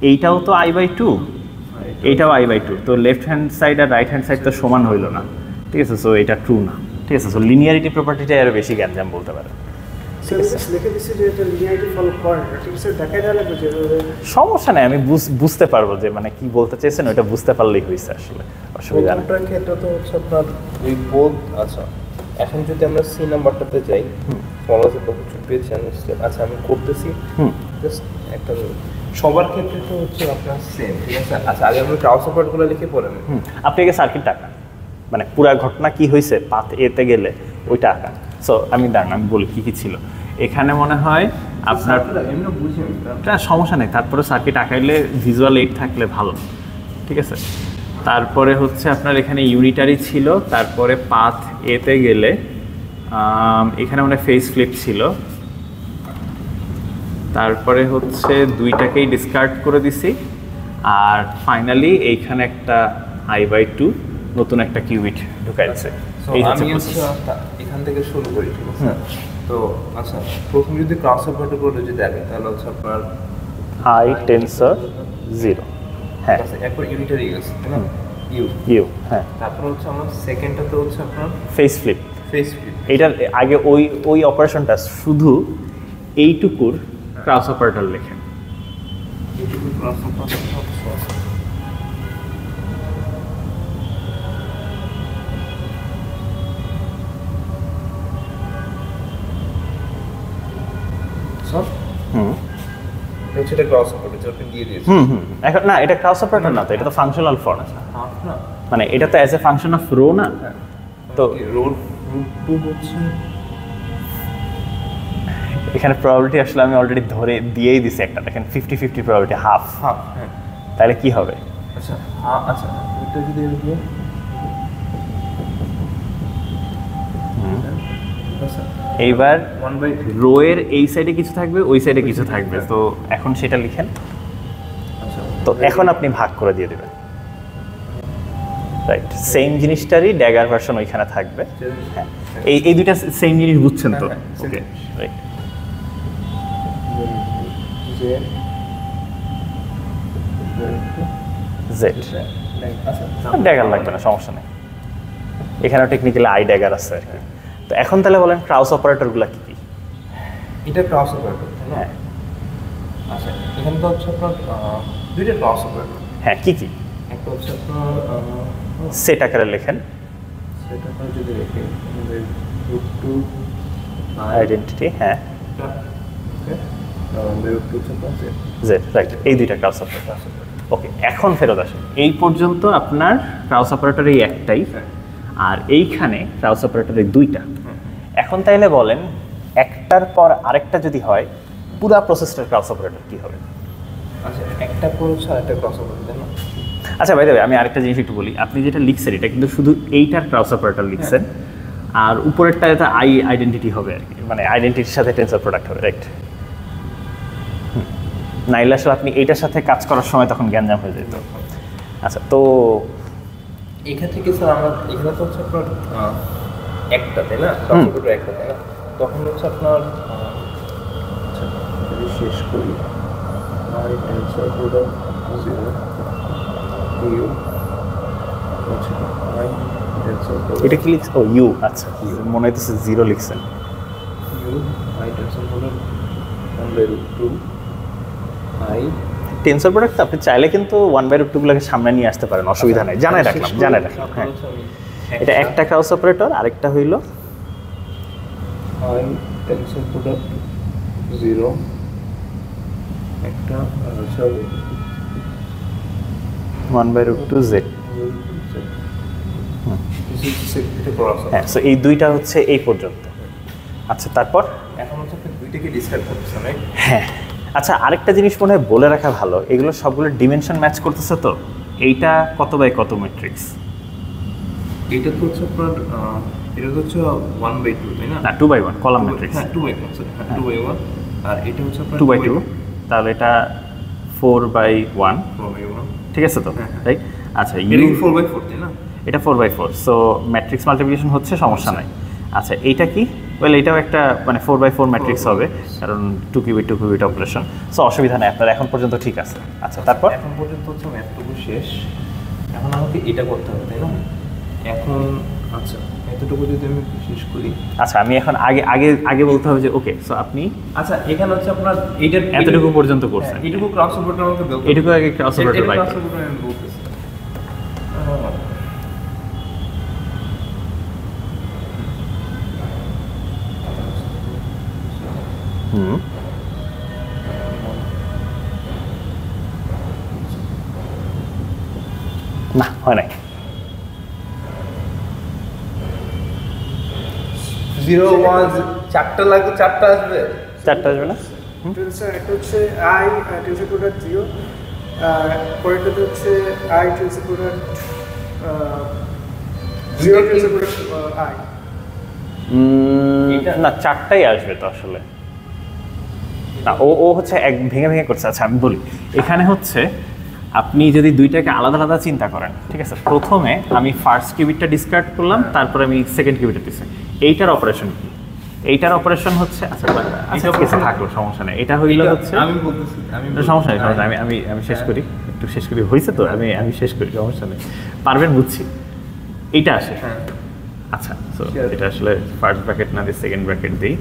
এইটাও তো i/2, এইটাও i/2, তো লেফট হ্যান্ড সাইড আর রাইট হ্যান্ড সাইড তো সমান হইল না, ঠিক আছে? সো এটা ট্রু না, ঠিক আছে? সো লিনিয়ারিটি প্রপার্টিটা আরও বেশি গ্যাঞ্জাম বলতে পারে। সমস্যা নেই, আমি বুঝতে পারবো যে মানে কি বলতে চেয়েছেন, ওইটা বুঝতে পারলেই হয়েছে, আসলে অসুবিধা নেই। ওটার ক্ষেত্রে তো হচ্ছে আপনার ওই বোধ। আচ্ছা, এখন যদি আমরা সি নাম্বারটাতে যাই, ফলোতে তো কিছু পেয়েছেন, আচ্ছা আমি করতেছি, জাস্ট একটা সবার ক্ষেত্রে তো হচ্ছে আপনার সেম, ঠিক আছে? আচ্ছা, আগে আমি ক্রাউস অপারেটরগুলো লিখে পড়েন। আপনি আগে সার্কিটটা আঁকান, মানে পুরা ঘটনা কি হয়েছে পাথ এতে গেলে ওইটা আঁকান। সো আমি আমি বলি কী কী ছিল এখানে। মনে হয় আপনার সমস্যা নেই, তারপরে সার্কিট আঁকাইলে ভিজুয়াল এইড থাকলে ভালো, ঠিক আছে? তারপরে হচ্ছে আপনার এখানে ইউনিটারি ছিল, তারপরে পাথ এতে গেলে এখানে মানে ফেস ফ্লিপ ছিল, তারপরে হচ্ছে দুইটাকেই ডিসকার্ড করে দিছি, আর ফাইনালি এইখানে একটা i/2 নতুন একটা কিউবিট ঢুকাই দিচ্ছে। এই হচ্ছে আমি এখান থেকে শুরু করি, ঠিক আছে? তো আচ্ছা, প্রথম যদি ক্রস অপারেটর করে যদি দেখেন তাহলে হচ্ছে আপনার i টেনসর 0, হ্যাঁ একবার ইউনিটারি গেছে, তাই না? ইউ, হ্যাঁ। তারপর হচ্ছে আমার সেকেন্ডটাতে হচ্ছে আপনার ফেস ফ্লিপ। Face flip. এটার আগে ওই অপারেশনটা শুধু এইটুকুর ক্রস অপারেটর লেখেন। এইটুকু ক্রস অপারেটর এটা ক্রস অপারেটর আপনি দিয়ে দিয়েছেন। এখন না, এটা ক্রস অপারেটর না, তো এটা তো ফাংশনাল ফর না, না মানে এটা তো as a function of rho না। তো রুট 2 হচ্ছে এখানে প্রবাবিলিটি আসলে আমি অলরেডি ধরে দিয়েই দিছি একটা, দেখেন 50-50 প্রবাবিলিটি, হাফ। হ্যাঁ হ্যাঁ। তাহলে কি হবে? আচ্ছা আচ্ছা, এটা যদি এরকম এইবার 1/3 রো এর এই সাইডে কিছু থাকবে, ওই সাইডে কিছু থাকবে, তো এখন সেটা লিখেন। আচ্ছা, তো এখন আপনি ভাগ করে দিয়ে দেবেন, রাইট? সেম জিনিসটারই ড্যাগার ভার্সন ওইখানে থাকবে। হ্যাঁ, এই দুইটা সেম জিনিস বুঝছেন তো? হ্যাঁ, হ্যাঁ, ওকে, রাইট। জেড ড্যাগার লাগবে না, সমস্যা নেই, এখানেও টেকনিক্যালি আই ড্যাগার আছে আর কি। তো এখন তাহলে বলেন ক্রাউস অপারেটরগুলো কি কি? এটা ক্রস অপারেটর, তাই না? হ্যাঁ আচ্ছা, এখানে তো হচ্ছে আপনার দুইটা ক্রস অপারেটর। হ্যাঁ, কি কি? একটা হচ্ছে আপনার সেট আকারে লেখেন, সেটা আপনার যদি রেখে আমাদের রুট 2 আইডেন্টিটি, হ্যাঁ, ওকে, আমাদের রুট 2 হচ্ছে আপনার জেড, রাইট। এই দুইটা ক্রাউস অপারেটর। ওকে, এখন ফেরত আসেন। এই পর্যন্ত আপনার ক্রাউস অপারেটর এই একটাই, আর এইখানে ক্রাউস অপারেটর এই দুইটা। এখন তাইলে বলেন একটার পর আরেকটা যদি হয়, পুরো প্রসেসটার ক্রাউস অপারেটর কি হবে? আচ্ছা, একটা পুরো একটা ক্রস অপারেটর, তাই না? আচ্ছা ভাই, আমি আরেকটা জিনিস একটু বলি। আপনি যেটা লিখছেন এটা কিন্তু শুধু এইটার ক্রাউস অপারেটর লিখছেন, আর উপরেরটা এটা আইডেন্টিটি হবে আর কি, মানে আইডেন্টিটির সাথে টেন্সর প্রোডাক্ট হবে, রাইট? নাইলে আসলে আপনি এইটার সাথে কাজ করার সময় তখন গ্যাঞ্জাম হয়ে যেত। আচ্ছা, তো এখান থেকে স্যার আমরা এখানে তো হচ্ছে আপনার একটা, তাই না? ক্রস অপারেটর একটা, তাই না? তখন হচ্ছে আপনার আচ্ছা, যদি শেষ করি আর টেন্সর প্রোডাক্ট 0 ইউ হচ্ছে আই টেন্সর প্রোডাক্ট এটা কি লিখছে? ও ইউ, আচ্ছা, মনে হইতেছে 0 লিখছেন। U I tensor product 1/2 I tensor product আপনি চাইলে কিন্তু 1/2 গুলোকে সামনে নিয়ে আসতে পারেন, অসুবিধা নেই। জানাই রাখলাম। হ্যাঁ, এটা একটা ক্রাউস অপারেটর, আরেকটা হইল আই টেন্সর প্রোডাক্ট 0 একটা সরি 1/2 জেড। হ্যাঁ, সো এই দুইটা হচ্ছে এই পর্যন্ত। আচ্ছা, তারপর এখন হচ্ছে আপনি দুইটাকে ডিসকার্ড করতেছেন, রাইট? হ্যাঁ, আচ্ছা, আরেকটা জিনিস মনে হয় বলে রাখা ভালো, এগুলো সবগুলো ডিমেনশন ম্যাচ করতেছে। তো এইটা কত বাই কত ম্যাট্রিক্স? এটা তো হচ্ছে আপনার এটা তো হচ্ছে 1/2, তাই না? না, 2/1 কলাম ম্যাট্রিক্স। হ্যাঁ, 2/1 সরি, হ্যাঁ 2/1, আর এটা হচ্ছে আপনার 2/2, তাহলে এটা 4/1, 4/1, ঠিক আছে তো, রাইট? আচ্ছা, এটা কি 4/4, তাই না? এটা 4/4, সো ম্যাট্রিক্স মাল্টিপ্লিকেশন হচ্ছে, সমস্যা নাই। আচ্ছা, এইটা কি? ওয়েল, এটাও একটা মানে 4/4 ম্যাট্রিক্স হবে, কারণ 2 কিউবিট অপারেশন, সো অসুবিধা নেই আপনার এখন পর্যন্ত, ঠিক আছে। আচ্ছা, তারপর এখন পর্যন্ত হচ্ছে ম্যাথটুকু শেষ। এখন আমাকে এটা করতে হবে, তাই না? এখন আচ্ছা, এতটুকু যদি আমি শেষ করি, আচ্ছা, আমি এখন আগে বলতে হবে যে ওকে, সো আপনি আচ্ছা এখানে হচ্ছে আপনার এইটা এতটুকু পর্যন্ত করছেন, এইটুকু ক্রস অপারেটর আমাকে বলতে এটুকু আগে cross operator by cross operator আমি বলতেছি। না, হয় নাই। 0 1 চারটা লাগবে, চারটা আসবে, চারটা আসবে না? টেন্সর একটা হচ্ছে আই টেন্সর প্রোডাক্ট 0, পরেরটাতে হচ্ছে I tensor product 0 tensor product I. না, চারটাই আসবে তো আসলে। না ও ও হচ্ছে এক ভেঙে ভেঙে করছে। আচ্ছা আমি বলি, এখানে হচ্ছে আপনি যদি দুইটাকে আলাদা আলাদা চিন্তা করেন, ঠিক আছে, প্রথমে আমি ফার্স্ট কিউবিটটা ডিসকার্ড করলাম, তারপরে আমি সেকেন্ড কিউবিটটা দিচ্ছি। এইটার অপারেশন কি? এইটার অপারেশন হচ্ছে আচ্ছা কিছু থাকলো সমস্যা নেই, এটা হইলো হচ্ছে আমি বলতেছি সমস্যা নেই সমস্যা নেই, আমি আমি শেষ করি, একটু শেষ করি, হয়েছে তো আমি শেষ করি, সমস্যা নেই, পারবেন বুঝছি। এইটা আসে, আচ্ছা সো এটা আসলে ফার্স্ট ব্র্যাকেট না দিয়ে সেকেন্ড ব্র্যাকেট দিই।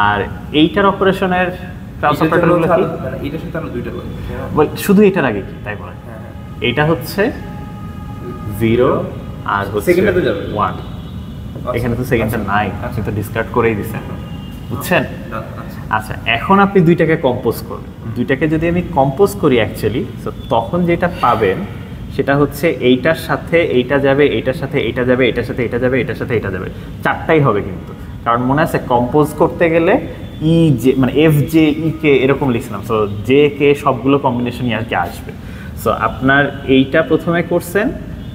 আর এইটার অপারেশনের ক্লাস অপারেটরগুলো কি? মানে এটার সাথে আমরা দুইটা বলি শুধু এটার আগে কি তাই বলেন? এইটা হচ্ছে 0 আর হচ্ছে সেকেন্ডটাতে যাবে 1। এখানে তো সেকেন্ডটা নাই, আপনি তো ডিসকার্ড করেই দিছেন, বুঝছেন? আচ্ছা এখন আপনি দুইটাকে কম্পোজ করবেন। দুইটাকে যদি আমি কম্পোজ করি অ্যাকচুয়ালি, তো তখন যেটা পাবেন সেটা হচ্ছে এইটার সাথে এইটা যাবে, এইটার সাথে এইটা যাবে, এটার সাথে এটা যাবে, এটার সাথে এটা যাবে, চারটাই হবে কিন্তু। কারণ মনে আছে কম্পোজ করতে গেলে ই জে মানে এফ জে ই কে এরকম লিখছিলাম, সো জে কে সবগুলো কম্বিনেশনই আর কি আসবে। সো আপনার এইটা প্রথমে করছেন,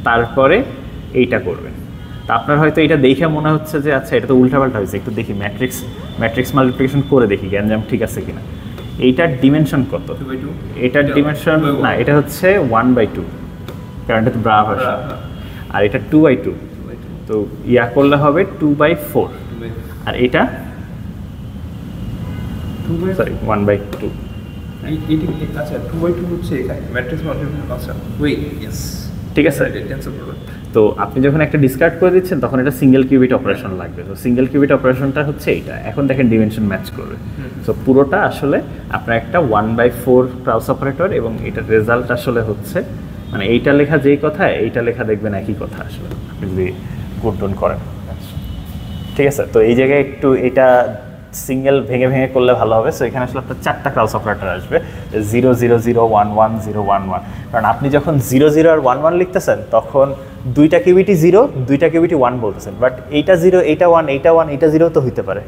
তারপরে এইটা করবেন। তা আপনার হয়তো এটা দেখে মনে হচ্ছে যে আচ্ছা এটা তো উল্টাপাল্টা হয়েছে, একটু দেখি ম্যাট্রিক্স মাল্টিপ্লিকেশন করে দেখি গ্যাঞ্জাম ঠিক আছে কিনা। এইটার ডিমেনশন কত? এটার ডিমেনশন না, এটা হচ্ছে 1/2, কারণ এটা তো ব্রা ভার্সন। আর এটা 2/2, তো ইয়া করলে হবে 2/4। আর এটা সরি 1/2। আচ্ছা 2/2 হচ্ছে এখানে ম্যাট্রিক্স মাল্টিপ্লিকেশন। আচ্ছা ওয়েট ইয়েস ঠিক আছে। তো আপনি যখন একটা ডিসকার্ড করে দিচ্ছেন তখন এটা সিঙ্গেল কিউবিট অপারেশন লাগবে। তো সিঙ্গেল কিউবিট অপারেশনটা হচ্ছে এইটা। এখন দেখেন ডিমেনশন ম্যাচ করবে। সো পুরোটা আসলে আপনার একটা 1/4 ক্রাউস অপারেটর, এবং এটার রেজাল্ট আসলে হচ্ছে মানে এইটা লেখা যেই কথা এইটা লেখা দেখবেন একই কথা আসলে, আপনি যদি গুড ডন করেন। ঠিক আছে, তো এই জায়গায় একটু এটা সিঙ্গেল ভেঙে ভেঙে করলে ভালো হবে। সো এখানে আসলে আপনার 4টা ক্রাউস অপারেটর আসবে, 0 0 0 1 1 0 1 1। কারণ আপনি যখন 0 0 আর 1 1 লিখতেছেন তখন দুইটা কিউবিটি 0, দুইটা কিউবিটি 1 বলতেছেন, বাট এইটা 0 এইটা 1 এইটা 1 এইটা 0 তো হইতে পারে,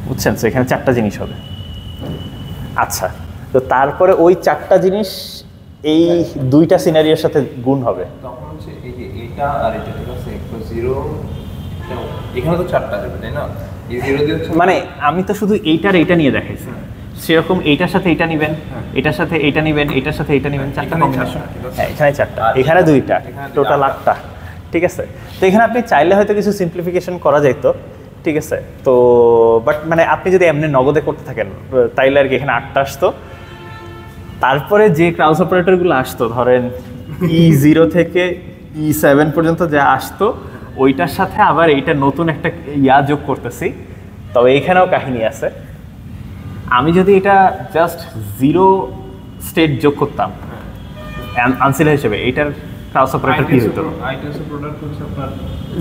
বুঝছেন? সো এখানে 4টা জিনিস হবে। আচ্ছা, তো তারপরে ওই 4টা জিনিস এই দুইটা সিনারিওর সাথে গুণ হবে। তখন হচ্ছে এই যে এটা আর এটা, ঠিক আছে, একটা 0 এখানে তো 4টা যাবে তাই না? এই 0 দিয়ে হচ্ছে মানে আমি তো শুধু এইটার এইটা নিয়ে দেখাইছি, সেরকম এইটার সাথে এইটা নেবেন, এটার সাথে এইটা নেবেন, এটার সাথে এইটা নেবেন, 4টা কম্বিনেশন। হ্যাঁ এখানে 4টা, এখানে 2টা, টোটাল 8টা। ঠিক আছে, তো এখানে আপনি চাইলে হয়তো কিছু সিম্পলিফিকেশন করা যেত, ঠিক আছে, তো বাট মানে আপনি যদি এমনি নগদে করতে থাকেন তাইলে আর কি এখানে 8টা আসতো। তারপরে যে ক্রাউস অপারেটরগুলো আসতো, ধরেন E0 থেকে E7 পর্যন্ত যা আসতো, ওইটার সাথে আবার এইটা নতুন একটা ইয়া যোগ করতেছি। তবে এইখানেও কাহিনী আছে। আমি যদি এটা জাস্ট 0 স্টেট যোগ করতাম আনসিলার হিসেবে, এইটার ক্রাউস অপারেটর কি হতো? আইটেন্সের প্রোডাক্ট হচ্ছে আপনার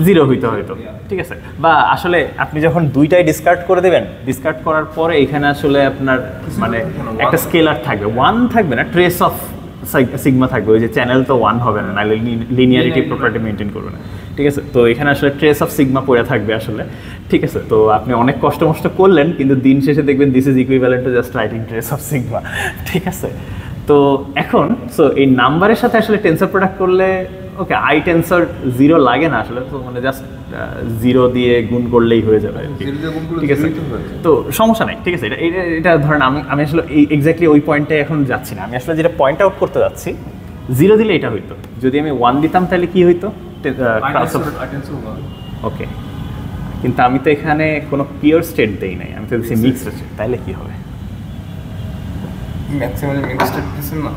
0 হইতে হয়তো, ঠিক আছে। বা আসলে আপনি যখন দুইটাই ডিসকার্ড করে দেবেন, ডিসকার্ড করার পরে এখানে আসলে আপনার মানে একটা স্কেলার থাকবে, 1 থাকবে না, ট্রেস অফ সিগমা থাকবে। ওই যে চ্যানেল তো 1 হবে না, নাহলে লিনিয়ারিটি প্রপার্টি মেনটেন করবে না, ঠিক আছে। তো এখানে আসলে ট্রেস অফ সিগমা পড়ে থাকবে আসলে, ঠিক আছে। তো আপনি অনেক কষ্ট মষ্ট করলেন, কিন্তু দিন শেষে দেখবেন this is equivalent to just writing trace of sigma, ঠিক আছে। তো এখন সো এই নাম্বারের সাথে আসলে টেন্সর প্রোডাক্ট করলে ওকে, আই টেন্সর 0 লাগে না আসলে, তো মানে জাস্ট 0 দিয়ে গুণ করলেই হয়ে যাবে, ঠিক আছে। তো সমস্যা নাই, ঠিক আছে। এটা ধরেন আমি আসলে এক্স্যাক্টলি ওই পয়েন্টে এখন যাচ্ছি না, আমি আসলে যেটা পয়েন্ট আউট করতে যাচ্ছি, 0 দিলে এটা হইতো। যদি আমি 1 দিতাম তাহলে কি হইতো? ওকে, কিন্তু আমি তো এখানে কোনো পিওর স্টেট দেই নাই, আমি তো দিচ্ছি মিক্সড স্টেট, তাহলে কি হবে? ম্যাক্সিমালি মিক্সড দিছেন না,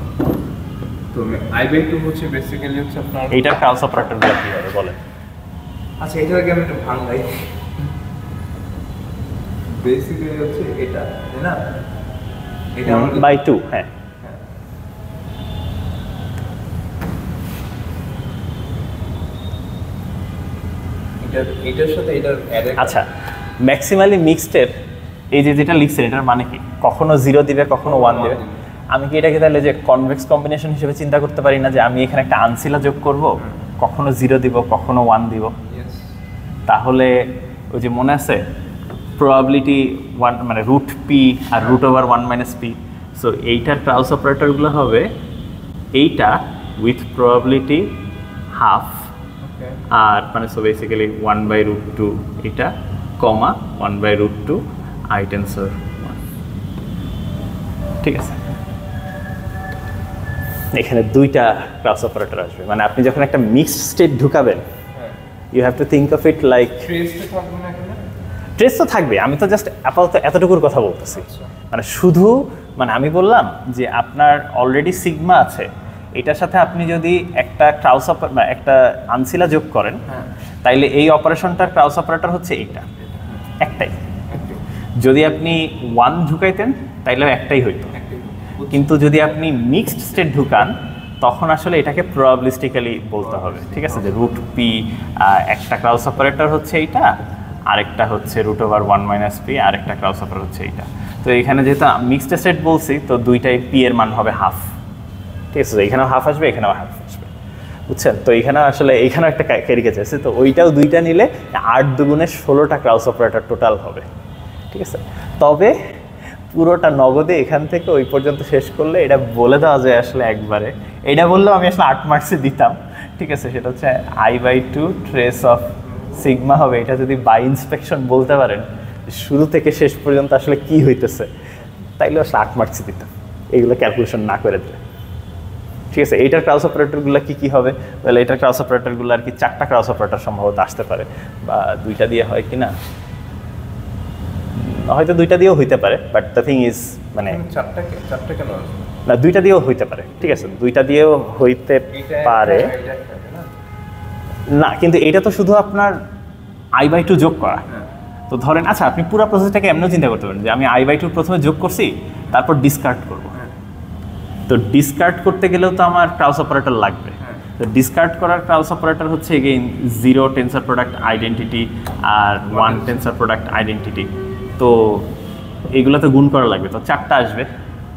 তো I/2 হচ্ছে বেসিক্যালি হচ্ছে আপনার এইটার ক্রাউস অপারেটরগুলো কি হবে বলেন? আচ্ছা এটা আগে আমি একটু ভাঙাই। বেসিক্যালি হচ্ছে এটা, তাই না? এটা বাই 2, হ্যাঁ। এটার সাথে এটার অ্যাড। আচ্ছা, ম্যাক্সিমালি মিক্সডের এই যে যেটা লিখছেন এটার মানে কি? কখনো 0 দিবে, কখনো 1 দিবে। আমি কি এটাকে তাহলে যে কনভেক্স কম্বিনেশন হিসেবে চিন্তা করতে পারি না, যে আমি এখানে একটা আনসিলা যোগ করব, কখনো 0 দিব, কখনো 1 দিব? তাহলে ওই যে মনে আছে প্রবাবিলিটি 1 মানে √p আর √1 - p। সো এইটার ক্রাউস অপারেটরগুলো হবে এইটা উইথ প্রবাবিলিটি হাফ, আর মানে সো বেসিক্যালি 1/√2 এটা, কমা 1/√2 আই টেন্সর 1। ঠিক আছে, এখানে দুইটা ক্লাস অপারেটর আসবে, মানে আপনি যখন একটা মিক্সড স্টেট ঢুকাবেন you have to think of it like trace তো থাকবে, আমি তো জাস্ট আপাতত এতটুকুর কথা বলতেছি। মানে শুধু মানে আমি বললাম যে আপনার অলরেডি সিগমা আছে, এটার সাথে আপনি যদি একটা ক্রাউস একটা আনসিলা যোগ করেন তাইলে এই অপারেশনটার ক্রাউস অপারেটর হচ্ছে এইটা একটাই। যদি আপনি 1 ঢুকাইতেন তাইলেও একটাই হইতো, কিন্তু যদি আপনি মিক্সড স্টেট ঢুকান তখন আসলে এটাকে প্রবাবিলিস্টিক্যালি বলতে হবে, ঠিক আছে, যে রুট পি একটা ক্রাউস অপারেটর হচ্ছে এইটা, আরেকটা হচ্ছে √1 - p, আরেকটা ক্রাউস অপারেটর হচ্ছে এইটা। তো এখানে যেহেতু মিক্সড স্টেট বলছি তো দুইটাই পি এর মান হবে হাফ, ঠিক আছে, এখানেও হাফ আসবে এখানেও হাফ আসবে, বুঝছেন? তো এইখানে আসলে এইখানেও একটা ক্যারি গেছে আছে, তো ওইটাও দুইটা নিলে 8 দুগুণে 16টা ক্রাউস অপারেটর টোটাল হবে, ঠিক আছে। তবে পুরোটা নগদে এখান থেকে ওই পর্যন্ত শেষ করলে এটা বলে দেওয়া যায় আসলে একবারে, এটা বললেও আমি আসলে 8 মার্কসে দিতাম, ঠিক আছে। সেটা হচ্ছে I/2 ট্রেস অফ সিগমা হবে, এটা যদি বাই ইন্সপেকশন বলতে পারেন শুরু থেকে শেষ পর্যন্ত আসলে কি হইতেছে তাইলে আসলে 8 মার্কসে দিতাম এইগুলো ক্যালকুলেশন না করে দিলে, ঠিক আছে। এইটার ক্রাউস অপারেটরগুলো কী হবে? তাহলে এটার ক্রাউস অপারেটরগুলো আর কি 4টা ক্রাউস অপারেটর সম্ভবত আসতে পারে, বা 2টা দিয়ে হয় কি না, হয়তো 2টা দিয়েও হইতে পারে, বাট দ্য থিং ইজ মানে 4টা কেন না 2টা দিয়েও হইতে পারে, ঠিক আছে, 2টা দিয়েও হইতে পারে না, কিন্তু এটা তো শুধু আপনার I/2 যোগ করা। তো ধরেন আচ্ছা আপনি পুরো প্রসেসটাকে এমনও চিন্তা করতে পারেন যে আমি I/2 প্রথমে যোগ করছি তারপর ডিসকার্ড করব, তো ডিসকার্ড করতে গেলেও তো আমার ক্রাউস অপারেটর লাগবে। তো ডিসকার্ড করার ক্রাউস অপারেটর হচ্ছে এগেইন 0 টেন্সর প্রোডাক্ট আইডেন্টিটি আর 1 টেন্সর প্রোডাক্ট আইডেন্টিটি, তো এইগুলোতে গুণ করা লাগবে, তো 4টা আসবে,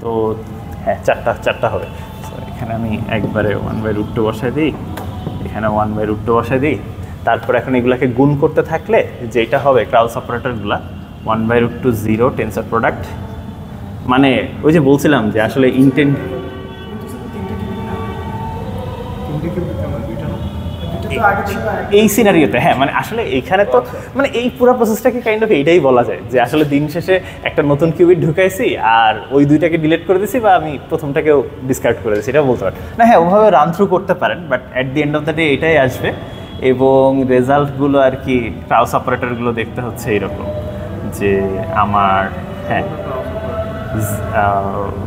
তো হ্যাঁ 4টা হবে। এখানে আমি একবারে 1/√2 বসাই দিই, এখানে 1/√2 বসাই দিই, তারপর এখন এগুলাকে গুণ করতে থাকলে যেটা হবে ক্রাউস অপারেটরগুলা 1/√2 0 টেন্সর প্রোডাক্ট, মানে ওই যে বলছিলাম যে আসলে ইন্টেন্ট এই সিনারিওতে, হ্যাঁ মানে আসলে এইখানে তো মানে এই পুরো প্রসেসটাকে কাইন্ড অফ এইটাই বলা যায় যে আসলে দিন শেষে একটা নতুন কিউবিট ঢুকাইছি আর ওই দুইটাকে ডিলিট করে দিছি, বা আমি প্রথমটাকেও ডিসকার্ড করে দিছি, এটা বলতে পারেন না। হ্যাঁ ওভাবে রান থ্রু করতে পারেন, but at the end of the day এটাই আসবে, এবং রেজাল্টগুলো আর কি ক্রাউস অপারেটরগুলো দেখতে হচ্ছে এইরকম যে আমার হ্যাঁ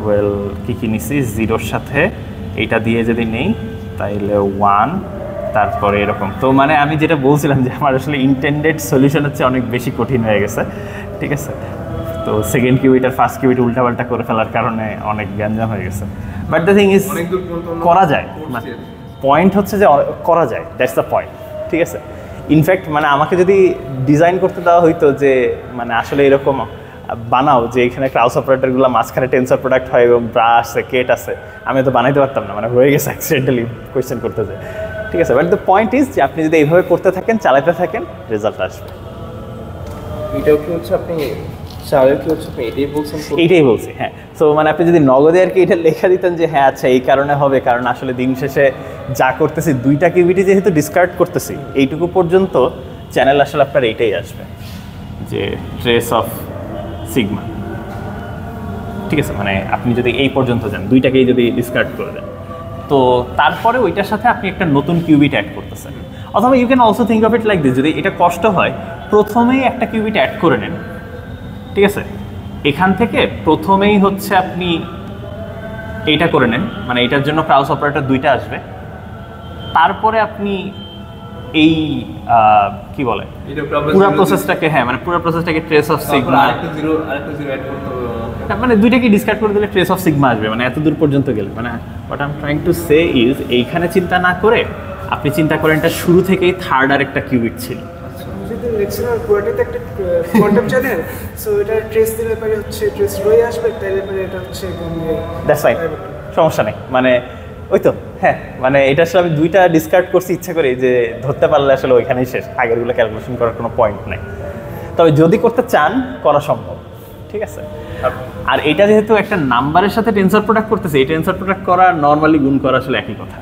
ওয়েল কী নিছি 0-র সাথে এইটা দিয়ে যদি নেই তাইলে 1, তারপরে এরকম। তো মানে আমি যেটা বলছিলাম যে আমার আসলে ইন্টেন্ডেড সলিউশন হচ্ছে অনেক বেশি কঠিন হয়ে গেছে, ঠিক আছে। তো সেকেন্ড কিউবিট আর ফার্স্ট কিউবিট উল্টাপাল্টা করে ফেলার কারণে অনেক গ্যাঞ্জাম হয়ে গেছে, বাট দ্য থিং ইজ করা যায়, পয়েন্ট হচ্ছে যে করা যায়, দ্যাটস দ্য পয়েন্ট, ঠিক আছে। ইনফ্যাক্ট মানে আমাকে যদি ডিজাইন করতে দেওয়া হইতো যে মানে আসলে এরকম বানাও যে এখানে ক্রাউস অপারেটরগুলো মাঝখানে টেন্সর প্রোডাক্ট হয় এবং ব্রা আছে কেট আছে, আমি তো বানাইতে পারতাম না, মানে হয়ে গেছে অ্যাক্সিডেন্টালি কোয়েশ্চেন করতে যায়, ঠিক আছে। বাট দ্য পয়েন্ট ইজ যে আপনি যদি এইভাবে করতে থাকেন চালাতে থাকেন রেজাল্ট আসবে। এটাও কি হচ্ছে আপনি এইটাই বলছি, হ্যাঁ। সো মানে আপনি যদি নগদে আর কি এটা লেখা দিতেন যে হ্যাঁ আচ্ছা এই কারণে হবে, কারণ আসলে দিন শেষে যা করতেছি 2টা কিউবিটি যেহেতু ডিসকার্ড করতেছি এইটুকু পর্যন্ত চ্যানেল আসলে আপনার এইটাই আসবে যে ট্রেস অফ সিগমা, ঠিক আছে। মানে আপনি যদি এই পর্যন্ত যান 2টাকেই যদি ডিসকার্ড করে দেন, তো তারপরে ওইটার সাথে আপনি একটা নতুন কিউবিট অ্যাড করতেছেন, অথবা you can also think of it like this, যদি এটা কষ্ট হয় প্রথমেই একটা কিউবিট অ্যাড করে নেন, ঠিক আছে। এখান থেকে প্রথমেই হচ্ছে আপনি এইটা করে নেন, মানে এটার জন্য ক্রাউস অপারেটর 2টা আসবে, তারপরে আপনি এই কি বলে পুরো প্রসেসটাকে, হ্যাঁ মানে পুরো প্রসেসটাকে ট্রেস অফ সিগমা মানে 2টাকে ডিসকার্ড করে দিলে ট্রেস অফ সিগমা আসবে, মানে এত দূর পর্যন্ত গেলে। মানে what I am trying to say is এইখানে চিন্তা না করে আপনি চিন্তা করেন এটা শুরু থেকেই থার্ড আর একটা কিউবিট ছিল, পুরোটাতে একটা কোয়ান্টাম চ্যানেল, সো এটা ট্রেস দিলে পরে হচ্ছে ট্রেস রয়ে আসবে, তাইলে পরে এটা হচ্ছে দ্যাটস ফাইন, সমস্যা নেই। মানে ওই তো হ্যাঁ মানে এটা আসলে আমি 2টা ডিসকার্ড করছি ইচ্ছা করে যে ধরতে পারলে আসলে ওইখানেই শেষ, আগেরগুলো ক্যালকুলেশন করার কোনো পয়েন্ট নেই, তবে যদি করতে চান করা সম্ভব, ঠিক আছে। আর এটা যেহেতু একটা নাম্বারের সাথে টেন্সর প্রোডাক্ট করতেছে, এই টেন্সর প্রোডাক্ট করা নর্মালি গুণ করা আসলে একই কথা,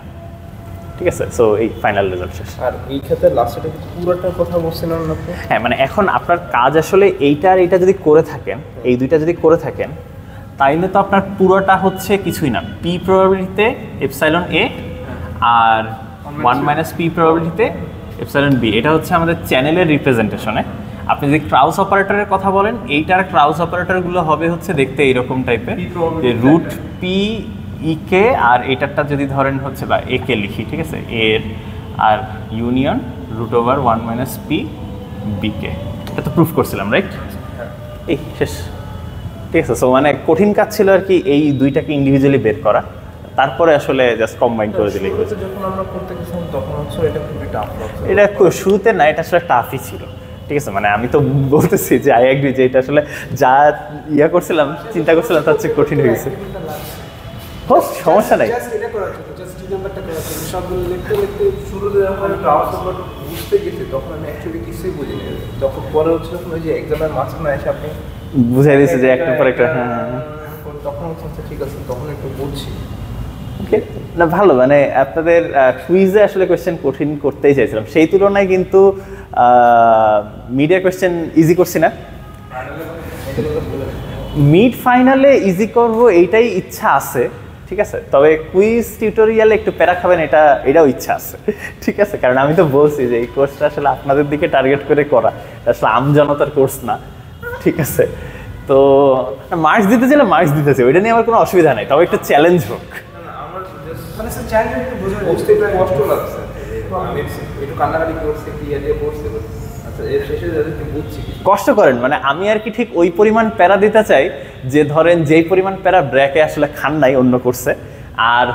ঠিক আছে। সো এই ফাইনাল রেজাল্ট শেষ। আর এই ক্ষেত্রে লাস্টে পুরোটার কথা বলছেন না আপনি? হ্যাঁ মানে এখন আপনার কাজ আসলে এইটা আর এইটা যদি করে থাকেন, এই 2টা যদি করে থাকেন তাইলে তো আপনার পুরোটা হচ্ছে কিছুই না, পি প্রবাবিলিটিতে এপসাইলন এ আর 1 মাইনাস পি প্রবাবিলিটিতে এপসাইলন বি। এটা হচ্ছে আমাদের চ্যানেলের রিপ্রেজেন্টেশনে। আপনি যদি ক্রাউস অপারেটরের কথা বলেন, এইটার ক্রাউস অপারেটরগুলো হবে হচ্ছে দেখতে এইরকম টাইপের, যে রুট পি ই কে, আর এটারটা যদি ধরেন হচ্ছে বা এ কে লিখি, ঠিক আছে, এর আর union root over 1 minus P B K. এটা তো প্রুফ করছিলাম, রাইট? এই শেষ, ঠিক আছে। সো মানে কঠিন কাজ ছিল আর কি এই দুইটাকে ইন্ডিভিজুয়ালি বের করা, তারপরে আসলে জাস্ট কম্বাইন করে দিলেই হয়েছে। যখন আমরা করতে গেছিলাম তখন হচ্ছে এটা খুবই টাফ লাগছে। এটা শুরুতে না, এটা আসলে টাফই ছিল, ঠিক আছে। মানে আমি তো বলতেছি যে আই এগ্রি যে এটা আসলে যা ইয়া করছিলাম, চিন্তা করছিলাম তার চেয়ে কঠিন হয়ে গেছে। হোক, সমস্যা নাই। জাস্ট এটা করার জন্য, জাস্ট ডি নাম্বারটা করার জন্য সবগুলো লিখতে লিখতে শুরুতে যখন আমি ক্রাউস অপারেটর বুঝতে গেছি তখন আমি অ্যাকচুয়ালি কিছুই বুঝিনি। যখন পরে হচ্ছে যখন ওই যে এক্সামের মাঝখানে এসে আপনি বুঝাই দিয়েছে যে একটার পর একটা, হ্যাঁ হ্যাঁ, তখন হচ্ছে ঠিক আছে, তখন একটু বুঝছি। ওকে, না ভালো। মানে আপনাদের কুইজে আসলে কোয়েশ্চেন কঠিন করতেই চাইছিলাম, সেই তুলনায় কিন্তু মিডিয়া কোয়েশ্চেন ইজি করছি না। মিড ফাইনালে ইজি করবো এইটাই ইচ্ছা আছে, ঠিক আছে। তবে কুইজ টিউটোরিয়ালে একটু প্যারা খাবেন এটাও ইচ্ছা আছে, ঠিক আছে। কারণ আমি তো বলছি যে এই কোর্সটা আসলে আপনাদের দিকে টার্গেট করে করা, আসলে আমজনতার কোর্স না, ঠিক আছে। তো মার্কস দিতে চাইলে মার্কস দিতেছে, ওইটা নিয়ে আমার কোনো অসুবিধা নেই, তবে একটা চ্যালেঞ্জ হোক। মানে স্যার চাইলে একটু বোঝা যায়। বুঝতে একটু কষ্ট লাগছে, আমি একটু কান্নাকাটি করছি, কি দিয়ে করছে। আচ্ছা, এর শেষে যাদেরকে বুঝছি কষ্ট করেন, মানে আমি আর কি ঠিক ওই পরিমাণ প্যারা দিতে চাই যে ধরেন যেই পরিমাণ প্যারা ব্র্যাকে আসলে খান নাই অন্য কোর্সে, আর